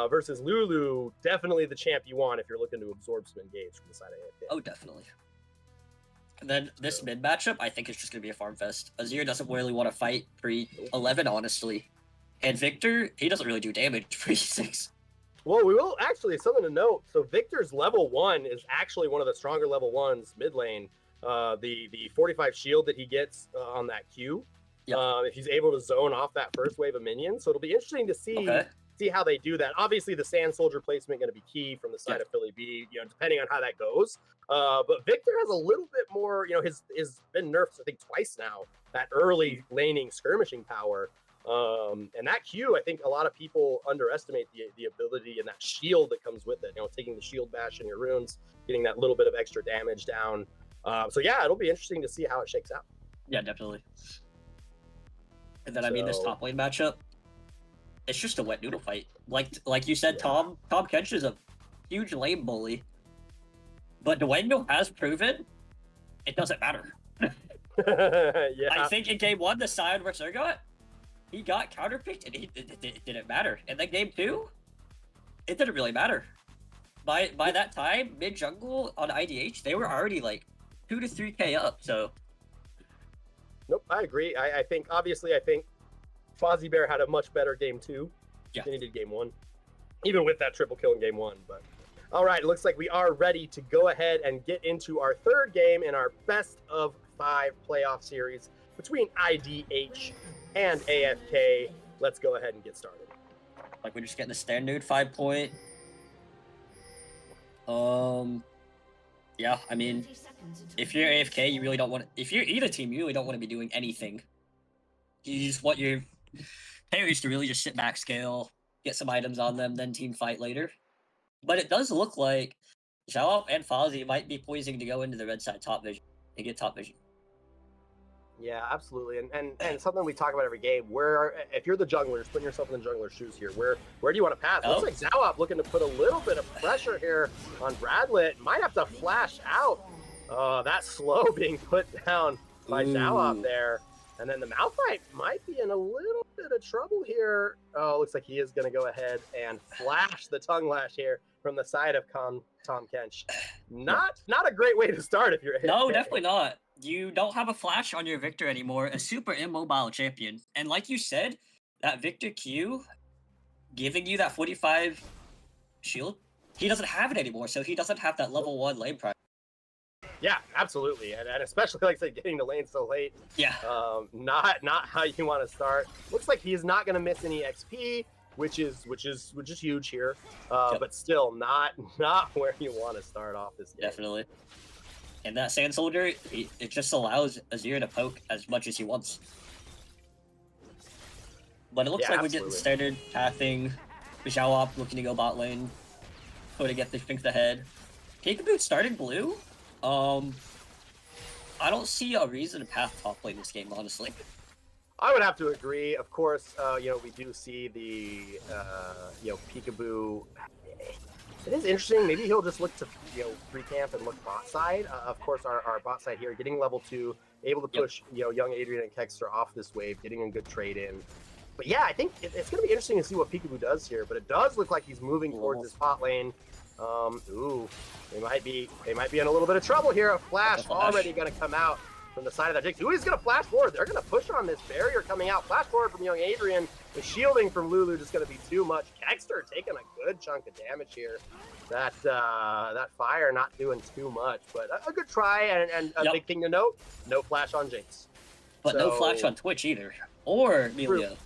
Versus Lulu, definitely the champ you want if you're looking to absorb some engage from the side of AFK. Oh, definitely. And then this mid matchup, I think it's just going to be a farm fest. Azir doesn't really want to fight pre-11, honestly. And Victor, he doesn't really do damage pre-6. Well, we will actually, something to note. So Victor's level 1 is actually one of the stronger level 1s mid lane. The 45 shield that he gets on that Q if he's able to zone off that first wave of minions. So it'll be interesting to see how they do that. Obviously, the Sand Soldier placement going to be key from the side of Philly B, depending on how that goes. But Victor has a little bit more, his been nerfed, I think, twice now, that early laning skirmishing power. And that Q, I think a lot of people underestimate the ability and that shield that comes with it, taking the shield bash in your runes, getting that little bit of extra damage down. So yeah, it'll be interesting to see how it shakes out. Yeah, definitely. And then, I mean, this top lane matchup, it's just a wet noodle fight. Like you said, Tom Kench is a huge lane bully. But Dwayne has proven it doesn't matter. I think in game 1, the side where Surgot, he got counterpicked and it didn't matter. And then game 2, it didn't really matter. By that time, mid jungle on IDH, they were already like 2 to 3k up, so. Nope, I agree. I think Fozzie Bear had a much better game 2 than he did game 1, even with that triple kill in game 1. But all right, it looks like we are ready to go ahead and get into our third game in our best of 5 playoff series between IDH and AFK. Let's go ahead and get started. Like, we're just getting the standard 5-point. Yeah, I mean, if you're AFK, you really don't want to, if you're either team, you really don't want to be doing anything. You just want your players to really just sit back, scale, get some items on them, then team fight later. But it does look like Zhao and Fozzie might be poising to go into the red side top vision and get top vision. Yeah, absolutely. And something we talk about every game, where if you're the junglers, putting yourself in the jungler's shoes here, where do you want to pass? Looks like Zhao looking to put a little bit of pressure here on Bradlet. Might have to flash out. That slow being put down by Zhao there. And then the Malphite might be in a little bit of trouble here. Oh, looks like he is going to go ahead and flash the tongue lash here from the side of Tom Kench. Not a great way to start if you're No, definitely not. You don't have a flash on your Victor anymore, a super immobile champion. And like you said, that Victor Q giving you that 45 shield, he doesn't have it anymore, so he doesn't have that level 1 lane prime. Yeah, absolutely, and especially like I said, getting the lane so late. Yeah. Not how you want to start. Looks like he's not going to miss any XP, which is huge here. But still, not where you want to start off this game. Definitely. And that Sand Soldier, it just allows Azir to poke as much as he wants. But it looks like we're getting standard pathing. Zhao looking to go bot lane. Go to get the strength ahead. Peekaboo starting blue. I don't see a reason to path top lane this game, honestly. I would have to agree. Of course, we do see the, Peekaboo. It is interesting. Maybe he'll just look to, free camp and look bot side. Of course, our bot side here, getting level 2, able to push, young Adrian and Kexter off this wave, getting a good trade in. But yeah, I think it's going to be interesting to see what Peekaboo does here. But it does look like he's moving towards his bot lane. They might be in a little bit of trouble here. A flash already going to come out from the side of that Jinx. Ooh, he's going to flash forward. They're going to push on this barrier coming out. Flash forward from young Adrian. The shielding from Lulu just going to be too much. Kexter taking a good chunk of damage here. That fire not doing too much, but a good try and a big thing to note: no flash on Jinx. But no flash on Twitch either, or Amelia.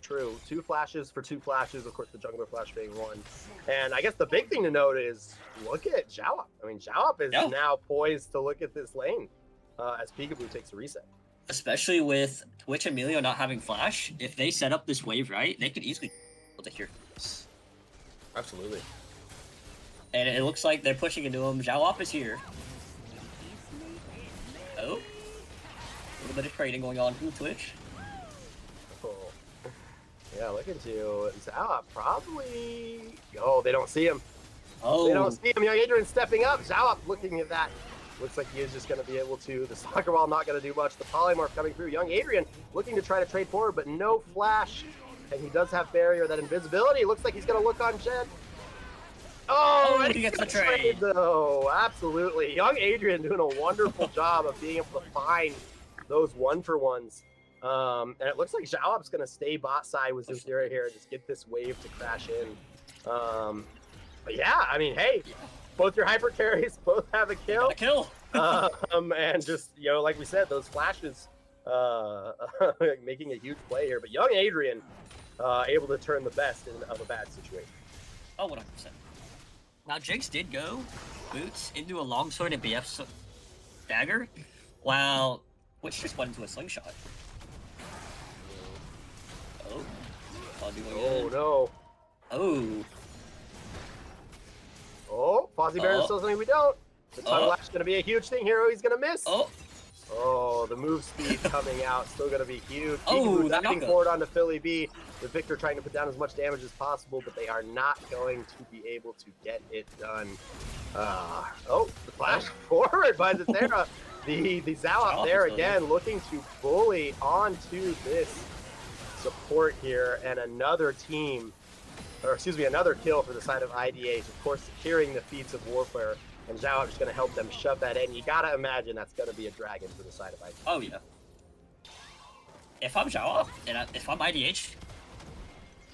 True. 2 flashes for 2 flashes. Of course, the jungler flash being 1. And I guess the big thing to note is look at Zhao. I mean, Zhao is now poised to look at this lane as Peekaboo takes a reset. Especially with Twitch and Emilio not having flash, if they set up this wave right, they could easily be able to hear this. Absolutely. And it looks like they're pushing into him. Zhao is here. Oh. A little bit of trading going on from Twitch. Yeah, look at you. Zhao probably... Oh, they don't see him. Oh. They don't see him. Young Adrian stepping up. Zhao looking at that. Looks like he is just going to be able to. The soccer ball not going to do much. The polymorph coming through. Young Adrian looking to try to trade forward, but no flash. And he does have barrier, that invisibility. Looks like he's going to look on Jed. Oh, and he gets the trade. Though. Absolutely. Young Adrian doing a wonderful job of being able to find those 1-for-1s. And it looks like Zhao's going to stay bot side with Zufira here and just get this wave to crash in. But yeah, I mean, hey, both your hyper carries both have a kill. And just, and just, like we said, those flashes making a huge play here. But young Adrian able to turn the best of a bad situation. Oh, 100%. Now, Jinx did go boots into a longsword and BF dagger, while Twitch just went into a slingshot. Oh. Oh, no. Oh. Oh, Fozzie Bear is still something we don't. The tongue lash is going to be a huge thing here. He's going to miss. Oh, the move speed coming out. Still going to be huge. Oh, diving forward onto Philly B. The Victor trying to put down as much damage as possible, but they are not going to be able to get it done. The flash forward by Zera. The Zao up there again, looking to bully onto this support here, and another kill for the side of IDH. Of course, securing the feats of warfare. And Zhao just going to help them shove that in. You got to imagine that's going to be a dragon for the side of IDH. Oh, yeah. If I'm Zhao, and if I'm IDH,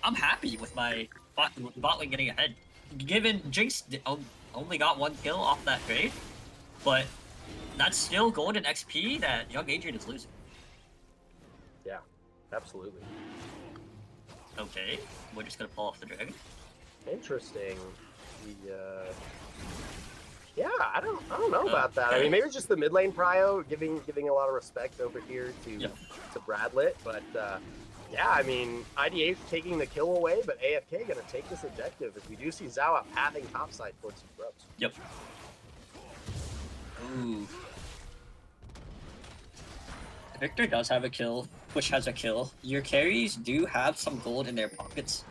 I'm happy with my bot lane getting ahead. Given Jinx only got 1 kill off that trade, but that's still golden XP that young Adrian is losing. Yeah, absolutely. Okay, we're just going to pull off the dragon. Interesting. Yeah, I don't know about that. I mean, maybe it's just the mid lane prio giving a lot of respect over here to Bradlet, but yeah, I mean, IDH taking the kill away, but AFK gonna take this objective as we do see Zawa pathing topside towards some grubs. Yep. Ooh. Victor does have a kill. Push has a kill. Your carries do have some gold in their pockets.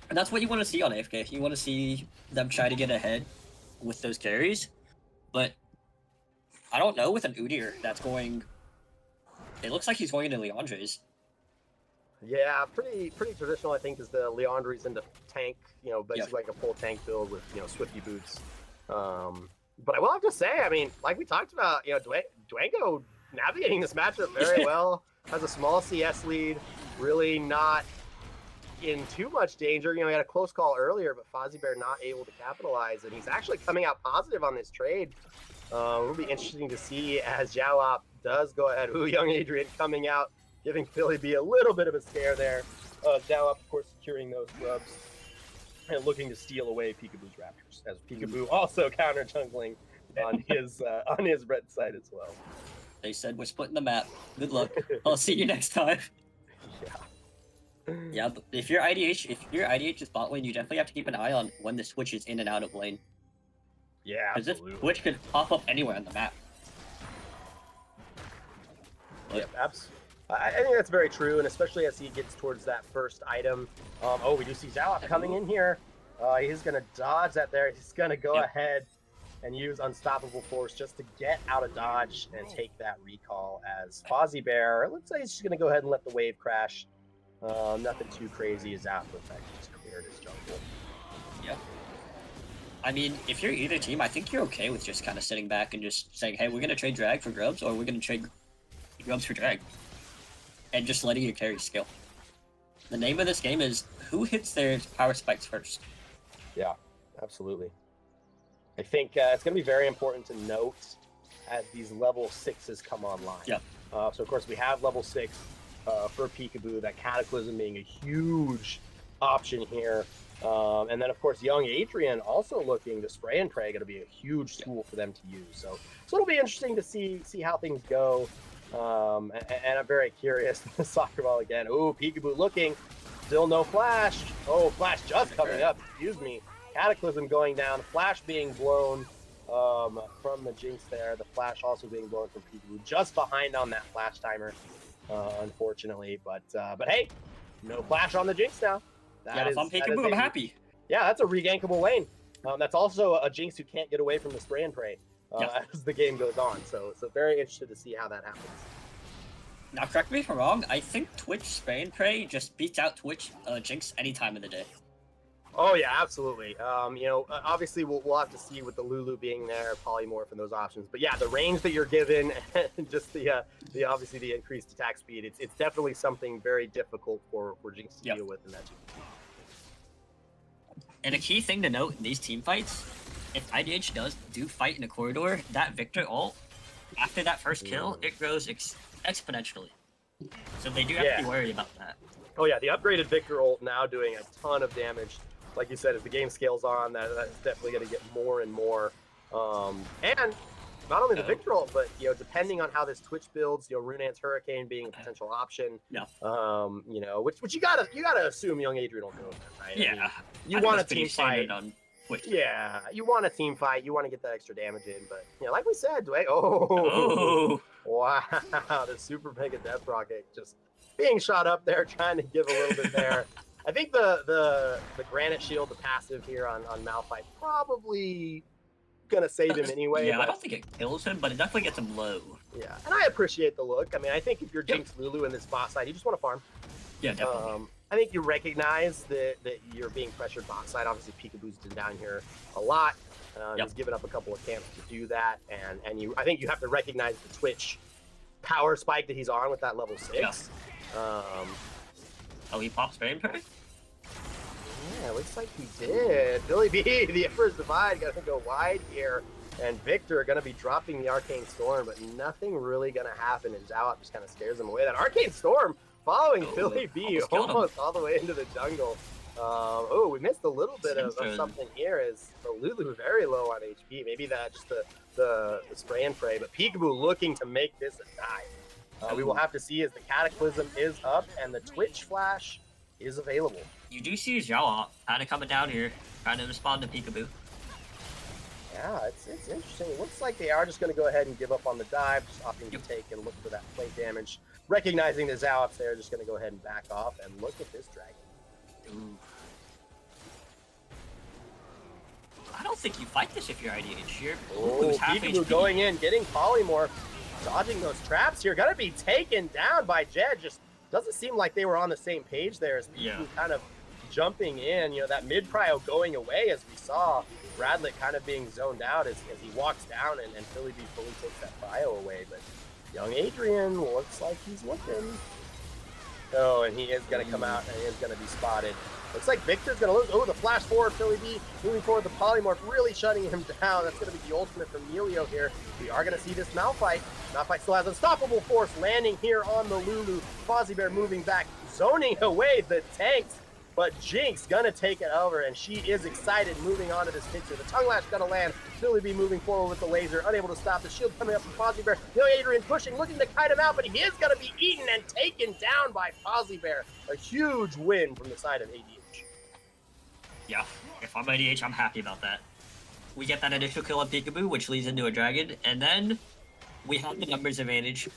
And that's what you want to see on AFK. You want to see them try to get ahead with those carries, but I don't know with an Udyr that's going. It looks like he's going into Leandre's. Yeah, pretty traditional. I think is the Leandre's into tank. Basically like a full tank build with Swifty boots. But I will have to say, I mean, like we talked about, Dwango navigating this matchup very well. Has a small CS lead. Really not in too much danger. He had a close call earlier, but Fozzie Bear not able to capitalize, and he's actually coming out positive on this trade. It'll be interesting to see as Jawop does go ahead. Ooh, young Adrian coming out, giving Philly B a little bit of a scare there. Jawop, of course, securing those grubs and looking to steal away Peekaboo's Raptors, as Peekaboo also counter jungling on his red side as well. They said we're splitting the map. Good luck. I'll see you next time. Yeah, but if you're IDH's bot lane, you definitely have to keep an eye on when the switch is in and out of lane. Yeah, because this switch could pop up anywhere on the map. Yep, absolutely. I think that's very true, and especially as he gets towards that first item. We do see Zalop coming in here. He's going to dodge that there. He's going to go ahead and use Unstoppable Force just to get out of dodge and take that recall as Fozzie Bear. It looks like he's just going to go ahead and let the wave crash. Nothing too crazy as After Effect just cleared his jungle. Yeah. I mean, if you're either team, I think you're okay with just kind of sitting back and just saying, hey, we're going to trade drag for grubs, or we're going to trade grubs for drag. And just letting your carry skill. The name of this game is who hits their power spikes first. Yeah, absolutely. I think it's going to be very important to note as these level 6s come online. Yeah. So, of course, we have level 6 for Peekaboo, that Cataclysm being a huge option here. And then, of course, young Adrian also looking to spray and pray, going to be a huge tool for them to use. So it'll be interesting to see how things go. And I'm very curious. Soccer ball again. Ooh, Peekaboo looking. Still no flash. Oh, flash just coming up. Excuse me. Cataclysm going down. Flash being blown from the Jinx there. The flash also being blown from Peekaboo. Just behind on that flash timer, unfortunately. But hey, no flash on the Jinx now. If I'm Peekaboo, I'm happy. Yeah, that's a regankable lane. That's also a Jinx who can't get away from the spray and pray as the game goes on. So very interested to see how that happens. Now, correct me if I'm wrong. I think Twitch spray and pray just beats out Twitch Jinx any time of the day. Oh yeah, absolutely. Obviously we'll have to see with the Lulu being there, polymorph and those options. But yeah, the range that you're given, and just the obviously the increased attack speed, it's definitely something very difficult for Jinx to deal with in that team. And a key thing to note in these team fights, if IDH do fight in a corridor, that Victor ult after that first kill, it grows exponentially. So they do have to be worried about that. Oh yeah, the upgraded Victor ult now doing a ton of damage. Like you said, as the game scales on, that's definitely going to get more and more. And not only the Victor ult, but depending on how this Twitch builds, Runeant's Hurricane being a potential option. Yeah. Which you gotta assume young Adrian will go with, right? Yeah. I mean, you want a team fight. On Twitch. Yeah, you want a team fight. You want to get that extra damage in, but like we said, wow, the super mega death rocket just being shot up there, trying to give a little bit there. I think the Granite Shield, the passive here on Malphite, probably gonna save him anyway. Yeah, I don't think it kills him, but it definitely gets him low. Yeah, and I appreciate the look. I mean, I think if you're Jinx Lulu in this bot side, you just want to farm. Yeah, definitely. I think you recognize that you're being pressured bot side. Obviously, Peekaboo's been down here a lot. He's given up a couple of camps to do that, and I think you have to recognize the Twitch power spike that he's on with that level 6. Yeah. He pops Spray and Pray? Yeah, looks like he did. Billy B, the Emperor's Divide, gonna go wide here. And Victor gonna be dropping the Arcane Storm, but nothing really gonna happen, and Zhao just kind of scares him away. That Arcane Storm following Billy B almost all the way into the jungle. We missed a little bit of something here, as Lulu very low on HP. Maybe that's just the spray and pray, but Peekaboo looking to make this a dive. We will have to see as the Cataclysm is up and the Twitch Flash is available. You do see Zhao kind of coming down here, trying to respond to Peekaboo. Yeah, it's interesting. It looks like they are just going to go ahead and give up on the dive, just opting to take and look for that plate damage. Recognizing the Zhao, they're just going to go ahead and back off, and look at this dragon. Ooh. I don't think you fight this if you're IDH here. Peekaboo going in, getting Polymorph, dodging those traps here. Gonna be taken down by Jed. Just doesn't seem like they were on the same page there, as Peekaboo kind of jumping in. That mid prio going away, as we saw Bradlett kind of being zoned out as he walks down, and Philly B fully takes that prio away. But young Adrian looks like he's looking. Oh, and he is going to come out, and he is going to be spotted. Looks like Victor's going to lose. Oh, the flash forward, Philly B moving forward. The Polymorph really shutting him down. That's going to be the ultimate from Melio here. We are going to see this Malphite. Malphite still has unstoppable force landing here on the Lulu. Fozzie Bear moving back, zoning away the tanks. But Jinx gonna take it over, and she is excited moving on to this picture. The Tongue Lash gonna land. Philly B moving forward with the laser, unable to stop. The shield coming up from Fozzie Bear. Young Adrian pushing, looking to kite him out, but he is gonna be eaten and taken down by Fozzie Bear. A huge win from the side of ADH. Yeah, if I'm ADH, I'm happy about that. We get that initial kill on Peekaboo, which leads into a dragon, and then we have the numbers advantage.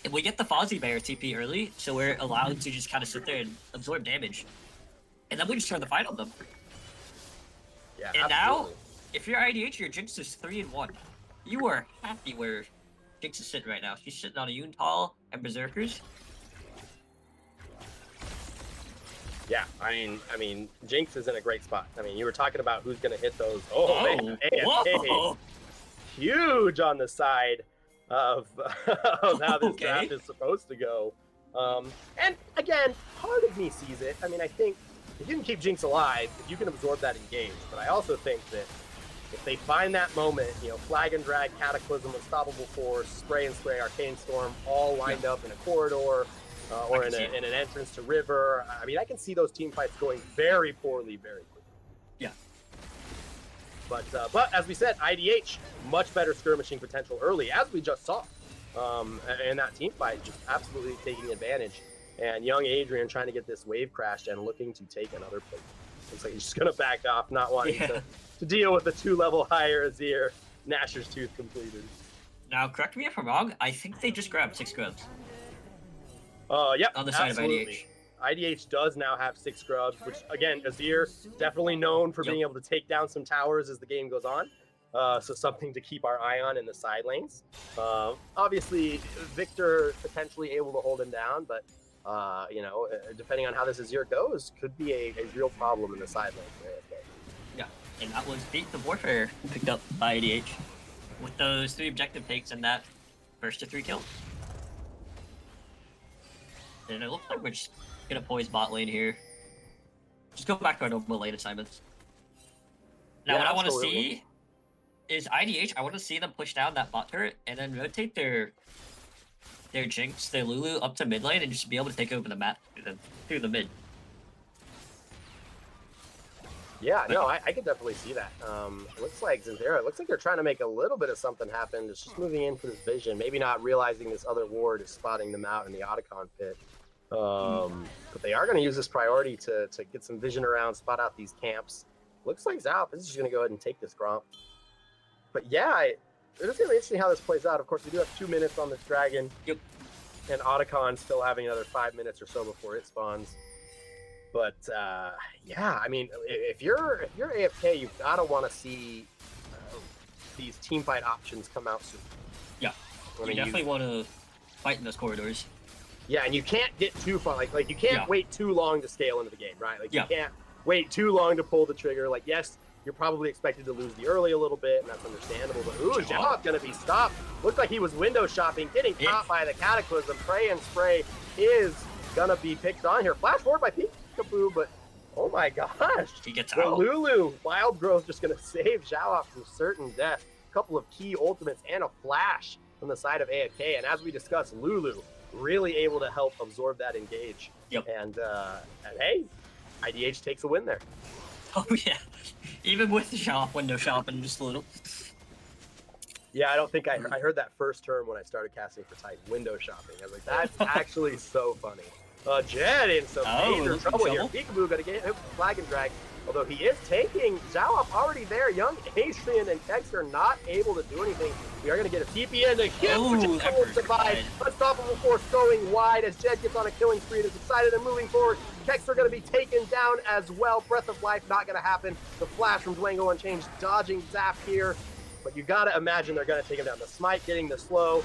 And we get the Fozzie Bear TP early, so we're allowed to just kind of sit there and absorb damage. And then we just turn the fight on them. Yeah, and absolutely. Now, if you're IDH, your Jinx is 3-1. You are happy where Jinx is sitting right now. She's sitting on a Yuntal and Berserkers. Yeah, I mean, Jinx is in a great spot. I mean, you were talking about who's going to hit those. Oh, man, AFK. Huge on the side of how this draft is supposed to go. And again, part of me sees it. I mean, I think if you can keep Jinx alive, if you can absorb that engage. But I also think that if they find that moment, Flag and Drag, Cataclysm, Unstoppable Force, Spray and Spray, Arcane Storm, all lined up in a corridor or in an entrance to River. I mean, I can see those team fights going very poorly very quickly. Yeah. But as we said, IDH, much better skirmishing potential early, as we just saw. And that team fight just absolutely taking advantage. And young Adrian trying to get this wave crashed and looking to take another plate. Looks like he's just going to back off, not wanting to deal with the 2-level higher Azir. Nashor's Tooth completed. Now, correct me if I'm wrong, I think they just grabbed 6 grubs. Yep, on the side absolutely. of IDH. IDH does now have 6 scrubs, which, again, Azir definitely known for being able to take down some towers as the game goes on. So something to keep our eye on in the side lanes. Obviously, Victor potentially able to hold him down, but, depending on how this Azir goes, could be a real problem in the side lanes for AFK. Yeah, and that was Beat the Warfare picked up by ADH with those 3 objective takes and that first to 3 kills. And it looks like we're just gonna poise bot lane here. Just go back to our normal lane assignments. Now, what I want to see is IDH. I want to see them push down that bot turret and then rotate their Jinx, their Lulu up to mid lane and just be able to take over the map through the mid. Yeah, no, I could definitely see that. It looks like Xanthera, it looks like they're trying to make a little bit of something happen. It's just moving in for this vision, maybe not realizing this other ward is spotting them out in the Otacon pit. But they are going to use this priority to get some vision around, spot out these camps. Looks like Zalp is just going to go ahead and take this Gromp. But yeah, it is going to be interesting how this plays out. Of course, we do have 2 minutes on this dragon. Yep. And Otacon still having another 5 minutes or so before it spawns. But yeah, I mean, if you're AFK, you've got to want to see these team fight options come out soon. Yeah, you definitely want to fight in those corridors. Yeah, and you can't get too far. Like you can't wait too long to scale into the game, right? Like you can't wait too long to pull the trigger. Like yes, you're probably expected to lose the early a little bit, and that's understandable. But ooh, Zhao's gonna be stopped. Looked like he was window shopping, getting caught by the Cataclysm. Pray and Spray is gonna be picked on here. Flash forward by Peekaboo, but oh my gosh, he gets the out. Lulu Wild Growth just gonna save Zhao from certain death. A couple of key ultimates and a flash from the side of AFK, and as we discussed, Lulu really able to help absorb that engage. Yep. And hey, IDH takes a win there. Oh yeah, even with the window shopping just a little. Yeah, I don't think I heard that first term when I started casting for Titan, window shopping. I was like, that's actually so funny. Jed in some major trouble here. Peekaboo gonna get him flag and drag. Although he is taking Zhao already there. Young Adrian and Kex are not able to do anything. We are going to get a TP and a huge divide. Unstoppable force going wide as Jed gets on a killing spree and is excited and moving forward. Kex are going to be taken down as well. Breath of Life not going to happen. The flash from Dwango Unchanged dodging Zap here. But you got to imagine they're going to take him down. The smite getting the slow.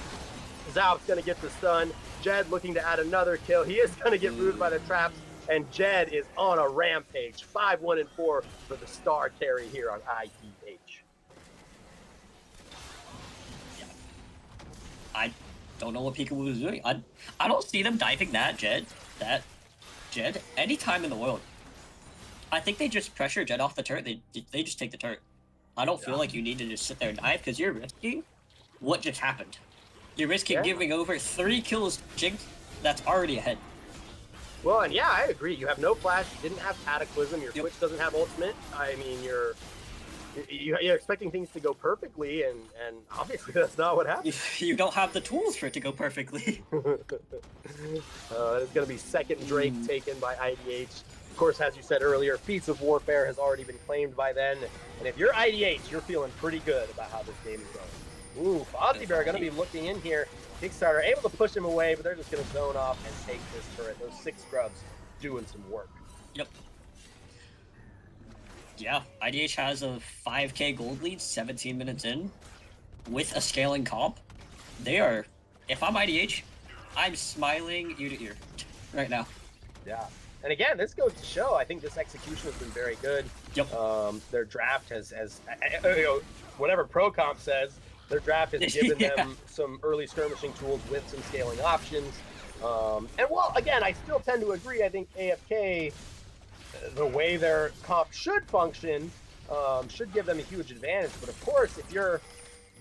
Zap's going to get the stun. Jed looking to add another kill. He is going to get bruised by the traps. And Jed is on a rampage. 5-1-4 for the star carry here on IDH. Yeah. I don't know what Peekaboo is doing. I don't see them diving that Jed anytime in the world. I think they just pressure Jed off the turret. They just take the turret. I don't feel like you need to just sit there and dive because you're risking what just happened. You're risking giving over 3 kills Jinx that's already ahead. Well, and yeah, I agree. You have no flash, you didn't have Cataclysm, your Twitch doesn't have ultimate. I mean, you're expecting things to go perfectly, and obviously that's not what happened. You don't have the tools for it to go perfectly. It's going to be second Drake taken by IDH. Of course, as you said earlier, Feats of Warfare has already been claimed by then. And if you're IDH, you're feeling pretty good about how this game is going. Ooh, Fozzie Bear going to be looking in here. Kickstarter able to push him away, but they're just going to zone off and take this turret. Those 6 scrubs doing some work. Yep. Yeah, IDH has a 5k gold lead 17 minutes in with a scaling comp. They are, if I'm IDH, I'm smiling ear to ear right now. Yeah. And again, this goes to show, I think this execution has been very good. Yep. Their draft has whatever Pro Comp says, their draft has given them some early skirmishing tools with some scaling options. And well, again, I still tend to agree. I think AFK, the way their comp should function, should give them a huge advantage. But of course, if you're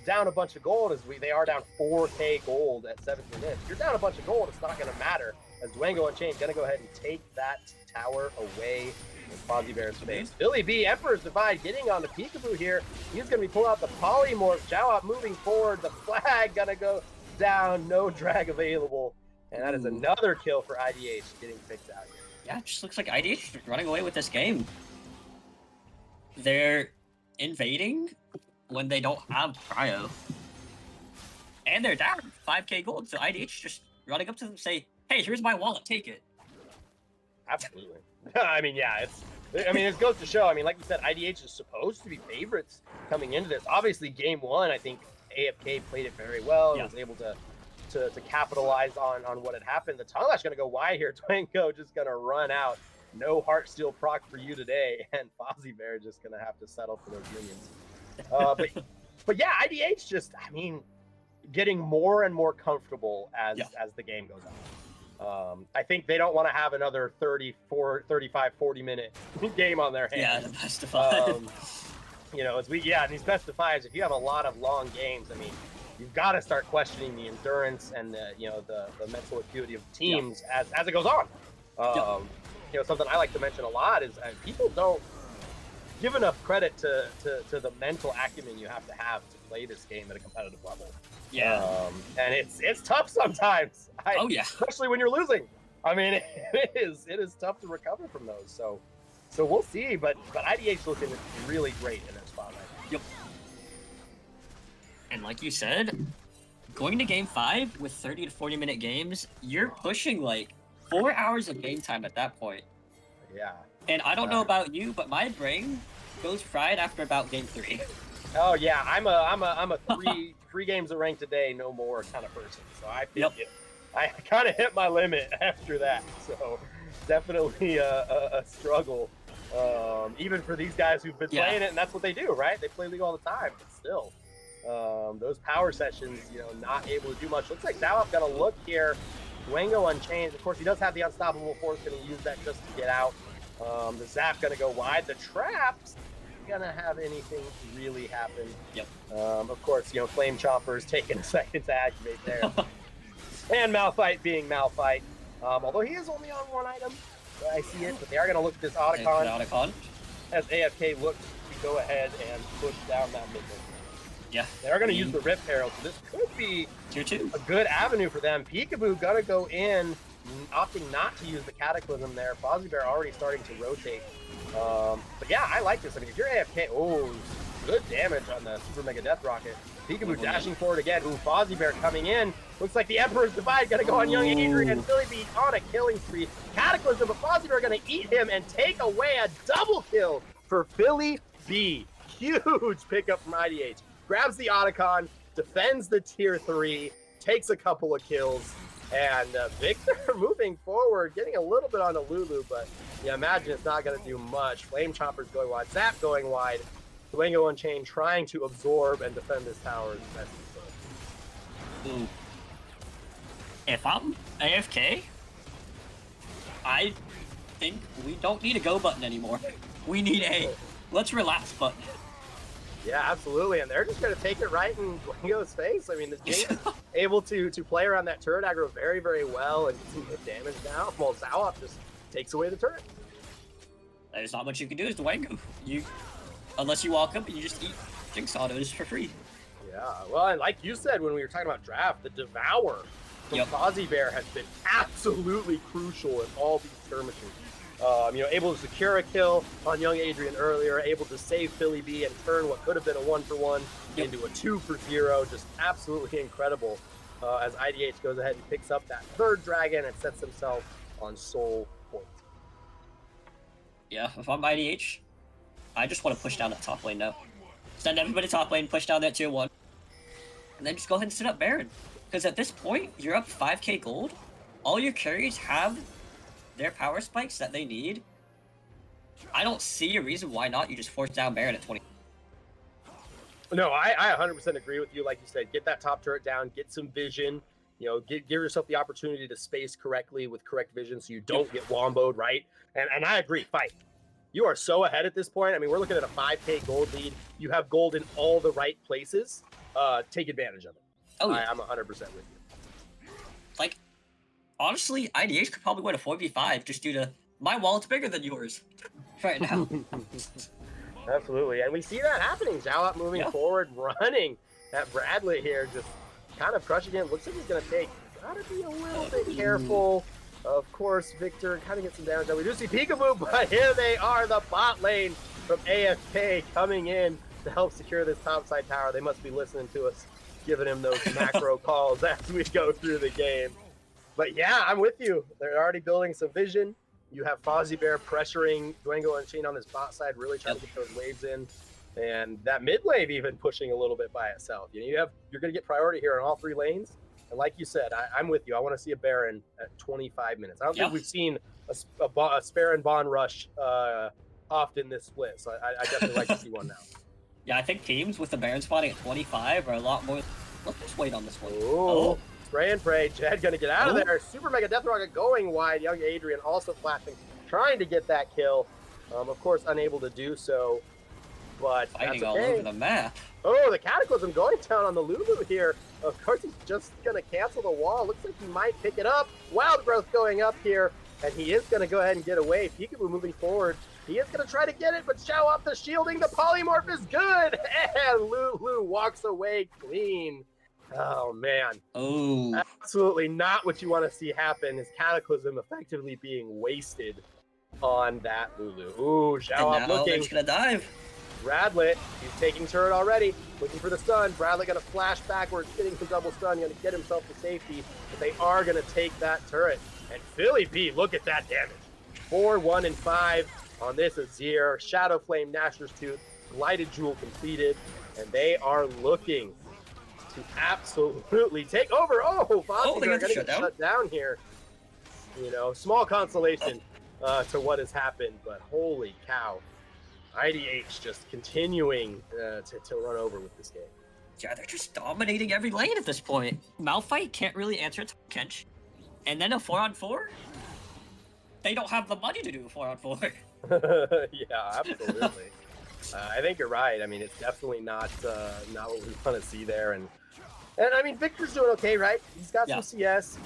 down a bunch of gold, they are down 4k gold at 17 minutes. If you're down a bunch of gold, it's not going to matter. As Dwango Unchained going to go ahead and take that tower away in Fozzie Bear's face. Billy B, Emperor's Divide, getting on the Peekaboo here. He's going to be pulling out the Polymorph. Jawop moving forward. The flag going to go down. No drag available. And that is another kill for IDH getting picked out here. Yeah, it just looks like IDH running away with this game. They're invading when they don't have cryo. And they're down 5k gold. So IDH just running up to them and say, hey, here's my wallet, take it. Absolutely. I mean, yeah, it goes to show. I mean, like you said, IDH is supposed to be favorites coming into this. Obviously, game one, I think AFK played it very well and was able to capitalize on what had happened. The Tongue Lash going to go wide here. Twanko just going to run out. No Heartsteel proc for you today. And Fozzie Bear just going to have to settle for those minions. But yeah, IDH just, I mean, getting more and more comfortable as the game goes on. I think they don't want to have another 35, 40 minute game on their hands. Yeah, the best of 5. You know, and these best of fives, if you have a lot of long games, I mean, you've got to start questioning the endurance and the mental acuity of teams as it goes on. You know, something I like to mention a lot is people don't give enough credit to the mental acumen you have to play this game at a competitive level. And it's tough sometimes. Especially when you're losing. I mean, it is tough to recover from those. So we'll see, but IDH looking really great in their spotlight. Yep. And like you said, going to game 5 with 30 to 40 minute games, you're pushing like 4 hours of game time at that point. Yeah. And I don't know about you, but my brain goes fried after about game 3. Oh yeah, I'm a three games of ranked a day, no more kind of person. So I feel I kind of hit my limit after that. So definitely a struggle. Even for these guys who've been playing it, and that's what they do, right? They play League all the time, but still, those power sessions, you know, not able to do much. Looks like Zalop got a look here. Dwango Unchained, of course, he does have the Unstoppable Force, going to use that just to get out. The Zap going to go wide. The Traps gonna have anything really happen. Of course, you know, Flame Chomper's taking a second to activate there. And Malphite being Malphite. Although he is only on one item. I see it, but they are going to look at this Otacon as AFK looks to go ahead and push down that mid lane. They are going to use the Rift Herald, so this could be a good avenue for them. Peekaboo going to go in, opting not to use the Cataclysm there. Fozzie Bear already starting to rotate. But yeah, I like this. I mean, if you're AFK, good damage on the Super Mega Death Rocket. Peekaboo dashing forward again. Fozzie Bear coming in. Looks like the Emperor's Divide gonna go on young Adrian. Philly B on a killing spree. Cataclysm, but Fozzie Bear gonna eat him and take away a double kill for Philly B. Huge pickup from IDH. Grabs the Otacon, defends the tier 3, takes a couple of kills, and Victor moving forward, getting a little bit on a Lulu, but yeah, imagine it's not gonna do much. Flame Chomper's going wide, Zap going wide. Dwango Unchained trying to absorb and defend this tower as best he could. If I'm AFK, I think we don't need a go button anymore. We need a let's relax button. Yeah, absolutely, and they're just going to take it right in Dwango's face. I mean, this Jake's able to play around that turret aggro very, very well and get some good damage down, while Zalop just takes away the turret. There's not much you can do as Dwango. Unless you walk up and you just eat Jinx autos for free. Yeah, well, and like you said when we were talking about draft, the Devour from Fozzie Bear has been absolutely crucial in all these skirmishes. You know, able to secure a kill on young Adrian earlier, able to save Philly B and turn what could have been a 1-for-1 into a 2-for-0. Just absolutely incredible as IDH goes ahead and picks up that third dragon and sets himself on Soul Point. Yeah, if I'm IDH, I just want to push down that top lane now. Send everybody top lane, push down that tier 1, and then just go ahead and sit up Baron. Because at this point, you're up 5k gold. All your carries have their power spikes that they need. I don't see a reason why not you just force down Baron at 20. No, I 100% agree with you. Like you said, get that top turret down, get some vision. You know, give yourself the opportunity to space correctly with correct vision so you don't get womboed, right? And I agree, fight. You are so ahead at this point. I mean, we're looking at a 5k gold lead. You have gold in all the right places. Take advantage of it. I'm 100% with you. Like, honestly, IDH could probably win a 4v5 just due to my wallet's bigger than yours right now. Absolutely, and we see that happening. Zalop moving forward, running at Bradley here, just kind of crushing him. Looks like he's going to take. Gotta be a little bit careful. Of course, Victor kind of gets some damage. We do see Peekaboo, but here they are, the bot lane from AFK coming in to help secure this topside tower. They must be listening to us, giving him those macro calls as we go through the game. But yeah, I'm with you. They're already building some vision. You have Fozzie Bear pressuring Dwango Unchained on this bot side, really trying to get those waves in. And that mid wave even pushing a little bit by itself. You know, you're going to get priority here on all 3 lanes. And like you said, I'm with you. I want to see a Baron at 25 minutes. I don't think we've seen a Spare and Bond rush often this split. So I definitely like to see one now. Yeah, I think teams with the Baron spotting at 25 are a lot more. Let's just wait on this one. Oh, spray and pray. Jed going to get out of there. Super Mega Death Rocket going wide. Young Adrian also flashing, trying to get that kill. Of course, unable to do so. but Fighting that's all okay. over the map. Oh, the Cataclysm going down on the Lulu here. Of course, he's just going to cancel the wall. Looks like he might pick it up. Wild Growth going up here, and he is going to go ahead and get away. Peekaboo moving forward. He is going to try to get it, but show off the shielding. The polymorph is good, and Lulu walks away clean. Oh, man. Oh. Absolutely not what you want to see happen is Cataclysm effectively being wasted on that Lulu. Ooh, Xiaoop looking. He's going to dive. Bradlet, he's taking turret already, looking for the stun. Bradlet going to flash backwards, getting some double stun, going to get himself to safety, but they are going to take that turret. And Philly B, look at that damage. 4, 1, and 5 on this Azir. Shadow Flame, Nashor's Tooth, Blighted Jewel completed, and they are looking to absolutely take over. Oh, Fonzie are going to get shut down here. You know, small consolation to what has happened, but holy cow. IDH just continuing to run over with this game. Yeah, they're just dominating every lane at this point. Malphite can't really answer its Kench. And then a 4-on-4? They don't have the money to do a 4-on-4. Yeah, absolutely. I think you're right. I mean, it's definitely not what we want to see there. And I mean, Victor's doing okay, right? He's got some CS.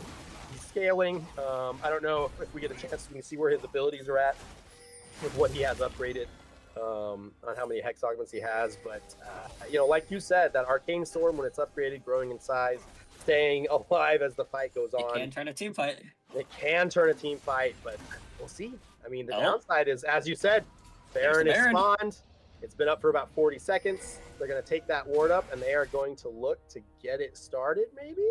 He's scaling. I don't know if we get a chance, we can see where his abilities are at with what he has upgraded. On how many hex augments he has, but you know, like you said, that Arcane Storm, when it's upgraded, growing in size, staying alive as the fight goes on. It can turn a team fight. It can turn a team fight, but we'll see. I mean, the downside is, as you said, Baron is spawned. It's been up for about 40 seconds. They're going to take that ward up, and they are going to look to get it started, maybe?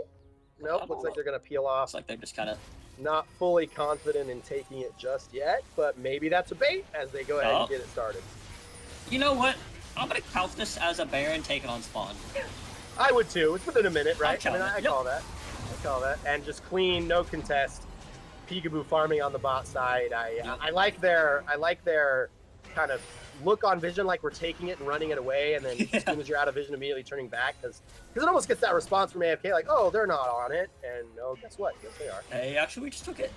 Nope, looks like they're going to peel off. Looks like they're just kind of not fully confident in taking it just yet, but maybe that's a bait as they go ahead and get it started. You know what? I'm going to count this as a Baron taken on spawn. I would too. It's within a minute, right? I mean, I call that. I call that. And just clean, no contest. Peekaboo farming on the bot side. I like their kind of look on vision, like we're taking it and running it away, and then as soon as you're out of vision, immediately turning back, because it almost gets that response from AFK, like, oh, they're not on it, and no, guess what? Yes, they are. Hey, actually, we just took it.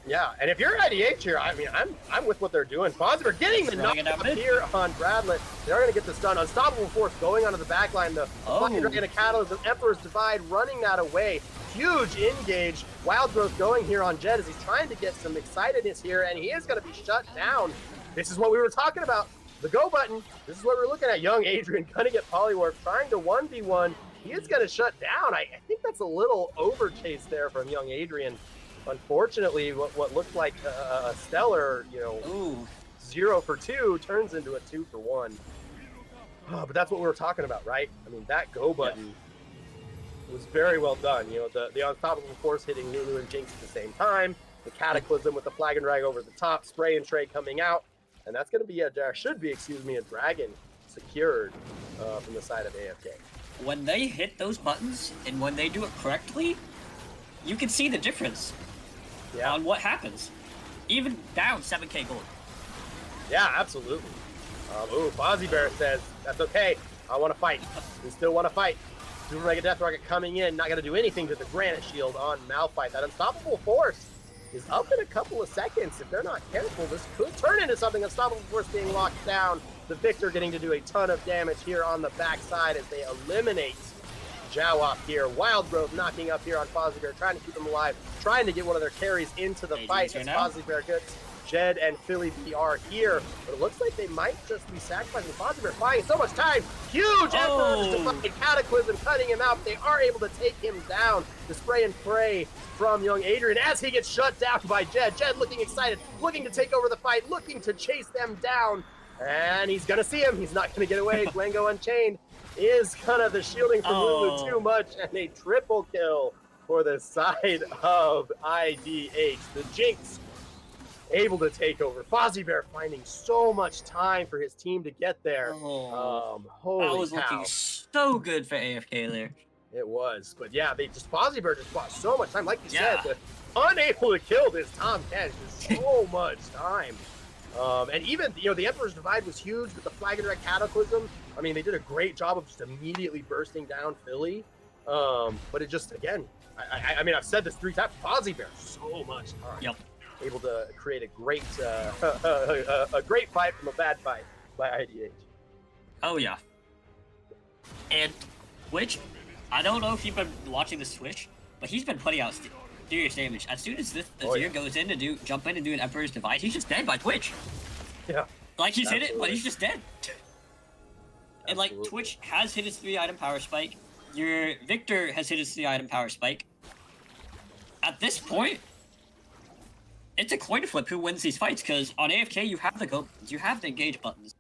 Yeah, and if you're IDH here, I mean, I'm with what they're doing. Fonzie are getting the knock up here on Bradlet. They're going to get this done. Unstoppable Force going onto the back line. The fucking Dragon of Catalyst, Emperor's Divide running that away. Huge engage. Wild Growth going here on Jed as he's trying to get some excitedness here, and he is going to be shut down. This is what we were talking about. The go button. This is what we're looking at. Young Adrian going to get Polywarp, trying to 1v1. He is going to shut down. I think that's a little overchase there from Young Adrian. Unfortunately, what looked like a stellar, 0 for 2 turns into a 2 for 1. Oh, but that's what we were talking about, right? I mean, that go button was very well done. You know, the Unstoppable Force hitting Lulu and Jinx at the same time. The Cataclysm with the Flag and Drag over the top. Spray and Tray coming out. And that's going to be a dragon secured from the side of AFK. When they hit those buttons and when they do it correctly, you can see the difference on what happens. Even down 7k gold. Yeah, absolutely. Fozzie Bear says, that's okay. I want to fight. We still want to fight. Super Mega Death Rocket coming in, not going to do anything to the Granite Shield on Malphite. That Unstoppable Force is up in a couple of seconds. If they're not careful, this could turn into something. Unstoppable Force being locked down. The Victor getting to do a ton of damage here on the backside as they eliminate Jawop here. Wild Growth knocking up here on Fozzie Bear, trying to keep him alive, trying to get one of their carries into the fight as Fozzie Bear gets Jed and Philly B are here. But it looks like they might just be sacrificing Fozzie Bear, buying so much time. Huge Emperor's Divide Cataclysm cutting him out. They are able to take him down. The spray and pray from Young Adrian as he gets shut down by Jed. Jed looking excited, looking to take over the fight, looking to chase them down. And he's going to see him. He's not going to get away. Flango Unchained is kind of the shielding from Lulu too much. And a triple kill for the side of IDH. The Jinx able to take over. Fozzie Bear finding so much time for his team to get there. Holy that was looking so good for AFK there. It was. But yeah, Fozzie Bear just bought so much time. Like you said, unable to kill this Tom Kench. Just so much time. And even, the Emperor's Divide was huge with the Flag and Drag Cataclysm. I mean, they did a great job of just immediately bursting down Philly. But it just, again, I mean, I've said this 3 times. Fozzie Bear, so much time. Yep. Able to create a great, a great fight from a bad fight by IDH. Oh yeah. And Twitch, I don't know if you've been watching the Switch, but he's been putting out serious damage. As soon as this Azir goes in to jump in and do an Emperor's Device, he's just dead by Twitch. Yeah. Like he's hit it, but he's just dead. And like Twitch has hit his 3-item power spike. Your Victor has hit his 3-item power spike. At this point, it's a coin flip who wins these fights, because on AFK you have the go, you have the engage buttons.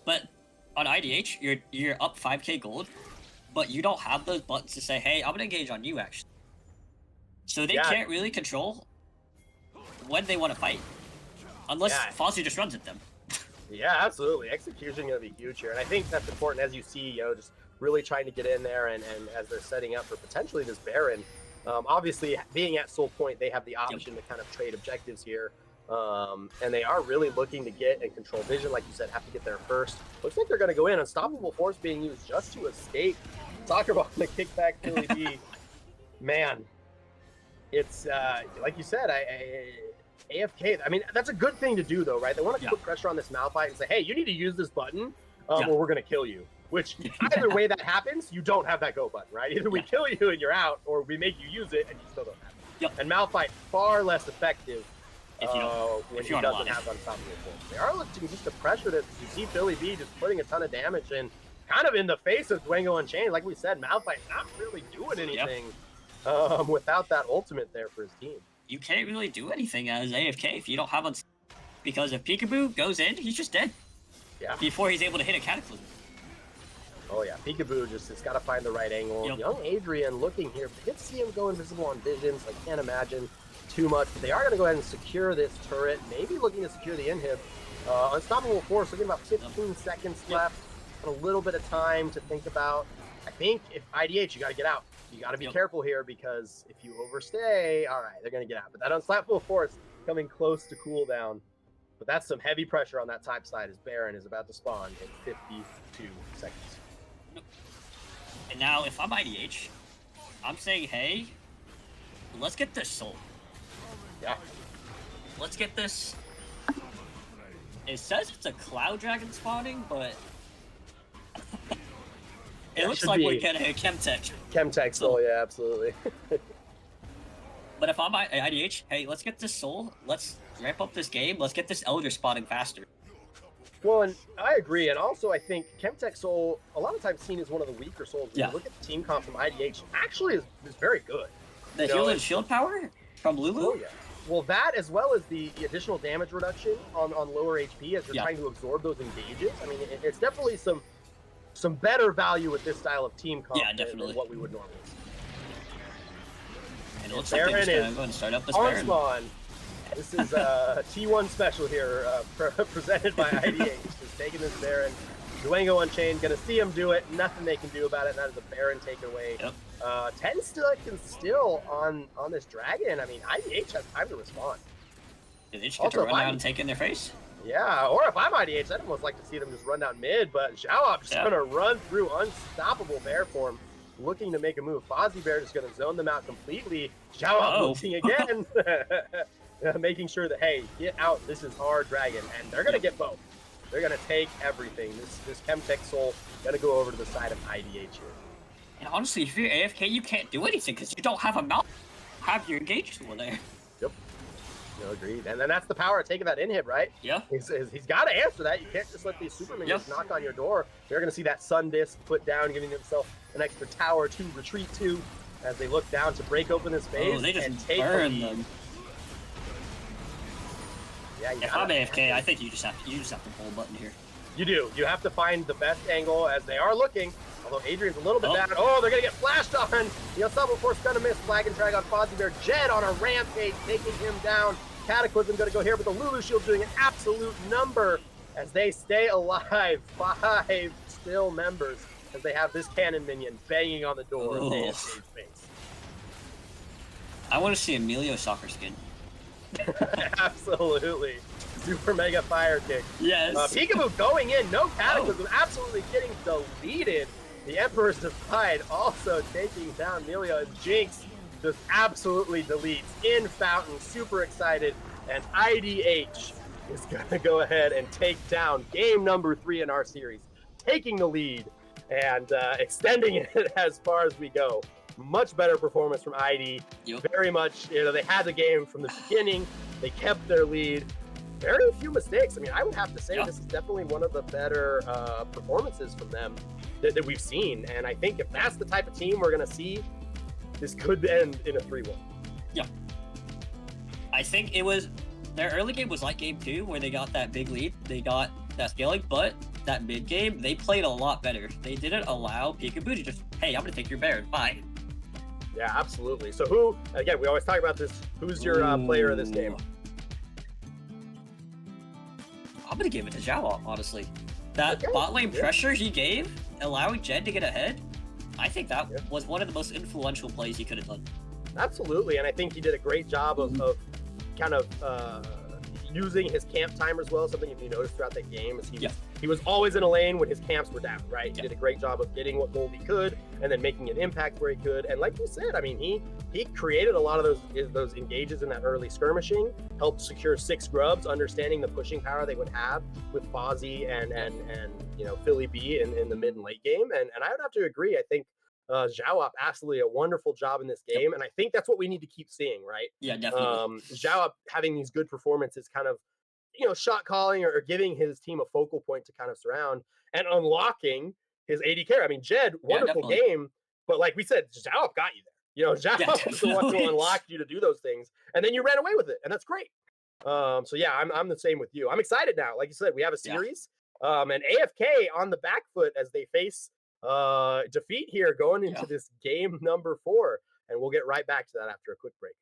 But on IDH, you're up 5k gold, but you don't have those buttons to say, hey, I'm gonna engage on you actually. So they can't really control when they want to fight, unless Fozzy just runs at them. Yeah, absolutely. Execution gonna be huge here, and I think that's important as you see, just really trying to get in there, and as they're setting up for potentially this Baron. Obviously, being at Soul Point, they have the option to kind of trade objectives here, and they are really looking to get and control vision, like you said, have to get there first. Looks like they're gonna go in. Unstoppable Force being used just to escape. Talk about the kickback Philly B. Man, it's like you said, AFK. I mean, that's a good thing to do, though, right? They want to put pressure on this Malphite and say, hey, you need to use this button, or we're going to kill you. Which, either way that happens, you don't have that go button, right? Either we kill you and you're out, or we make you use it and you still don't have it. And Malphite, far less effective when he doesn't have Unstoppable Force. They are looking just to pressure this. You see Philly B just putting a ton of damage in, kind of in the face of Dwango Unchained. Like we said, Malphite not really doing anything without that ultimate there for his team. You can't really do anything as AFK if you don't have because if Peekaboo goes in, he's just dead. Yeah. Before he's able to hit a Cataclysm. Oh yeah, Peekaboo just has got to find the right angle. Young Adrian looking here, but did see him go invisible on Vision, so I can't imagine too much. But they are going to go ahead and secure this turret, maybe looking to secure the inhib. Unstoppable Force, looking about 15 seconds left, a little bit of time to think about. I think if IDH, you got to get out. You got to be careful here, because if you overstay, all right, they're going to get out. But that Unstoppable Force coming close to cooldown. But that's some heavy pressure on that top side as Baron is about to spawn in 52 seconds. And now, if I'm IDH, I'm saying, hey, let's get this soul. Yeah. Let's get this. It says it's a Cloud Dragon spawning, but it looks like we're getting a Chemtech. Chemtech soul, yeah, absolutely. But if I'm IDH, hey, let's get this soul. Let's ramp up this game. Let's get this Elder spawning faster. Well, and I agree. And also, I think Chemtech Soul, a lot of times seen as one of the weaker souls. When you look at the team comp from IDH, actually is very good. The heal and shield power from Lulu? Oh, yeah. Well, that as well as the additional damage reduction on lower HP as you're trying to absorb those engages. I mean, it's definitely some better value with this style of team comp than what we would normally see. And it looks like they're just going to start up this Baron. Spawn. This is a T1 special here, presented by IDH. Just taking this Baron. Dwango Unchained, gonna see him do it. Nothing they can do about it. And that is a Baron takeaway. 10 still on this dragon. I mean, IDH has time to respond. Did they just get to run down and take in their face? Yeah, or if I'm IDH, I'd almost like to see them just run down mid. But Xiaoop just gonna run through unstoppable bear form, looking to make a move. Fozzie Bear just gonna zone them out completely. Xiaoop ulting again. Making sure that, hey, get out, this is our dragon, and they're gonna get both. They're gonna take everything. This Chemtech Soul gonna go over to the side of IDH here. And honestly, if you're AFK, you can't do anything because you don't have a mount. Have your engage tool there. Yep. No, agreed. And then that's the power of taking that inhib, right? Yeah. He's got to answer that. You can't just let these Supermen just knock on your door. You're gonna see that Sun Disc put down, giving himself an extra tower to retreat to as they look down to break open this base they just and take burn them. Yeah, if I'm AFK, I think you just have to pull a button here. You do. You have to find the best angle as they are looking. Although Adrian's a little bit down. Oh, they're gonna get flashed on. The Unstoppable Force gonna miss. Flag and drag on Fozzie Bear. Jed on a rampage, taking him down. Cataclysm gonna go here, but the Lulu Shield doing an absolute number as they stay alive. 5 still members as they have this cannon minion banging on the door of AFK's face. I want to see Emilio soccer skin. Absolutely. Super mega fire kick. Yes. Peekaboo going in, no Cataclysm, absolutely getting deleted. The Emperor's Divide also taking down Melia, and Jinx just absolutely deletes in Fountain. Super excited. And IDH is going to go ahead and take down game number 3 in our series, taking the lead and extending it as far as we go. Much better performance from ID. Yep. Very much, they had the game from the beginning. They kept their lead. Very few mistakes. I mean, I would have to say this is definitely one of the better performances from them that we've seen. And I think if that's the type of team we're going to see, this could end in a 3-1. Yeah. I think it was their early game was like game 2 where they got that big lead. They got that scaling, but that mid game, they played a lot better. They didn't allow Peekaboo to just, hey, I'm going to take your Baron. Bye. Yeah, absolutely. So who, again, we always talk about this. Who's your player of this game? I'm going to give it to Zhao, honestly. That bot lane pressure he gave, allowing Jed to get ahead, I think that was one of the most influential plays he could have done. Absolutely, and I think he did a great job of kind of using his camp timer as well. Something if you noticed throughout that game is he was always in a lane when his camps were down, right? He did a great job of getting what gold he could and then making an impact where he could. And like you said, I mean, he created a lot of those engages in that early skirmishing, helped secure 6 grubs, understanding the pushing power they would have with Fozzie and Philly B in the mid and late game. And I would have to agree. I think Zhao absolutely a wonderful job in this game, and I think that's what we need to keep seeing, right? Yeah, definitely. Zhao having these good performances, kind of shot calling or giving his team a focal point to kind of surround and unlocking his AD carry. I mean, Jed, wonderful game, but like we said, Zhao got you there. Zhao was the one who unlocked you to do those things, and then you ran away with it, and that's great. So yeah, I'm the same with you. I'm excited now. Like you said, we have a series, and AFK on the back foot as they face defeat here going into this game number 4, and we'll get right back to that after a quick break.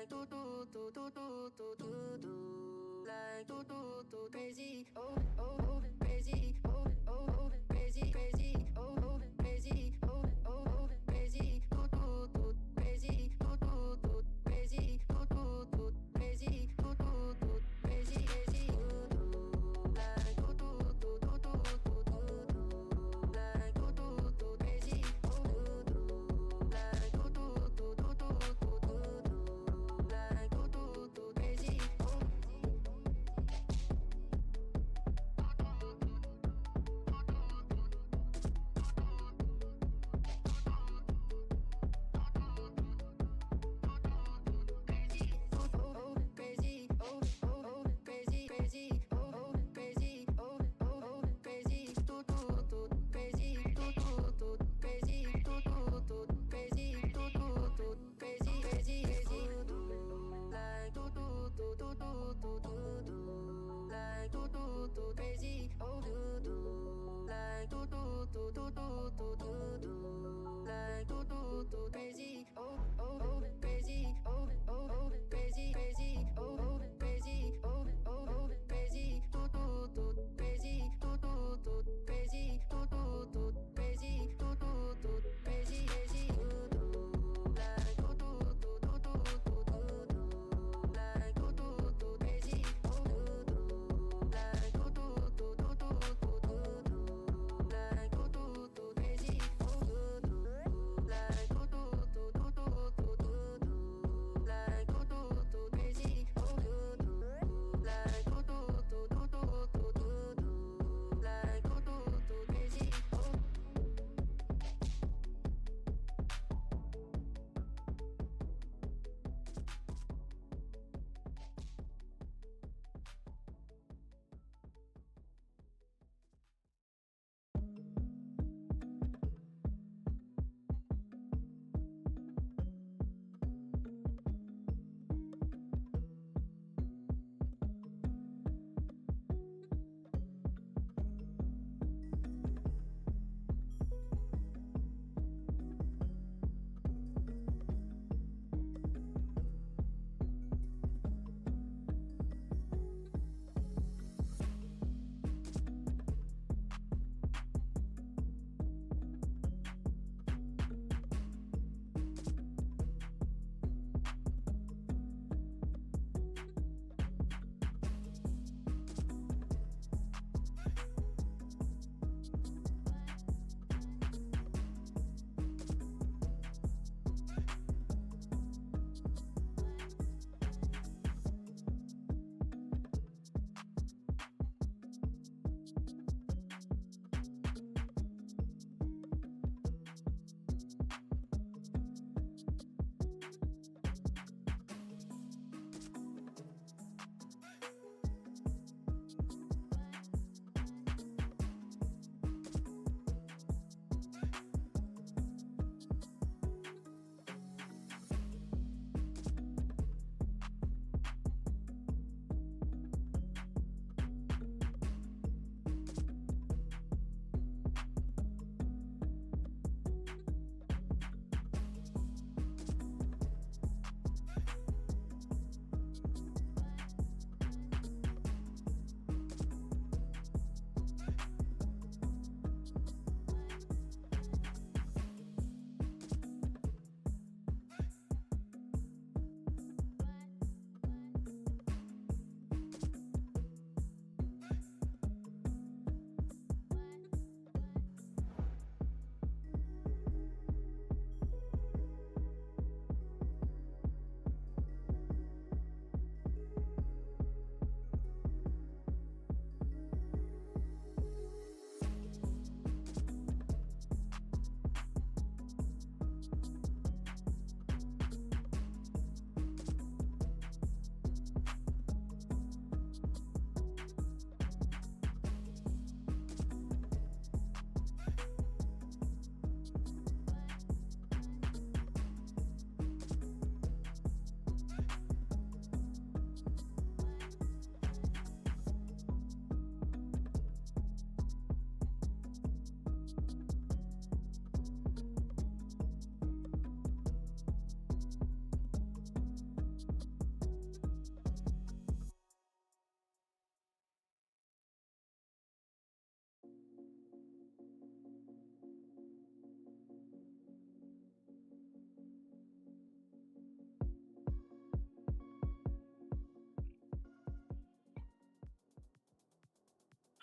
like do do do do do do do do like do do do crazy oh oh oh crazy oh oh oh crazy crazy oh oh crazy oh oh oh crazy do do do crazy do do do crazy do do do crazy do do do crazy crazy do do like do do do do do do do like do do do crazy oh do do like do do do do do do like do do do crazy oh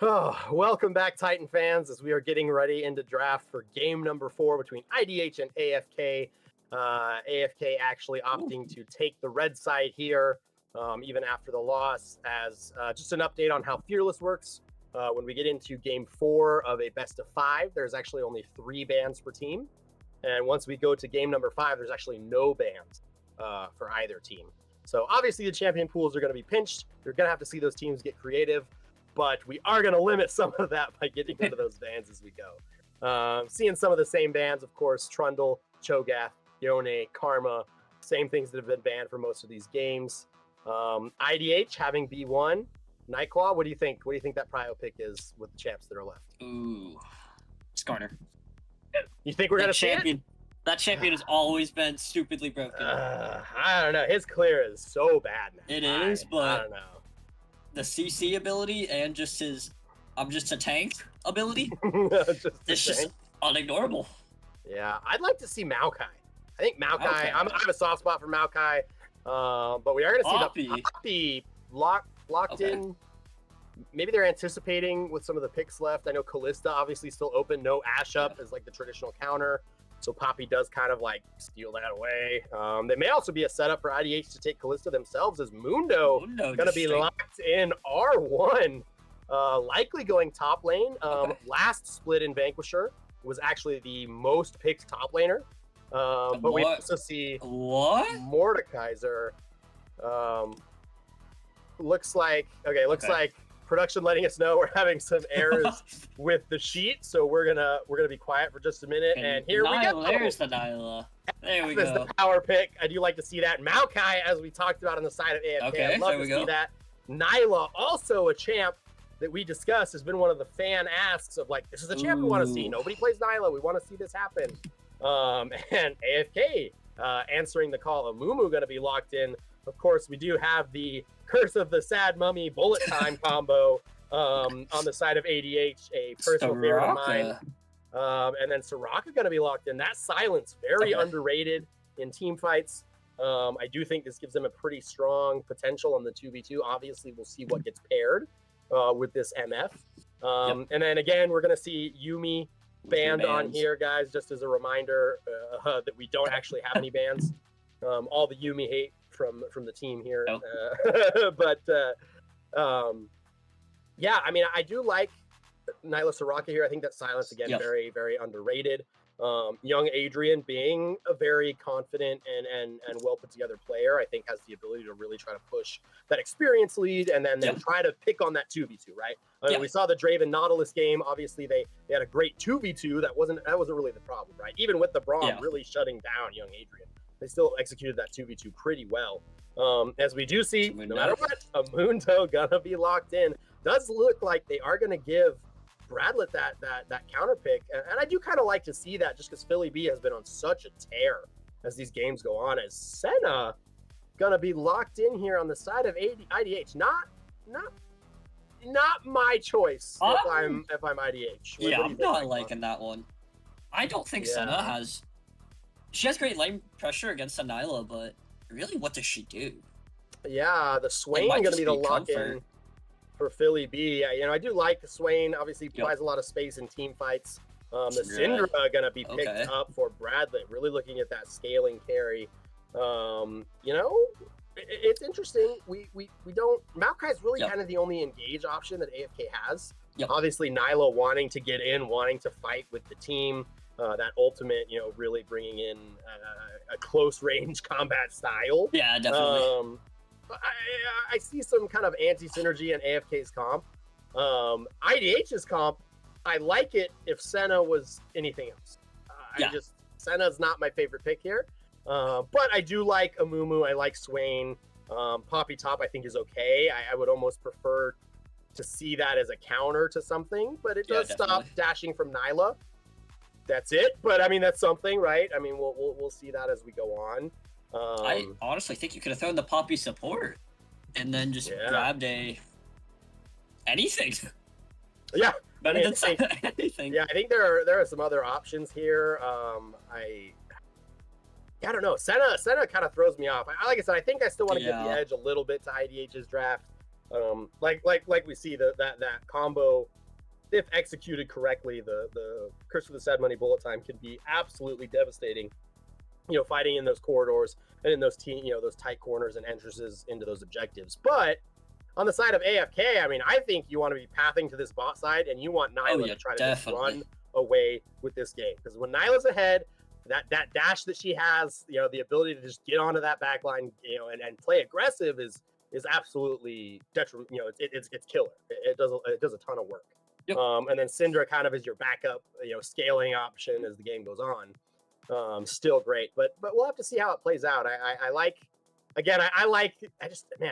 Oh, welcome back, Titan fans, as we are getting ready into draft for game number 4 between IDH and AFK. AFK actually opting to take the red side here, even after the loss, as just an update on how Fearless works. When we get into game 4 of a best of 5, there's actually only 3 bans per team. And once we go to game number 5, there's actually no bans for either team. So obviously the champion pools are going to be pinched. You're going to have to see those teams get creative, but we are going to limit some of that by getting rid of those bans as we go. Seeing some of the same bans, of course, Trundle, Cho'Gath, Yone, Karma, same things that have been banned for most of these games. IDH having B1. Nightclaw, what do you think? What do you think that prio pick is with the champs that are left? Ooh, Skarner. You think we're going to see it? That champion has always been stupidly broken. I don't know. His clear is so bad, man. It is, but I don't know. The CC ability and just his I'm just a tank ability, it's just unignorable. Yeah, I'd like to see Maokai. I think Maokai, I have a soft spot for Maokai, but we are going to see the Poppy locked in. Maybe they're anticipating with some of the picks left. I know Callista obviously still open, no Ash up as like the traditional counter. So Poppy does kind of like steal that away. They may also be a setup for IDH to take Callista themselves, as Mundo going to be locked in R1, likely going top lane. Last split in Vanquisher was actually the most picked top laner. But we also see Mordekaiser. Looks like production letting us know we're having some errors with the sheet, so we're gonna be quiet for just a minute. And here we go. There's the Nyla. There we go. This is the power pick. I do like to see that. Maokai, as we talked about on the side of AFK, I'd love to see that. Nyla, also a champ that we discussed, has been one of the fan asks of like, this is a champ we want to see. Nobody plays Nyla. We want to see this happen. And AFK answering the call. Amumu going to be locked in. Of course, we do have the Curse of the Sad Mummy bullet time combo on the side of ADH, a personal favorite of mine. And then Soraka going to be locked in. That silence, very underrated in team fights. I do think this gives them a pretty strong potential on the 2v2. Obviously, we'll see what gets paired with this MF. And then again, we're going to see Yuumi banned on here, guys, just as a reminder that we don't actually have any bans. All the Yuumi hate from the team here. Yeah, I mean, I do like Nyla Soraka here. I think that silence, again, very, very underrated. Young Adrian being a very confident and well put together player, I think has the ability to really try to push that experience lead and then try to pick on that 2v2, right? I mean, we saw the Draven Nautilus game. Obviously, they had a great 2v2. That wasn't really the problem, right? Even with the Braum really shutting down young Adrian, they still executed that 2v2 pretty well. As we do see, no matter what, Amundo gonna be locked in. Does look like they are gonna give Bradlet that counter pick, and I do kind of like to see that, just because Philly B has been on such a tear as these games go on. As Senna gonna be locked in here on the side of IDH. Not my choice if I'm IDH. I'm not liking that one. I don't think Senna has. She has great lane pressure against Nyla, but really, what does she do? Yeah, the Swain gonna be the lock-in for Philly B. I do like the Swain. Obviously, provides a lot of space in team fights. The Syndra gonna be picked up for Bradley. Really looking at that scaling carry. It's interesting. We don't. Maokai's really kind of the only engage option that AFK has. Obviously, Nyla wanting to get in, wanting to fight with the team. That ultimate, really bringing in a close range combat style. Yeah, definitely. I see some kind of anti-synergy in AFK's comp. IDH's comp, I like it if Senna was anything else. Senna's not my favorite pick here. But I do like Amumu. I like Swain. Poppy top, I think, is okay. I would almost prefer to see that as a counter to something, but it does stop dashing from Nyla. That's it, but I mean, that's something, right? I mean, we'll see that as we go on. I honestly think you could have thrown the Poppy support and then just grabbed anything. Yeah, anything. Yeah, I think there are some other options here. I don't know. Senna kind of throws me off. Like I said, I think I still want to give the edge a little bit to IDH's draft. Like we see that combo, if executed correctly, the Curse of the Sad Money bullet time can be absolutely devastating. Fighting in those corridors and in those those tight corners and entrances into those objectives. But on the side of AFK, I mean, I think you want to be pathing to this bot side, and you want Nyla to try to just run away with this game, because when Nyla's ahead, that dash that she has, the ability to just get onto that back line, and play aggressive is absolutely detrimental. It's killer. It does a ton of work. Yep. And then Syndra kind of is your backup, scaling option as the game goes on. Still great, but we'll have to see how it plays out. I like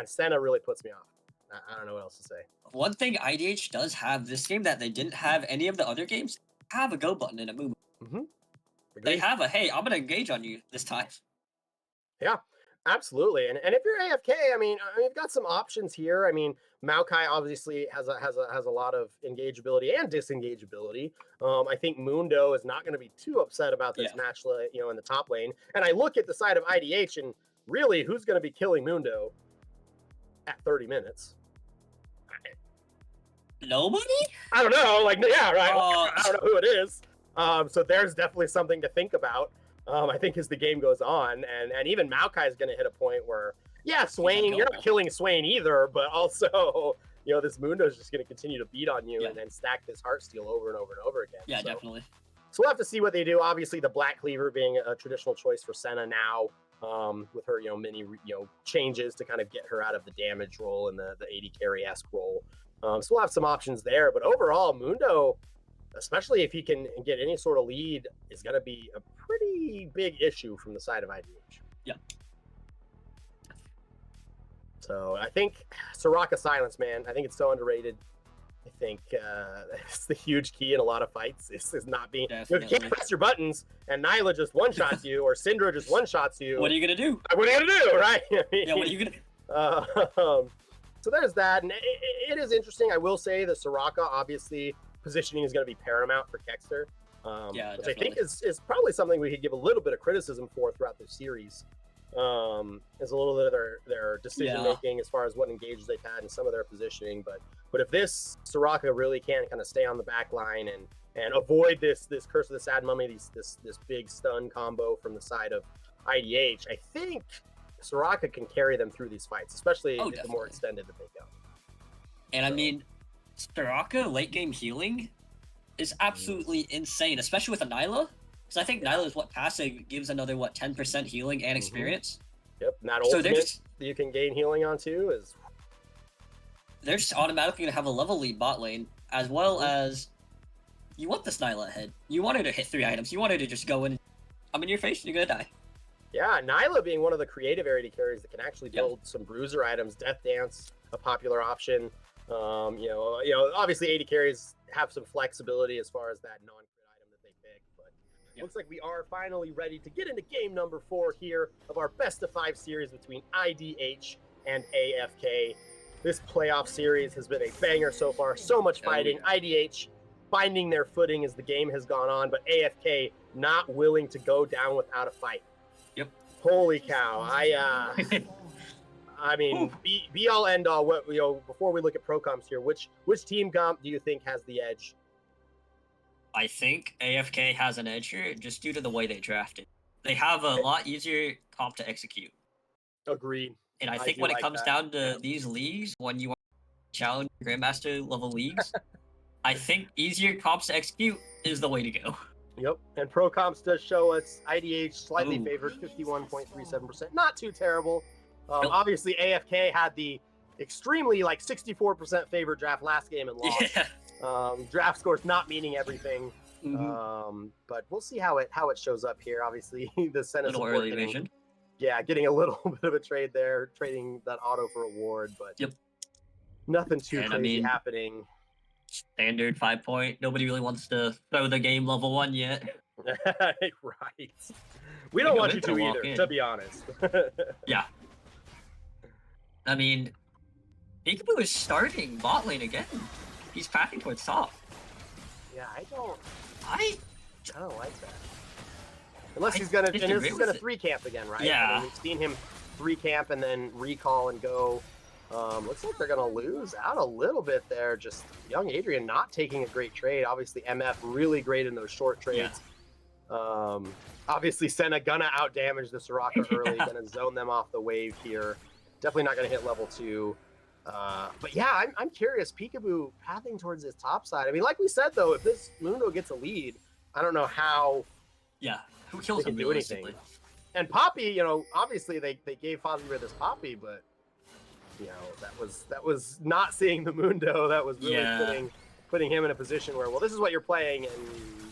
Senna really puts me off. I don't know what else to say. One thing IDH does have this game that they didn't have any of the other games, have a go button in a move. Mm-hmm. They have a, hey, I'm going to engage on you this time. Yeah, absolutely. And if you're AFK, I mean, you've got some options here. I mean, Maokai obviously has a lot of engageability and disengageability. I think Mundo is not going to be too upset about this match, in the top lane. And I look at the side of IDH, and really, who's going to be killing Mundo at 30 minutes? Nobody? I don't know. Right. I don't know who it is. So there's definitely something to think about. I think as the game goes on, and even Maokai is going to hit a point where, Swain, you're not killing Swain either, but also, this Mundo is just going to continue to beat on you and then stack this Heartsteel over and over and over again. Yeah, definitely. So we'll have to see what they do. Obviously, the Black Cleaver being a traditional choice for Senna now, with her, many, changes to kind of get her out of the damage role and the AD carry-esque role. So we'll have some options there. But overall, Mundo, especially if he can get any sort of lead, is going to be a pretty big issue from the side of IDH. Yeah. So I think Soraka Silence, man, I think it's so underrated. I think it's the huge key in a lot of fights. Is not being, if you can't press your buttons and Nyla just one-shots you or Syndra just one-shots you. What are you going to do? What are you going to do, right? What are you going to do? So there's that. And it is interesting. I will say that Soraka, obviously, positioning is going to be paramount for Kexter. Which I think is probably something we could give a little bit of criticism for throughout the series. Is a little bit of their decision making as far as what engages they've had and some of their positioning. But if this Soraka really can kind of stay on the back line and avoid this Curse of the Sad Mummy, this big stun combo from the side of IDH, I think Soraka can carry them through these fights, especially the more extended that they go. And I mean, Soraka late game healing is absolutely insane, especially with a Nyla. Because I think Nyla's passive gives another 10% healing and experience. Yep, not ultimate that you can gain healing on too is. They're just automatically gonna have a level lead bot lane, as well as you want this Nyla ahead. You want her to hit 3 items. You want her to just go in. I'm in your face. You're gonna die. Yeah, Nyla being one of the creative AD carries that can actually build some bruiser items. Death Dance, a popular option. Obviously AD carries have some flexibility as far as that non-crit item that they pick, but looks like we are finally ready to get into game number 4 here of our best of 5 series between IDH and AFK. This playoff series has been a banger so far. So much fighting. IDH finding their footing as the game has gone on, but AFK not willing to go down without a fight. Yep. Holy cow. I mean, be all end all. What before we look at pro comps here, which team comp do you think has the edge? I think AFK has an edge here just due to the way they drafted. They have a lot easier comp to execute. Agreed. And I think when it comes down to these leagues, when you want to challenge Grandmaster level leagues, I think easier comps to execute is the way to go. Yep, and pro comps does show us IDH slightly favored, 51.37%. Not too terrible. Obviously, AFK had the extremely 64% favored draft last game and lost. Yeah. Draft scores not meaning everything. But we'll see how it shows up here. Obviously, the Senate little early vision. Yeah, getting a little bit of a trade there, trading that auto for a ward, but nothing too crazy happening. Standard 5-point. Nobody really wants to throw the game level 1 yet. Right. We don't want you to either, to be honest. Yeah. I mean, Peekaboo is starting bot lane again. He's packing towards top. Yeah, I don't like that. Unless he's gonna 3 camp again, right? Yeah. I mean, we've seen him 3 camp and then recall and go. Looks like they're going to lose out a little bit there. Just young Adrian not taking a great trade. Obviously, MF really great in those short trades. Yeah. Obviously, Senna gonna out damage the Soraka early, gonna zone them off the wave here. Definitely not gonna hit level 2. But yeah, I'm curious. Peekaboo pathing towards this top side. I mean, like we said though, if this Mundo gets a lead, I don't know how. Yeah, who kills him do anything. And Poppy, you know, obviously they gave Fazbear this Poppy, but you know that was not seeing the Mundo. That was really putting him in a position where, well, this is what you're playing, and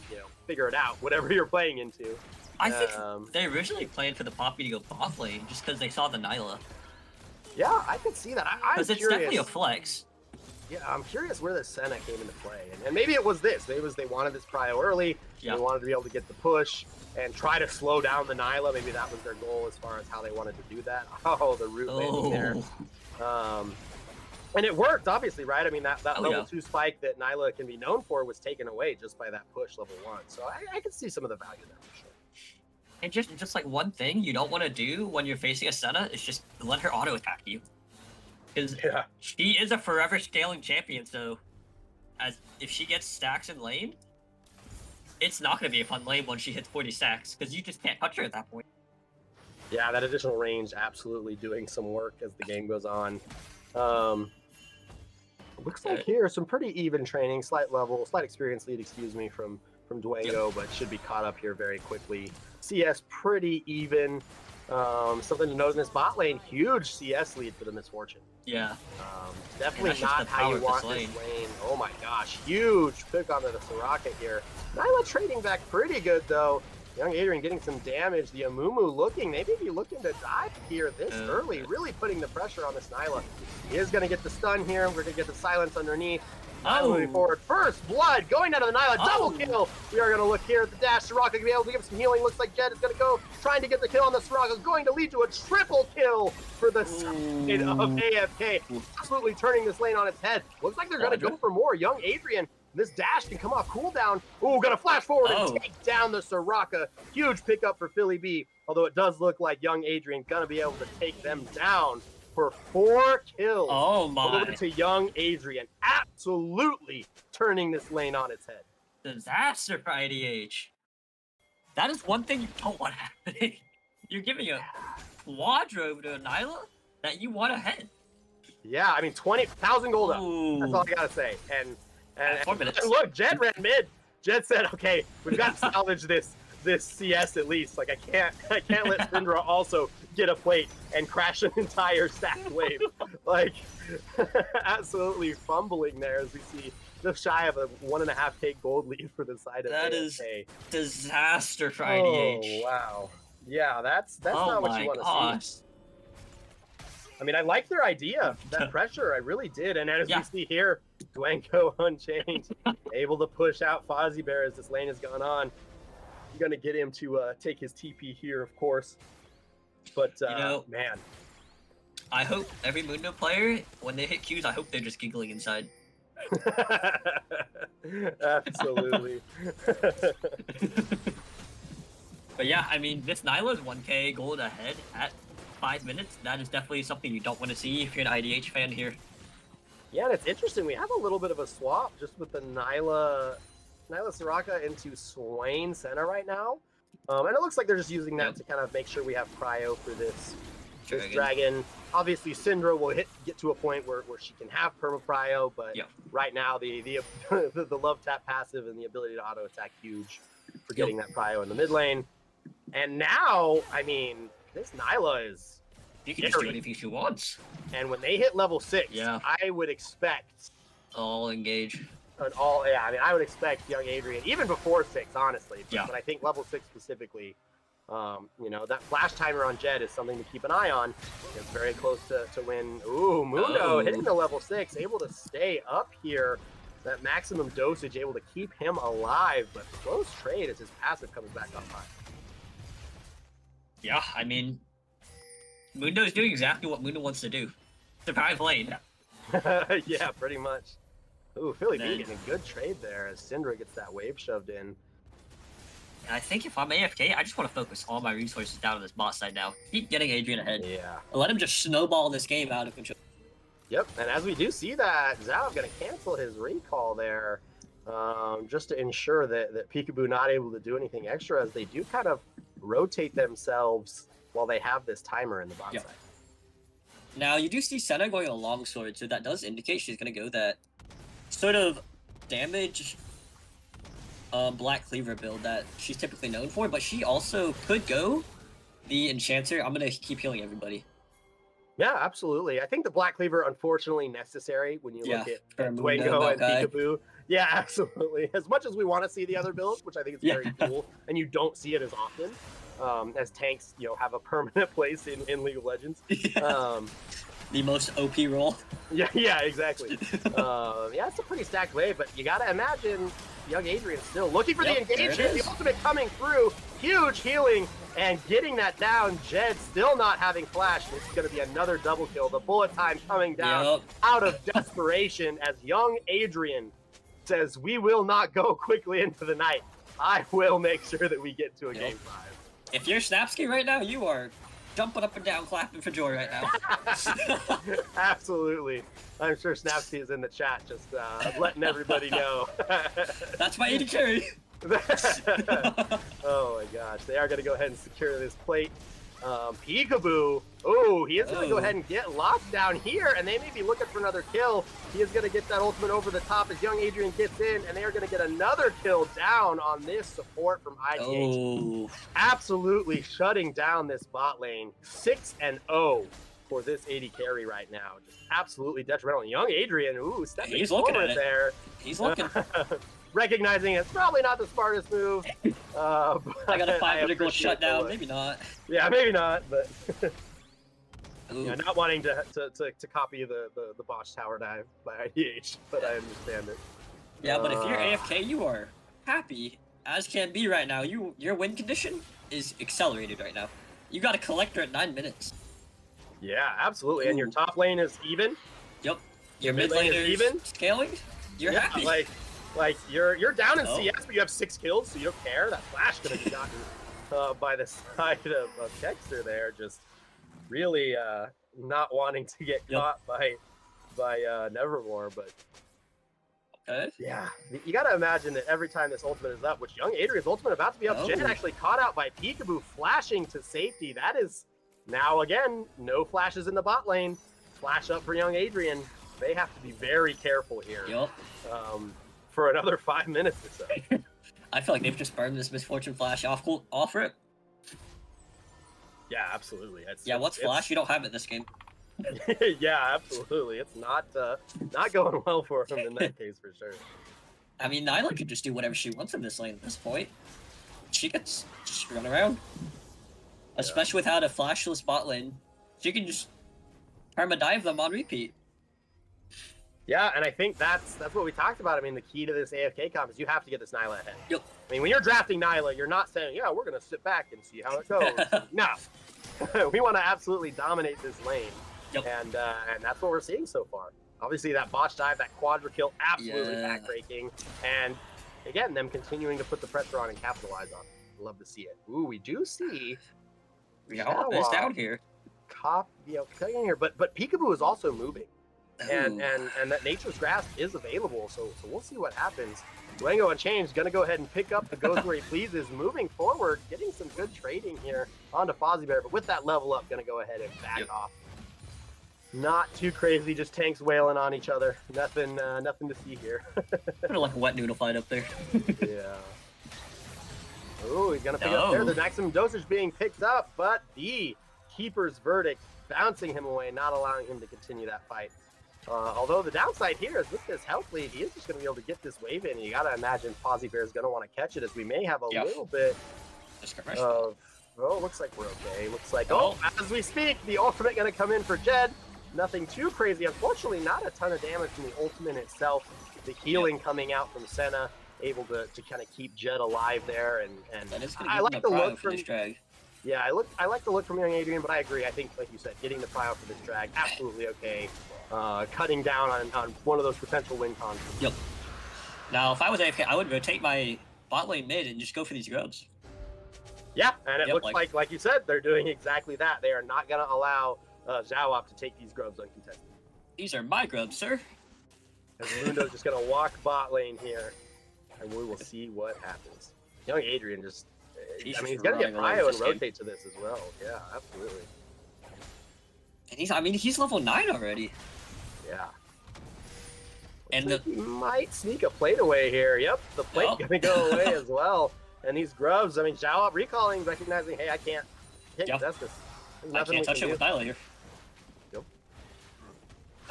you know, figure it out, whatever you're playing into. I think they originally planned for the Poppy to go bot lane just because they saw the Nyla. Yeah, I could see that. Because it's definitely a flex. Yeah, I'm curious where the Senna came into play. And maybe it was this. Maybe it was they wanted this prio early. Yeah. They wanted to be able to get the push and try to slow down the Nyla. Maybe that was their goal as far as how they wanted to do that. Oh, the root landing there. And it worked, obviously, right? I mean, that level 2 spike that Nyla can be known for was taken away just by that push level 1. So I can see some of the value there for sure. And just like one thing you don't want to do when you're facing a Senna is just let her auto attack you. Because she is a forever scaling champion, so if she gets stacks in lane, it's not going to be a fun lane when she hits 40 stacks, because you just can't touch her at that point. Yeah, that additional range absolutely doing some work as the game goes on. Looks like here some pretty even training, slight experience lead, excuse me, from Dwango, but should be caught up here very quickly. CS pretty even. Something to note in this bot lane, huge CS lead for the Misfortune. Yeah. Definitely not how you want this lane. Oh my gosh, huge pick onto the Soraka here. Nyla trading back pretty good though. Young Adrian getting some damage. The Amumu looking, maybe be looking to dive here this early, really putting the pressure on this Nyla. He is going to get the stun here. We're going to get the silence underneath. Moving forward. First blood going down to the Nyla. Double kill. We are going to look here at the dash. Soraka going to be able to give some healing. Looks like Jed is going to go trying to get the kill on the Soraka. Going to lead to a triple kill for the side of AFK. Absolutely turning this lane on its head. Looks like they're going to go for more. Young Adrian. This dash can come off cooldown. Ooh, gonna flash forward and take down the Soraka. Huge pickup for Philly B. Although it does look like young Adrian gonna be able to take them down for 4 kills. Oh my. Over to young Adrian. Absolutely turning this lane on its head. Disaster for IDH. That is one thing you don't want happening. You're giving a quadro to a Nyla that you want ahead. Yeah, I mean, 20,000 gold up. That's all I gotta say. And look, Jed ran mid. Jed said, "Okay, we've got to salvage this CS at least. Like, I can't let Syndra also get a plate and crash an entire stacked wave." Like, absolutely fumbling there as we see just shy of a 1.5K gold lead for the side of that AFK. Is disaster for IDH. Oh wow, yeah, that's not what you want to see. I mean, I like their idea, that pressure, I really did. And as we see here, Dwango Unchained, able to push out Fazbear as this lane has gone on. You're going to get him to take his TP here, of course. But, man. I hope every Mundo player, when they hit Qs, I hope they're just giggling inside. Absolutely. But yeah, I mean, this Nyla's 1K gold ahead at 5 minutes. That is definitely something you don't want to see if you're an IDH fan here. Yeah, and it's interesting. We have a little bit of a swap just with the Nyla Soraka into Swain Senna right now. And it looks like they're just using that to kind of make sure we have prio for this dragon. Obviously, Syndra will get to a point where she can have perma prio, but right now the love tap passive and the ability to auto attack huge for getting that prio in the mid lane. And now, I mean, this Nyla is you can just do anything she wants. And when they hit level 6, I would expect all engage. I mean, I would expect young Adrian even before 6, honestly. But I think level 6 specifically, you know, that flash timer on Jed is something to keep an eye on. It's very close to win. Ooh, Mundo hitting the level 6, able to stay up here. That maximum dosage able to keep him alive, but close trade as his passive comes back online. Yeah, I mean, Mundo is doing exactly what Mundo wants to do. Survive lane. Yeah, pretty much. Ooh, Philly B getting a good trade there as Syndra gets that wave shoved in. And I think if I'm AFK, I just want to focus all my resources down on this bot side now. Keep getting Adrian ahead. Yeah. Let him just snowball this game out of control. Yep, and as we do see that, Zhao going to cancel his recall there, just to ensure that Peekaboo not able to do anything extra, as they do kind of rotate themselves while they have this timer in the bot Yep. side. Now, you do see Senna going a longsword, so that does indicate she's going to go that sort of damage Black Cleaver build that she's typically known for, but she also could go the Enchanter. I'm going to keep healing everybody. Yeah, absolutely. I think the Black Cleaver, unfortunately, necessary when you look at Dwango and Peekaboo. Yeah, absolutely. As much as we want to see the other builds, which I think is very cool, and you don't see it as often, as tanks, have a permanent place in League of Legends. The most OP role. Yeah, exactly. Yeah, it's a pretty stacked wave, but you got to imagine young Adrian still looking for the engagement, the ultimate coming through, huge healing, and getting that down. Jed still not having flash. This is going to be another double kill. The bullet time coming down out of desperation as young Adrian says, we will not go quickly into the night. I will make sure that we get to a game 5. If you're Snapsky right now, you are jumping up and down, clapping for joy right now. Absolutely. I'm sure Snapsky is in the chat, just letting everybody know. That's my 80 carry. Oh my gosh, they are going to go ahead and secure this plate. Peekaboo, oh, he is going to go ahead and get locked down here, and they may be looking for another kill. He is going to get that ultimate over the top as young Adrian gets in, and they are going to get another kill down on this support from IGH. Absolutely shutting down this bot lane. 6-0 for this 80 carry right now. Just absolutely detrimental. Young Adrian, stepping forward there. He's looking. Recognizing it's probably not the smartest move. I got a 500 goal shutdown. Maybe not. Yeah, maybe not, but not wanting to copy the botch tower dive by IDH, but I understand it. Yeah, but if you're AFK, you are happy as can be right now. Your win condition is accelerated right now. You got a collector at 9 minutes. Yeah, absolutely. And your top lane is even. Yep. Your mid lane is even scaling. You're happy. Like you're down in CS, but you have 6 kills, so you don't care. That flash gonna be gotten by the side of Kexter there, just really not wanting to get caught by Nevermore. But yeah, you gotta imagine that every time this ultimate is up, which young Adrian's ultimate about to be up, Jen actually caught out by Peekaboo flashing to safety. That is now again no flashes in the bot lane. Flash up for young Adrian. They have to be very careful here. For another 5 minutes or so. I feel like they've just burned this Misfortune Flash off rip. Yeah, absolutely. What's Flash? You don't have it this game. Yeah, absolutely. It's not going well for him in that case for sure. I mean, Nyla could just do whatever she wants in this lane at this point. She could just run around. Especially without a flashless bot lane. She can just perma-dive them on repeat. Yeah, and I think that's what we talked about. I mean, the key to this AFK comp is you have to get this Nyla ahead. Yep. I mean, when you're drafting Nyla, you're not saying, yeah, we're going to sit back and see how it goes. No. We want to absolutely dominate this lane. Yep. And that's what we're seeing so far. Obviously, that botch dive, that quadra kill, absolutely backbreaking. And again, them continuing to put the pressure on and capitalize on it. Love to see it. Ooh, we do see... It's down here. Cutting here. But Peekaboo is also moving. And that Nature's Grasp is available, so we'll see what happens. Dwango Unchanged gonna go ahead and pick up the goes where he pleases, moving forward, getting some good trading here onto Fozzie Bear, but with that level up, gonna go ahead and back off. Not too crazy, just tanks wailing on each other. Nothing to see here. Kind of like a wet noodle fight up there. Yeah. Oh, he's gonna pick up there. The maximum dosage being picked up, but the Keeper's Verdict bouncing him away, not allowing him to continue that fight. Although the downside here is with this health lead, he is just going to be able to get this wave in. And you got to imagine Fozzie Bear is going to want to catch it, as we may have a little bit of... Oh, looks like we're okay. Looks like, as we speak, the ultimate going to come in for Jed. Nothing too crazy. Unfortunately, not a ton of damage from the ultimate itself. The healing coming out from Senna, able to kind of keep Jed alive there. And I like the look from... Yeah, I like the look from young Adrian, but I agree. I think, like you said, getting the prio for this drag, absolutely okay. Cutting down on one of those potential win cons. Yep. Now, if I was AFK, I would rotate my bot lane mid and just go for these grubs. Yeah, and it looks like you said, they're doing exactly that. They are not going to allow Zhao to take these grubs uncontested. These are my grubs, sir. As Lundo's just gonna walk bot lane here, and we will see what happens. Young Adrian just, He's I mean, he's just gonna get running away prio with and this game. rotate to this as well. Yeah, absolutely. And he's level 9 already. Yeah. And Looks like he might sneak a plate away here. Yep, the plate Nope. gonna go away as well. And these grubs, I mean, Xiao recalling, recognizing, hey, I can't Yeah. contest this. There's I nothing can't we touch can it with do. Annihilator. Yep.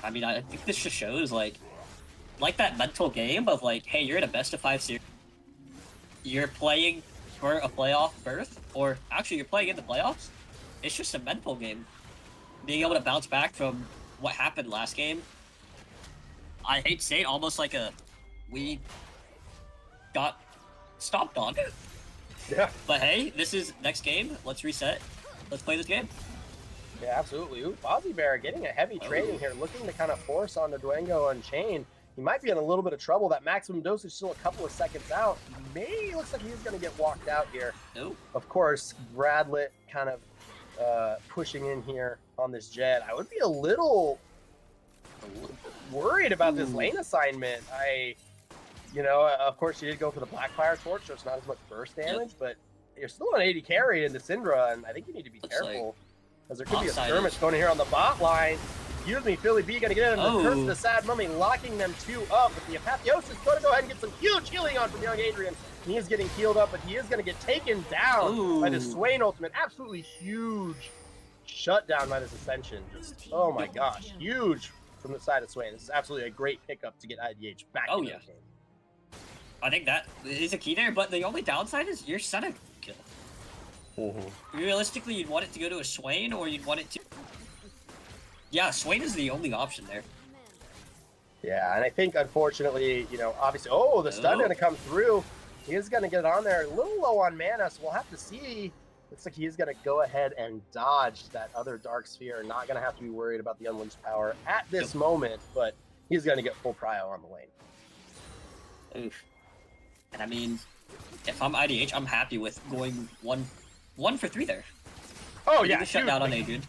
I mean, I think this just shows, like that mental game of, like, hey, you're in a best-of-5 series. You're playing for a playoff berth, or actually, you're playing in the playoffs. It's just a mental game. Being able to bounce back from what happened last game. I hate to say it, almost like we got stomped on. Yeah. But hey, this is next game. Let's reset. Let's play this game. Yeah, absolutely. Ooh, Fozzie Bear getting a heavy trading here, looking to kind of force on the Duengo Unchained. He might be in a little bit of trouble. That maximum dosage still a couple of seconds out. Maybe looks like he's going to get walked out here. Nope. Of course, Bradlett kind of pushing in here on this Jet. I would be a little worried about this lane assignment. Of course, you did go for the Blackfire Torch, so it's not as much burst damage, but you're still on 80 carry into Syndra, and I think you need to be careful. Because there could be a Offside skirmish going here on the bot line. Excuse me, Philly B gonna get in the curse of the Sad Mummy, locking them two up. But the Apotheosis gonna go ahead and get some huge healing on from young Adrian. And he is getting healed up, but he is gonna get taken down by the Swain ultimate. Absolutely huge shutdown by this Ascension. Just, oh my gosh, huge from the side of Swain. This is absolutely a great pickup to get IDH back in the game. I think that is a key there, but the only downside is your setup kill. Realistically, you'd want it to go to a Swain, or you'd want it to... Yeah, Swain is the only option there. Yeah, and I think, unfortunately, obviously... Oh, the stun going to come through. He is going to get on there. A little low on mana, so we'll have to see. Looks like he is going to go ahead and dodge that other Dark Sphere. Not going to have to be worried about the Unleashed Power at this moment, but he's going to get full prio on the lane. Oof. And I mean, if I'm IDH, I'm happy with going one for 3 there. Oh, yeah. Shut down on Adrian.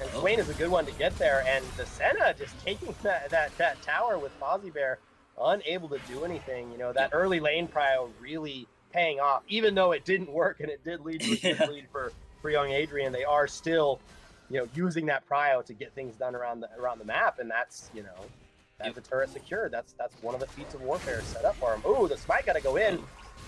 And Swain is a good one to get there, and the Senna just taking that tower with Fozzie Bear, unable to do anything. That early lane prio really paying off, even though it didn't work and it did lead to a huge lead for young Adrian. They are still, using that prio to get things done around the map, and that's, that's the turret secured. That's one of the feats of warfare set up for him. Ooh, the smite got to go in.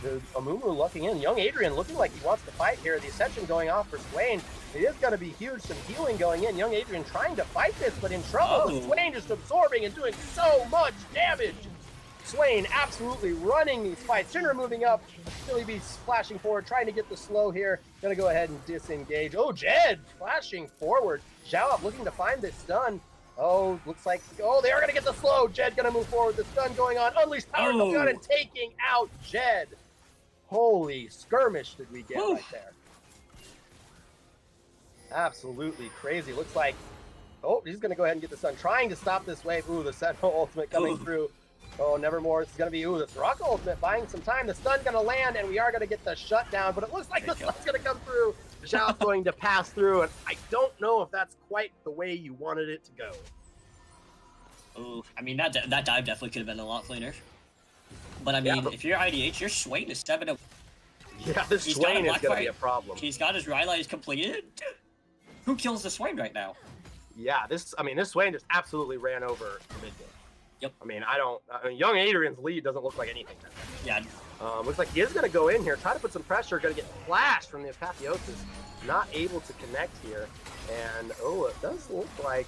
The Amumu looking in. Young Adrian looking like he wants to fight here. The Ascension going off for Swain. It is going to be huge. Some healing going in. Young Adrian trying to fight this, but in trouble. With Swain just absorbing and doing so much damage. Swain absolutely running these fights. Shinra moving up. Philly B splashing forward, trying to get the slow here. Gonna go ahead and disengage. Oh, Jed flashing forward. Xiao looking to find this stun. Oh, looks like, they are going to get the slow. Jed going to move forward. The stun going on. Unleashed Power comes out and taking out Jed. Holy skirmish did we get right there. Absolutely crazy. Looks like, he's going to go ahead and get the stun. Trying to stop this wave. Ooh, the Sentinel ultimate coming through. Oh, Nevermore. This is going to be, the Soraka ultimate buying some time. The stun going to land, and we are going to get the shutdown, but it looks like the stun's going to come through. Xiao's going to pass through, and I don't know if that's quite the way you wanted it to go. Ooh, I mean, that dive definitely could have been a lot cleaner. But I mean, if you're IDH, your Swain is 7-0. Yeah, this Swain is going to be a problem. He's got his Rylai's completed. Who kills the Swain right now? Yeah, this Swain just absolutely ran over mid game. Yep. I mean, young Adrian's lead doesn't look like anything. Yeah. Looks like he is going to go in here, try to put some pressure, going to get flashed from the Apotheosis. Not able to connect here. And, it does look like,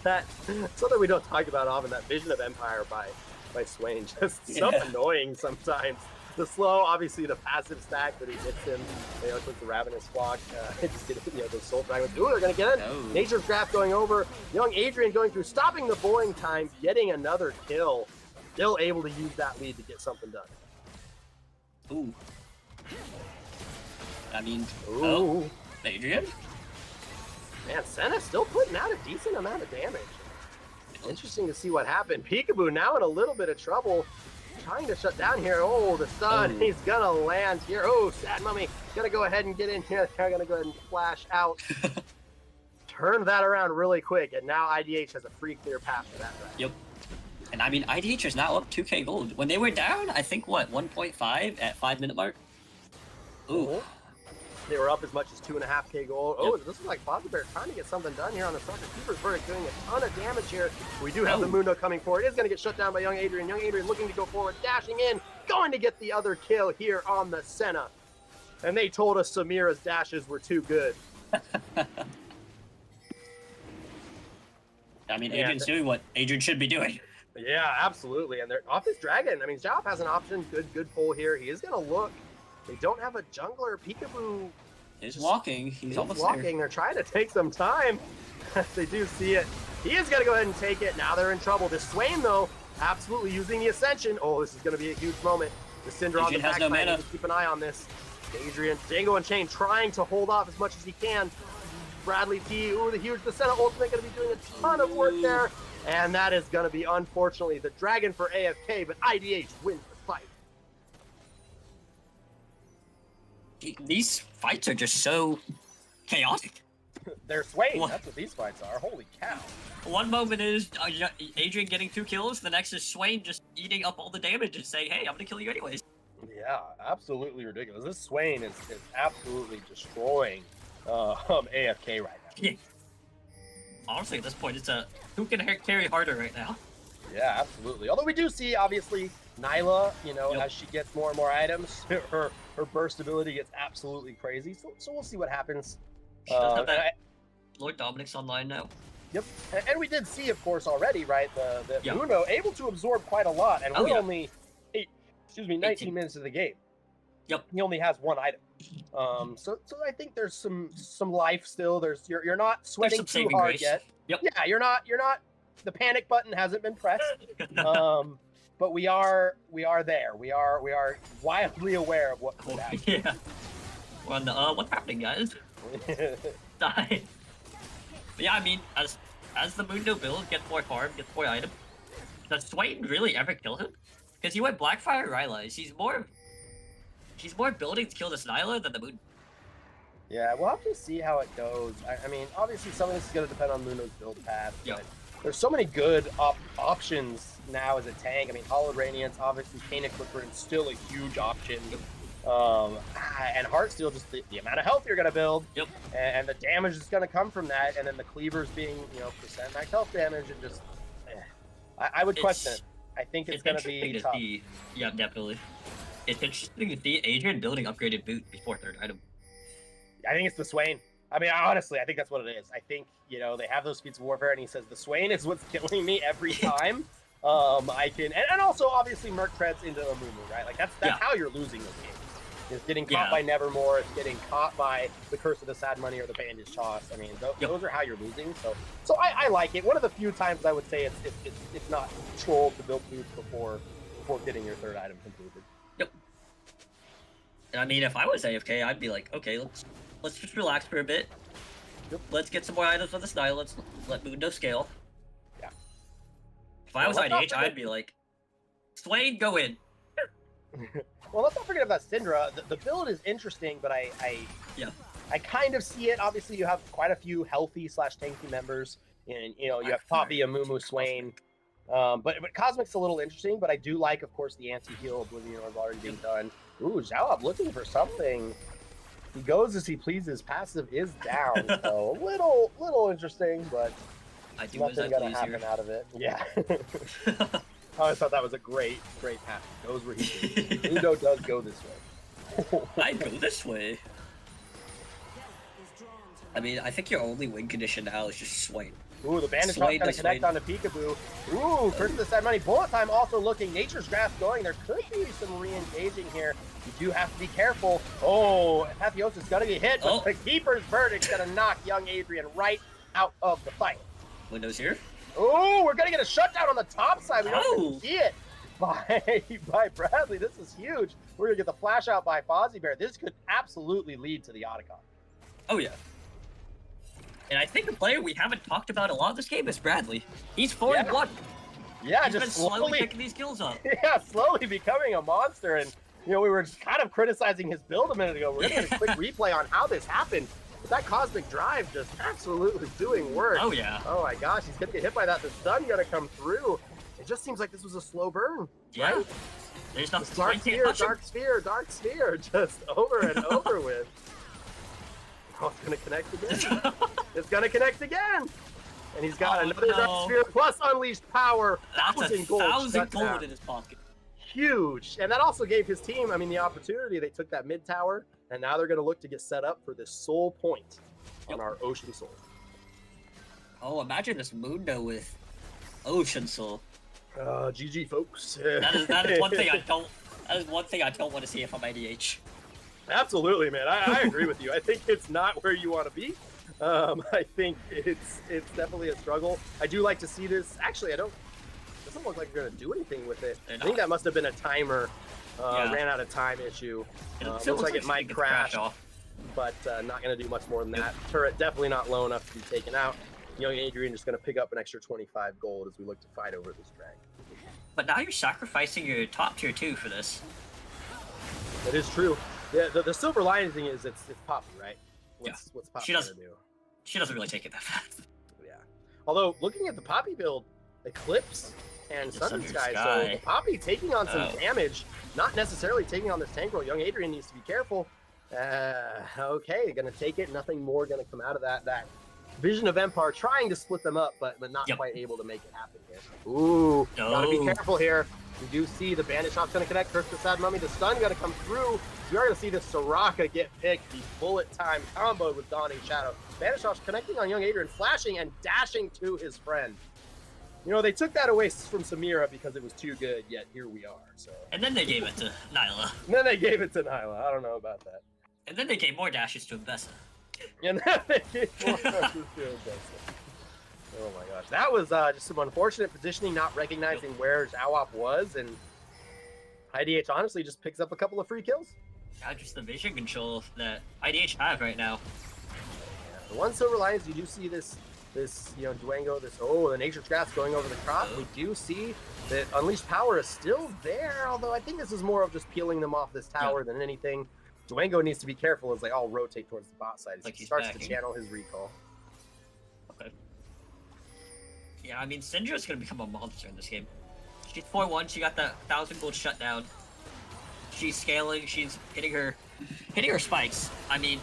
that's something we don't talk about often, that Vision of Empire by Swain. Just so annoying sometimes. The slow, obviously the passive stack that he gets him, with the Ravenous Flock, just get those soul fragments. Ooh, they're going to get it. Nature's Graph going over. Young Adrian going through, stopping the bullying time, getting another kill. Still able to use that lead to get something done. Ooh. I mean, Adrian? Man, Senna still putting out a decent amount of damage. Interesting to see what happened. Peekaboo now in a little bit of trouble. Trying to shut down here. Oh, the stun. He's going to land here. Oh, Sad Mummy. Going to go ahead and get in here. They're going to go ahead and flash out. turned that around really quick, and now IDH has a free clear path for that dragon. Yep. And I mean, IDH is now up 2k gold. When they were down, I think, what, 1.5 at 5-minute mark? Ooh. They were up as much as 2.5k gold. Oh, this is like Bear trying to get something done here on the Sucker. Keeper's Verdict doing a ton of damage here. We do have the Mundo coming forward. It is going to get shut down by Young Adrian. Young Adrian looking to go forward, dashing in, going to get the other kill here on the Senna. And they told us Samira's dashes were too good. I mean, Adrian's doing what Adrian should be doing. Yeah, absolutely. And they're off his dragon. I mean, Zhao has an option. Good pull here. He is going to look. They don't have a jungler. Peekaboo is walking. He's almost walking. there. They're trying to take some time. They do see it. He is going to go ahead and take it. Now they're in trouble. This Swain, though, absolutely using the Ascension. Oh, this is going to be a huge moment. The Syndra on the back side. Just keep an eye on this. Adrian, Django Unchained trying to hold off as much as he can. Bradley T, ooh, the huge Descent ultimate going to be doing a ton of work there. And that is going to be, unfortunately, the dragon for AFK, but IDH wins the fight. These fights are just so chaotic. They're swaying. That's what these fights are. Holy cow. One moment is Adrian getting 2 kills. The next is Swain just eating up all the damage and saying, hey, I'm going to kill you anyways. Yeah, absolutely ridiculous. This Swain is absolutely destroying AFK right now. Yeah. Honestly, at this point, it's who can carry harder right now. Yeah, absolutely. Although we do see, obviously, Nyla, as she gets more and more items, her burst ability gets absolutely crazy. So we'll see what happens. She does have that Lord Dominic's online now. Yep. And we did see, of course, already, right, the Mundo able to absorb quite a lot. And we're only 19 minutes of the game. Yep. He only has 1 item. So I think there's some life still. You're not sweating too hard yet. Yep. Yeah, you're not the panic button hasn't been pressed. But we are there. We are wildly aware of what could happen. Yeah. We're on the what's happening, guys? Die. But yeah, I mean, as the Mundo build gets more farm, gets more item, does Swain really ever kill him? Because he went Blackfire Rylai's. He's more building to kill this Nyla than the Moon. Yeah, we'll have to see how it goes. I mean, obviously some of this is going to depend on Mundo's build path. But there's so many good options now as a tank. I mean, Hollowed Radiance, obviously, Painted Clipper is still a huge option. And Heartsteel, just the amount of health you're going to build. Yep. And the damage is going to come from that. And then the Cleavers being, percent max health damage and just... I would question it. I think it's going to be tough. Yeah, definitely. It's interesting to see Adrian building upgraded boot before 3rd item. I think it's the Swain. I mean, honestly, I think that's what it is. I think, they have those feats of warfare, and he says, the Swain is what's killing me every time. I can... And also, obviously, Merc treads into a Mumu, right? Like, that's how you're losing those games. It's getting caught by Nevermore. It's getting caught by the Curse of the Sad Money or the Bandage Toss. I mean, those are how you're losing. So I like it. One of the few times I would say it's not trolled to build boots before getting your 3rd item completed. Yep. I mean, if I was AFK, I'd be like, okay, let's just relax for a bit. Yep. Let's get some more items on the style. Let's let Mundo scale. Yeah. If I was IDH, I'd be like, Swain, go in. Well, let's not forget about Syndra. The build is interesting, but I kind of see it. Obviously, you have quite a few healthy / tanky members, and you have Poppy, Amumu, Swain. But Cosmic's a little interesting, but I do like, of course, the anti-heal Oblivion Orb already being done. Ooh, Zhao looking for something. He goes as he pleases. Passive is down, so a little interesting, but nothing gonna happen out of it. Yeah. I always thought that was a great pass. Goes where he goes. Mundo does go this way. I go this way. I mean, I think your only win condition now is just Swain. Ooh, the bandage shot's gonna connect onto Peekaboo. Ooh, Curse of the Sad Money. Bullet Time also looking. Nature's Grasp going. There could be some re-engaging here. You do have to be careful. Oh, Apotheosis is gonna get hit, but the Keeper's Verdict's gonna knock young Adrian right out of the fight. Windows here. Oh, we're gonna get a shutdown on the top side. We don't even see it by Bradley. This is huge. We're gonna get the flash out by Fozzie Bear. This could absolutely lead to the Otacon. Oh yeah. And I think the player we haven't talked about a lot this game is Bradley. He's 4-1. Yeah, he's just been slowly picking these kills up. Yeah, slowly becoming a monster. And we were kind of criticizing his build a minute ago. We're gonna get a quick replay on how this happened. But that Cosmic Drive just absolutely doing work. Oh yeah. Oh my gosh, he's gonna get hit by that. The stun gonna come through. It just seems like this was a slow burn, Yeah. right? There's no Dark sphere, dark sphere, just over and over with. Oh, it's gonna connect again. It's gonna connect again. And he's got another dark sphere plus unleashed power. That's 1,000 gold shutdown. in his pocket. Huge. And that also gave his team, I mean, the opportunity. They took that mid tower, and now they're gonna look to get set up for this soul point on our Ocean Soul. Oh, imagine this Mundo with Ocean Soul. GG, folks. That is one thing I don't. That is one thing I don't want to see if I'm IDH. Absolutely, man. I agree with you. I think it's not where you want to be. I think it's definitely a struggle. I do like to see this. Actually, it doesn't look like you're gonna do anything with it. I think that must have been a timer. Ran out of time issue. Looks like it might crash off, but not gonna do much more than that. Turret definitely not low enough to be taken out. Young Adrian just gonna pick up an extra 25 gold as we look to fight over this dragon. But now you're sacrificing your top tier 2 for this. That is true. Yeah, the silver lining thing is it's Poppy, right? What's Poppy gonna do? She doesn't really take it that fast. Yeah. Although looking at the Poppy build, Eclipse and Sun Sky, so the Poppy taking on some damage, not necessarily taking on this tank roll. Young Adrian needs to be careful. Okay, gonna take it. Nothing more gonna come out of that. That Vision of Empire trying to split them up, but not quite able to make it happen here. Ooh, gotta be careful here. We do see the bandit shot's gonna connect. Curse the Sad Mummy. The stun gonna come through. We are gonna see the Soraka get picked. The bullet time combo with Dawning Shadow. Bandit shot's connecting on Young Adrian, flashing and dashing to his friend. You know, they took that away from Samira because it was too good, yet here we are. So. And then they gave it to Nyla. And then they gave it to Nyla. I don't know about that. And then they gave more dashes to Mbessa. And then they gave more dashes to Mbessa. Oh my gosh. That was just some unfortunate positioning, not recognizing where Zawap was, and IDH honestly just picks up a couple of free kills. Yeah, just the vision control that IDH have right now. Yeah, the one silver lining is you do see this Dwango, the nature traps going over the crop. We do see that Unleashed Power is still there, although I think this is more of just peeling them off this tower than anything. Dwango needs to be careful as they all rotate towards the bot side as he starts to channel his recall. Okay. Yeah, I mean, Syndra's gonna become a monster in this game. She's 4-1, she got that 1,000 gold shutdown. She's scaling, she's hitting her spikes. I mean,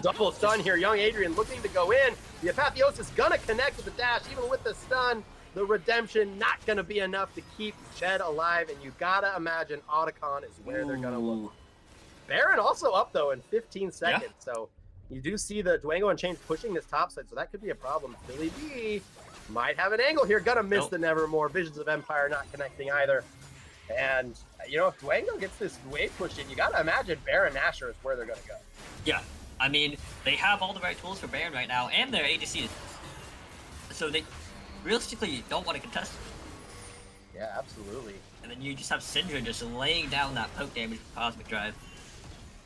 double stun here. Young Adrian looking to go in. The Apotheosis gonna connect with the dash, even with the stun. The redemption not gonna be enough to keep Jed alive, and you gotta imagine Otacon is where they're gonna look. Baron also up though in 15 seconds, so you do see the Dwango Unchained pushing this top side, so that could be a problem. Philly B might have an angle here, gonna miss the Nevermore. Visions of Empire not connecting either. And, you know, if Dwango gets this wave pushed in, you gotta imagine Baron Nashor is where they're gonna go. Yeah, I mean, they have all the right tools for Baron right now, and their ADC. So they realistically don't want to contest it. Yeah, absolutely. And then you just have Syndra just laying down that poke damage with Cosmic Drive.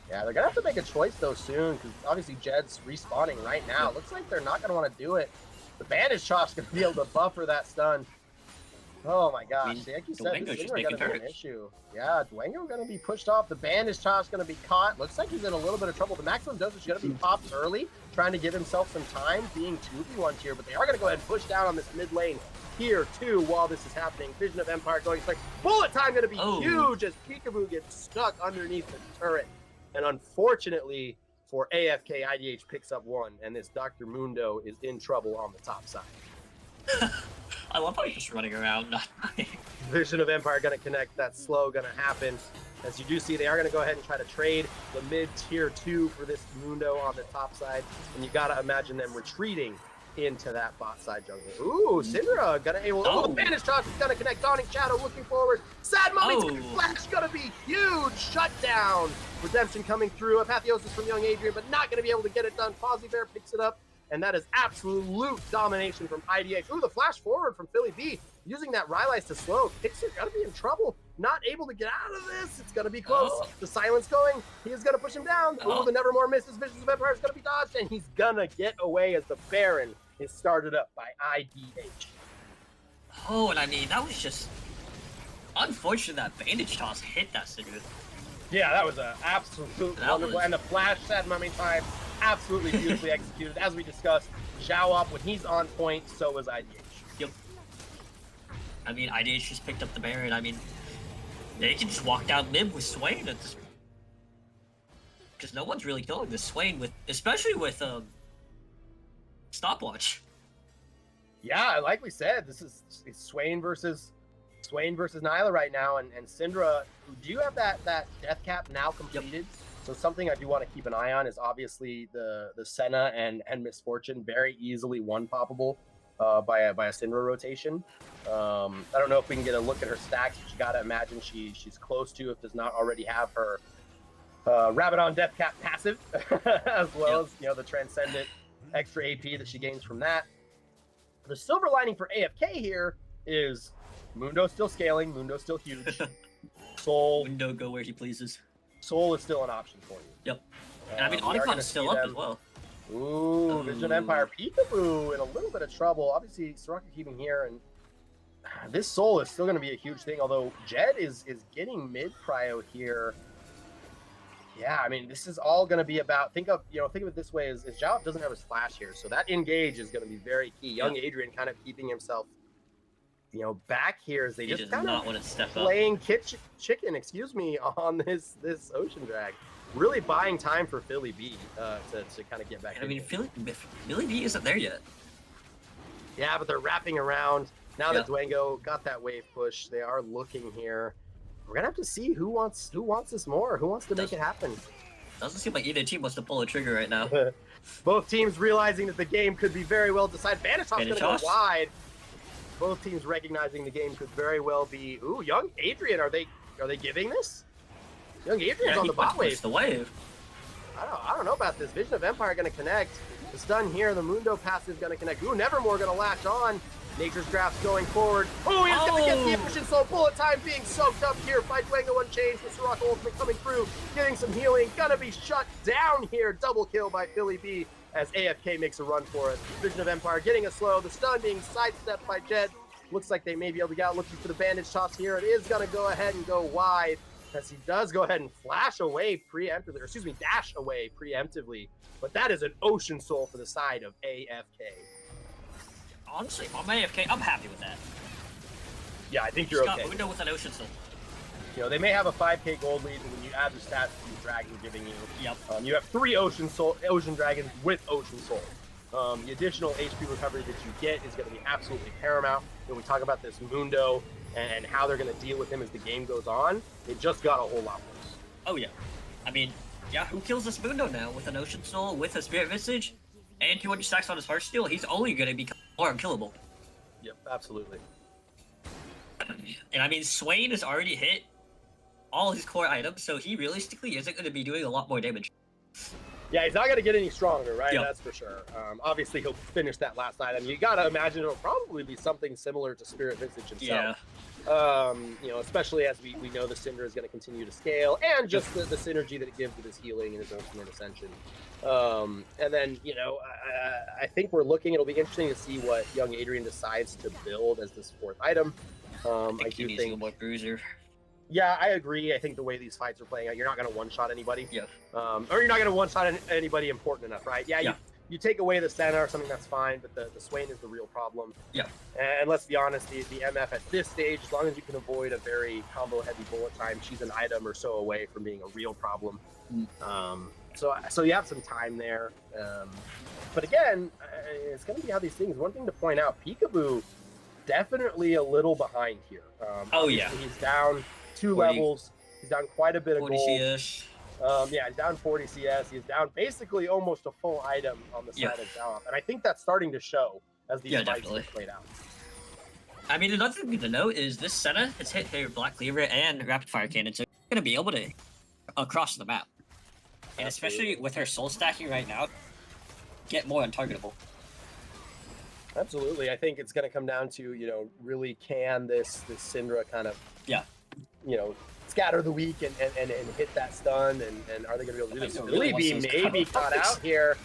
Yeah, they're gonna have to make a choice though soon, because obviously Jed's respawning right now. Looks like they're not gonna want to do it. The bandage chop's gonna be able to buffer that stun. Oh my gosh, like you said, this is gonna be an issue. Yeah, Dwango gonna be pushed off. The bandage chop's gonna be caught. Looks like he's in a little bit of trouble. The maximum dosage is gonna be popped early, trying to give himself some time, being 2v1 here, but they are gonna go ahead and push down on this mid lane here too while this is happening. Vision of Empire going straight. Bullet time gonna be huge as Peekaboo gets stuck underneath the turret. And unfortunately for AFK, IDH picks up one, and this Dr. Mundo is in trouble on the top side. I love how he's just running around, not Vision of Empire gonna connect. That's slow gonna happen. As you do see, they are gonna go ahead and try to trade the mid tier 2 for this Mundo on the top side, and you gotta imagine them retreating into that bot side jungle. Ooh, Syndra gonna able. Oh, the Vanish Toss is gonna connect. Dawning Shadow looking forward. Sad Mummy's flash gonna be huge. Shutdown. Redemption coming through. Apotheosis from Young Adrian, but not gonna be able to get it done. Posy Bear picks it up, and that is absolute domination from IDH. Ooh, the flash forward from Philly B. Using that Rylai's to slow. Pixar gonna be in trouble. Not able to get out of this. It's gonna be close. The silence going. He is gonna push him down. Ooh, the Nevermore misses. Visions of Empire is gonna be dodged, and he's gonna get away as the Baron is started up by IDH. Oh, and I mean, that was just unfortunate that bandage toss hit that Syndra. Yeah, that was an absolute wonderful. And the flash Sad Mummy time absolutely beautifully executed. As we discussed, Zhao up when he's on point, so is IDH. Yep. I mean, IDH just picked up the Baron. I mean, they can just walk down mid with Swain at this, because no one's really killing this Swain with, especially with stopwatch. Yeah, like we said, this is Swain versus Nyla right now, and Syndra. Do you have that death cap now completed? Yep. So something I do want to keep an eye on is obviously the Senna and Misfortune, very easily one poppable by a Syndra rotation. I don't know if we can get a look at her stacks, but you gotta imagine she's close to, if does not already have her Rabadon death cap passive, as well as the transcendent extra AP that she gains from that. The silver lining for AFK here is Mundo's still scaling, Mundo's still huge. Soul, Mundo go where he pleases. Soul is still an option for you. Yep. And I mean, Onicon's still up as well. Ooh, Vision of Empire. Peekaboo in a little bit of trouble. Obviously, Soraka keeping here, and this Soul is still going to be a huge thing, although Jed is getting mid-prio here. Yeah, I mean, this is all going to be about, think of it this way, is Zhao doesn't have his flash here, so that engage is going to be very key. Young Adrian kind of keeping himself, back here as they just kind of playing chicken, on this Ocean Drag. Really buying time for Philly B to kind of get back. I mean, Philly B isn't there yet. Yeah, but they're wrapping around. Now that Dwango got that wave push, they are looking here. We're gonna have to see who wants this more, who wants to make it happen. Doesn't seem like either team wants to pull a trigger right now. Both teams realizing that the game could be very well decided. Vanish's gonna go wide. Both teams recognizing the game could very well be. Ooh, young Adrian, are they giving this? Young Adrian's on the bot wave. The wave. I don't know about this. Vision of Empire gonna connect. The stun here. The Mundo passive gonna connect. Ooh, Nevermore gonna latch on. Nature's Grasp going forward. Oh, he's gonna get the Ocean Soul. Bullet time being soaked up here by Dwango Unchanged. The Soraka ultimate coming through, getting some healing. Gonna be shut down here. Double kill by Philly B as AFK makes a run for it. Vision of Empire getting a slow. The stun being sidestepped by Jed. Looks like they may be able to get out looking for the bandage toss here. It is gonna go ahead and go wide, as he does go ahead and dash away preemptively. But that is an Ocean Soul for the side of AFK. Honestly, on my AFK, I'm happy with that. Yeah, I think you're okay. Mundo with an Ocean Soul. They may have a 5k gold lead, and when you add the stats the dragon giving you, you have 3 Ocean Dragons with Ocean Soul. The additional HP recovery that you get is going to be absolutely paramount. When we talk about this Mundo and how they're going to deal with him as the game goes on, it just got a whole lot worse. Oh yeah, I mean, who kills this Mundo now with an Ocean Soul, with a Spirit Visage, and 200 stacks on his Heartsteel? He's only going to become more unkillable. Yep, absolutely. And I mean, Swain has already hit all his core items, so he realistically isn't going to be doing a lot more damage. Yeah, he's not going to get any stronger, right? Yep. That's for sure. Obviously, he'll finish that last item. You got to imagine it'll probably be something similar to Spirit Visage himself. Yeah. Especially as we know the Cinder is going to continue to scale, and just the synergy that it gives with his healing and his ultimate ascension. And then, I think it'll be interesting to see what young Adrian decides to build as this 4th item. I do think more bruiser. Yeah, I agree. I think the way these fights are playing out, you're not going to one-shot anybody. Yeah. Or you're not going to one-shot anybody important enough, right? Yeah. You take away the Senna or something, that's fine, but the Swain is the real problem. Yeah. And let's be honest, the MF at this stage, as long as you can avoid a very combo-heavy bullet time, she's an item or so away from being a real problem. So you have some time there. But again, it's going to be how these things. One thing to point out, Peekaboo definitely a little behind here. He's down 2 levels. He's down quite a bit of 40 gold. CS. He's down 40 CS. He's down basically almost a full item on the side of Zhao. And I think that's starting to show as these fights get played out. I mean, another thing to note is this Senna has hit her Black Cleaver and Rapid Fire Cannon, so she's going to be able to across the map. And especially with her soul stacking right now, get more untargetable. Absolutely. I think it's going to come down to, really can this Syndra kind of, scatter the weak and hit that stun, and are they going to be able to do this? Really be maybe caught out here.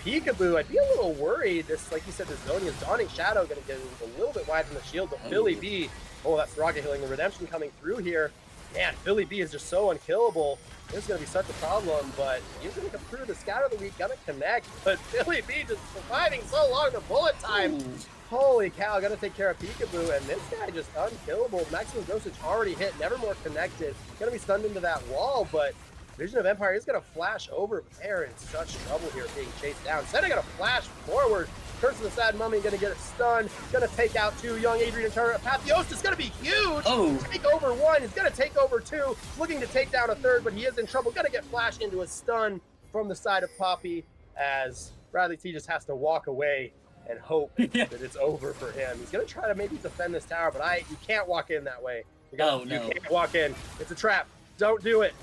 Peekaboo, I'd be a little worried. This, like you said, this Zonia's Dawning Shadow going to get a little bit wide from the shield, but Philly B, that's Rocket healing the redemption coming through here. Man, Philly B is just so unkillable. This is going to be such a problem, but he's going to come through the Scout of the Week, going to connect. But Philly B just surviving so long, the bullet time. Ooh. Holy cow, going to take care of Peekaboo, and this guy just unkillable. Maximum dosage already hit, Nevermore connected. Going to be stunned into that wall, but Vision of Empire is going to flash over. They're in such trouble here being chased down. Instead of going to flash forward. Curse of the Sad Mummy going to get it stunned. Going to take out 2. Young Adrian Turner. Pathos is going to be huge. Oh. Take over 1. He's going to take over 2. Looking to take down a 3rd, but he is in trouble. Going to get flashed into a stun from the side of Poppy as Bradley T just has to walk away and hope that it's over for him. He's going to try to maybe defend this tower, but you can't walk in that way. You can't walk in. It's a trap. Don't do it.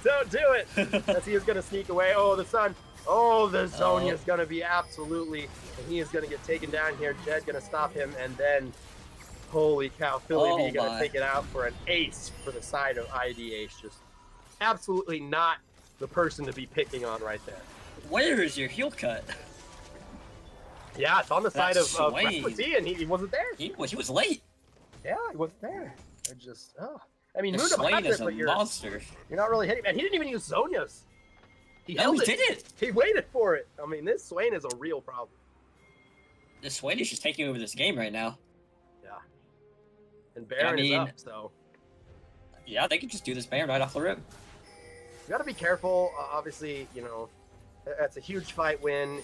Don't do it. As he is going to sneak away. Oh, the sun. Oh, the Zonia is going to be absolutely, and he is going to get taken down here. Jed going to stop him, and then, holy cow, Philly B going to take it out for an ace for the side of IDH. Just absolutely not the person to be picking on right there. Where is your heel cut? Yeah, it's on the side of Swain. Bradley, and he wasn't there. He was late. Yeah, he wasn't there. I mean, The Mundo Swain had is it, a but you're monster. not really hitting. And he didn't even use Zonia's. He No, held he didn't. He waited for it. I mean, this Swain is a real problem. The Swain is just taking over this game right now. Yeah. And Baron is up, so. Yeah, they can just do this Baron right off the rip. You got to be careful. Obviously, that's a huge fight win.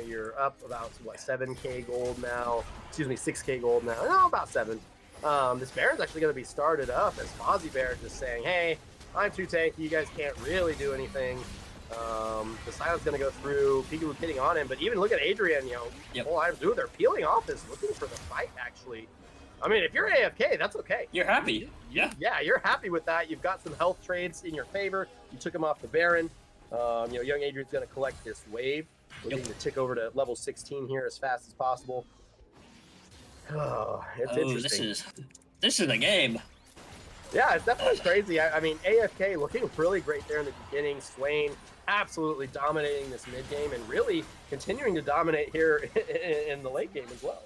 You're up about, 7k gold now. Excuse me, 6k gold now. No, about 7. This Baron's actually going to be started up as Fozzie Bear just saying, hey, I'm too tanky. You guys can't really do anything. The silence going to go through. Peekaboo hitting on him, but even look at Adrian, whole items do. They're peeling off this, looking for the fight, actually. I mean, if you're AFK, that's okay. You're happy. Yeah. Yeah, you're happy with that. You've got some health trades in your favor. You took him off the Baron. Young Adrian's going to collect this wave. Looking to tick over to level 16 here as fast as possible. Oh, it's interesting. This is the game. Yeah, it's definitely crazy. I mean, AFK looking really great there in the beginning. Swain absolutely dominating this mid game and really continuing to dominate here in the late game as well.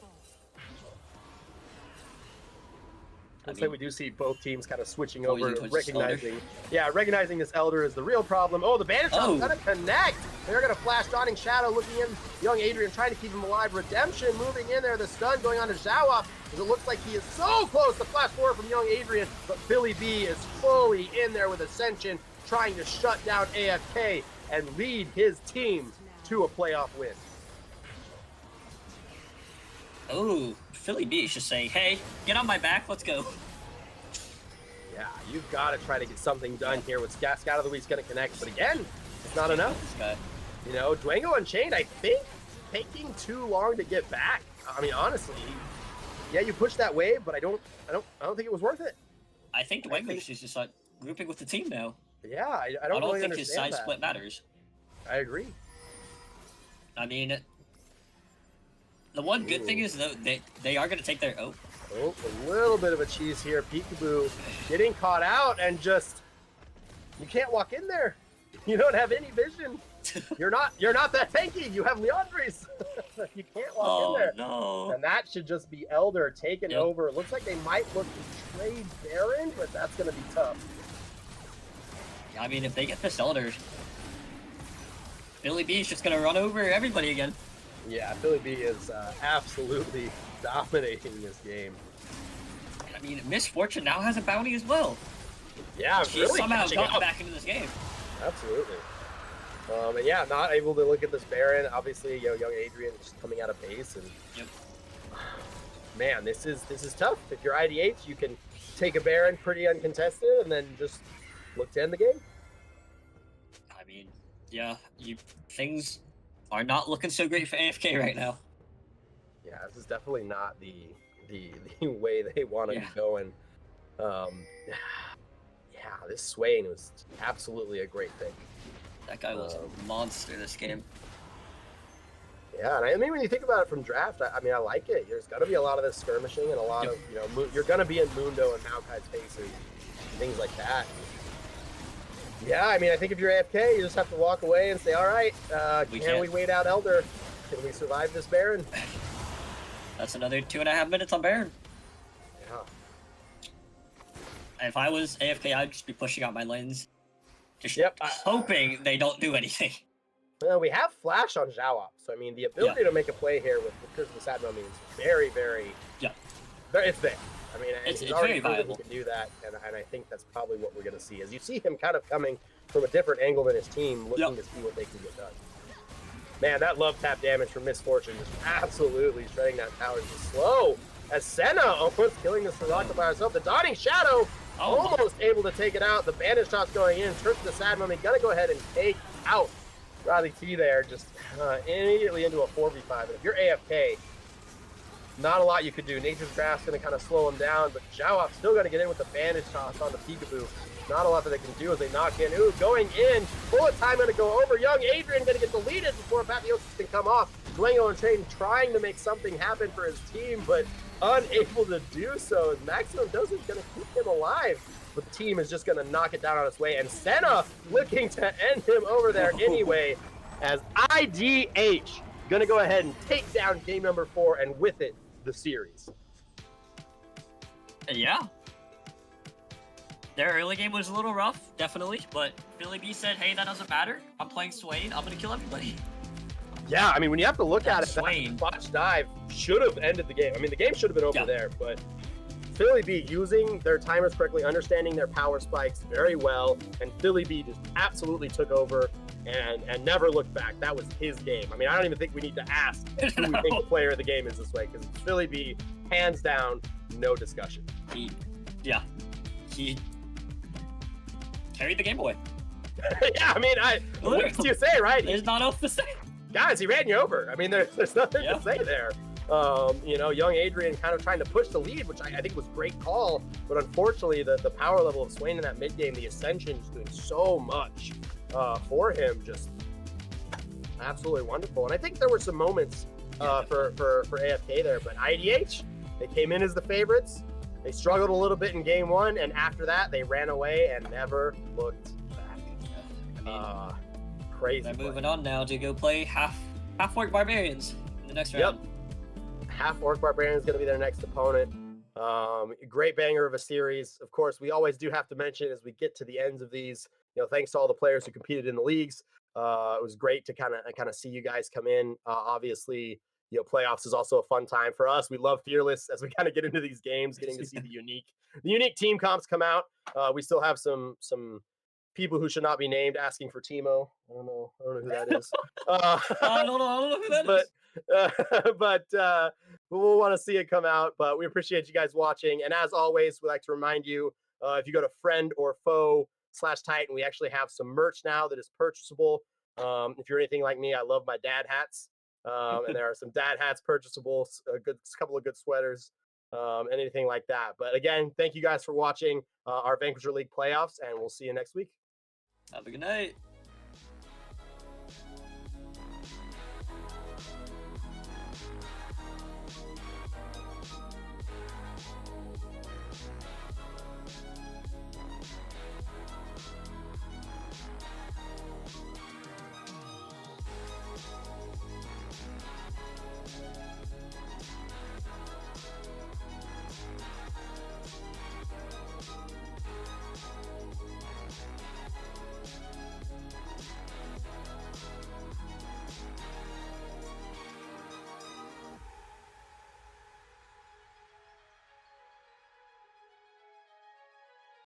I'd say we do see both teams kind of switching over to recognizing this Elder is the real problem. Oh, the Bandit Shot's gonna connect. They're gonna flash Dawning Shadow, looking in. Young Adrian trying to keep him alive. Redemption moving in there. The stun going on to Zhao, as it looks like he is so close to flash forward from Young Adrian, but Philly B is fully in there with Ascension, trying to shut down AFK and lead his team to a playoff win. Oh, Philly B is just saying, hey, get on my back, let's go. Yeah, you've got to try to get something done here with Scout of the Week's going to connect, but again, it's not enough. This guy. Dwango Unchained, I think, taking too long to get back. I mean, honestly, yeah, you pushed that wave, but I don't think it was worth it. I think Dwango is just like grouping with the team now. Yeah, I don't really think his side that. split matters. I agree. I mean, the one good thing is though they are going to take their Oh, a little bit of a cheese here. Peekaboo getting caught out and just you can't walk in there. You don't have any vision. You're not that tanky. You have Leandres. You can't walk in there. No. And that should just be Elder taken over. It looks like they might look to trade Baron, but that's going to be tough. Yeah, I mean, if they get this Elder, Philly B is just going to run over everybody again. Yeah, Philly B is absolutely dominating this game. I mean, Misfortune now has a bounty as well. Yeah, She's really somehow catching gotten up. back into this game. Absolutely. And yeah, not able to look at this Baron. Obviously, young Adrian is just coming out of base, and man, this is tough. If you're IDH, you can take a Baron pretty uncontested, and then just look to end the game. I mean, yeah, things are not looking so great for AFK right now. Yeah, this is definitely not the way they want to be going. Yeah, this Swain was absolutely a great pick. That guy was a monster this game. Yeah, and I mean, when you think about it from draft, I mean, I like it. There's going to be a lot of this skirmishing and a lot of, you're going to be in Mundo and Maokai's faces, things like that. Yeah, I mean, I think if you're AFK, you just have to walk away and say, all right, can we wait out Elder? Can we survive this Baron? That's another 2.5 minutes on Baron. Yeah. if I was AFK, I'd just be pushing out my lanes, just Yep. hoping they don't do anything. Well, we have Flash on Zhao, so I mean, the ability to make a play here with Curse of the Sad Mummy is very, very. Yeah. It's there. I mean, It's he's already very proven viable. he can do that, and I think that's probably what we're going to see. As you see him kind of coming from a different angle than his team, looking to see what they can get done. Man, that love tap damage from Misfortune is absolutely shredding that tower. Just slow as Senna almost killing the Soraka by herself. The Dawning Shadow almost able to take it out. The bandage toss going in. Curse of the Sad Mummy gonna go ahead and take out Riley T there, just immediately into a 4v5. And if you're AFK, not a lot you could do. Nature's Grasp going to kind of slow him down, but Zhao still going to get in with the bandage toss on the Peekaboo. Not a lot that they can do as they knock in. Ooh, going in. Bullet time going to go over. Young Adrian going to get deleted before Apotheosis can come off. Glengo and Traden trying to make something happen for his team, but unable to do so. As Maximum Dosage going to keep him alive. But the team is just going to knock it down on its way. And Senna looking to end him over there anyway, as IDH going to go ahead and take down game number 4, and with it, the series. Yeah. Their early game was a little rough, definitely, but Philly B said, hey, that doesn't matter. I'm playing Swain. I'm going to kill everybody. Yeah, I mean, when you have to look at it, Swain. that botch dive should have ended the game. I mean, the game should have been over there, but Philly B using their timers correctly, understanding their power spikes very well, and Philly B just absolutely took over and never looked back. That was his game. I mean, I don't even think we need to ask who we think the player of the game is this way, because Philly B, hands down, no discussion. He carried the game away. Yeah, I mean, what do you say, right? There's not else to say. Guys, he ran you over. I mean, there's nothing to say there. You know, young Adrian kind of trying to push the lead, which I think was great call, but unfortunately the power level of Swain in that mid game, the Ascension is doing so much for him, just absolutely wonderful. And I think there were some moments for AFK there, but IDH, they came in as the favorites. They struggled a little bit in game 1, and after that they ran away and never looked back. Crazy. They're moving on now to go play half orc barbarians in the next round. Half orc barbarian is going to be their next opponent. Great banger of a series. Of course, we always do have to mention as we get to the ends of these, you know, thanks to all the players who competed in the leagues. It was great to kind of see you guys come in. Obviously, you know, playoffs is also a fun time for us. We love Fearless as we kind of get into these games, getting to see the unique team comps come out. We still have some people who should not be named asking for Timo. I don't know who that is. I don't know who that is. But we'll want to see it come out. But we appreciate you guys watching. And as always, we like to remind you, if you go to friend or foe/Titan, we actually have some merch now that is purchasable. If you're anything like me, I love my dad hats. And there are some dad hats purchasable, a couple of good sweaters, anything like that. But again, thank you guys for watching our Vanquisher League playoffs, and we'll see you next week. Have a good night.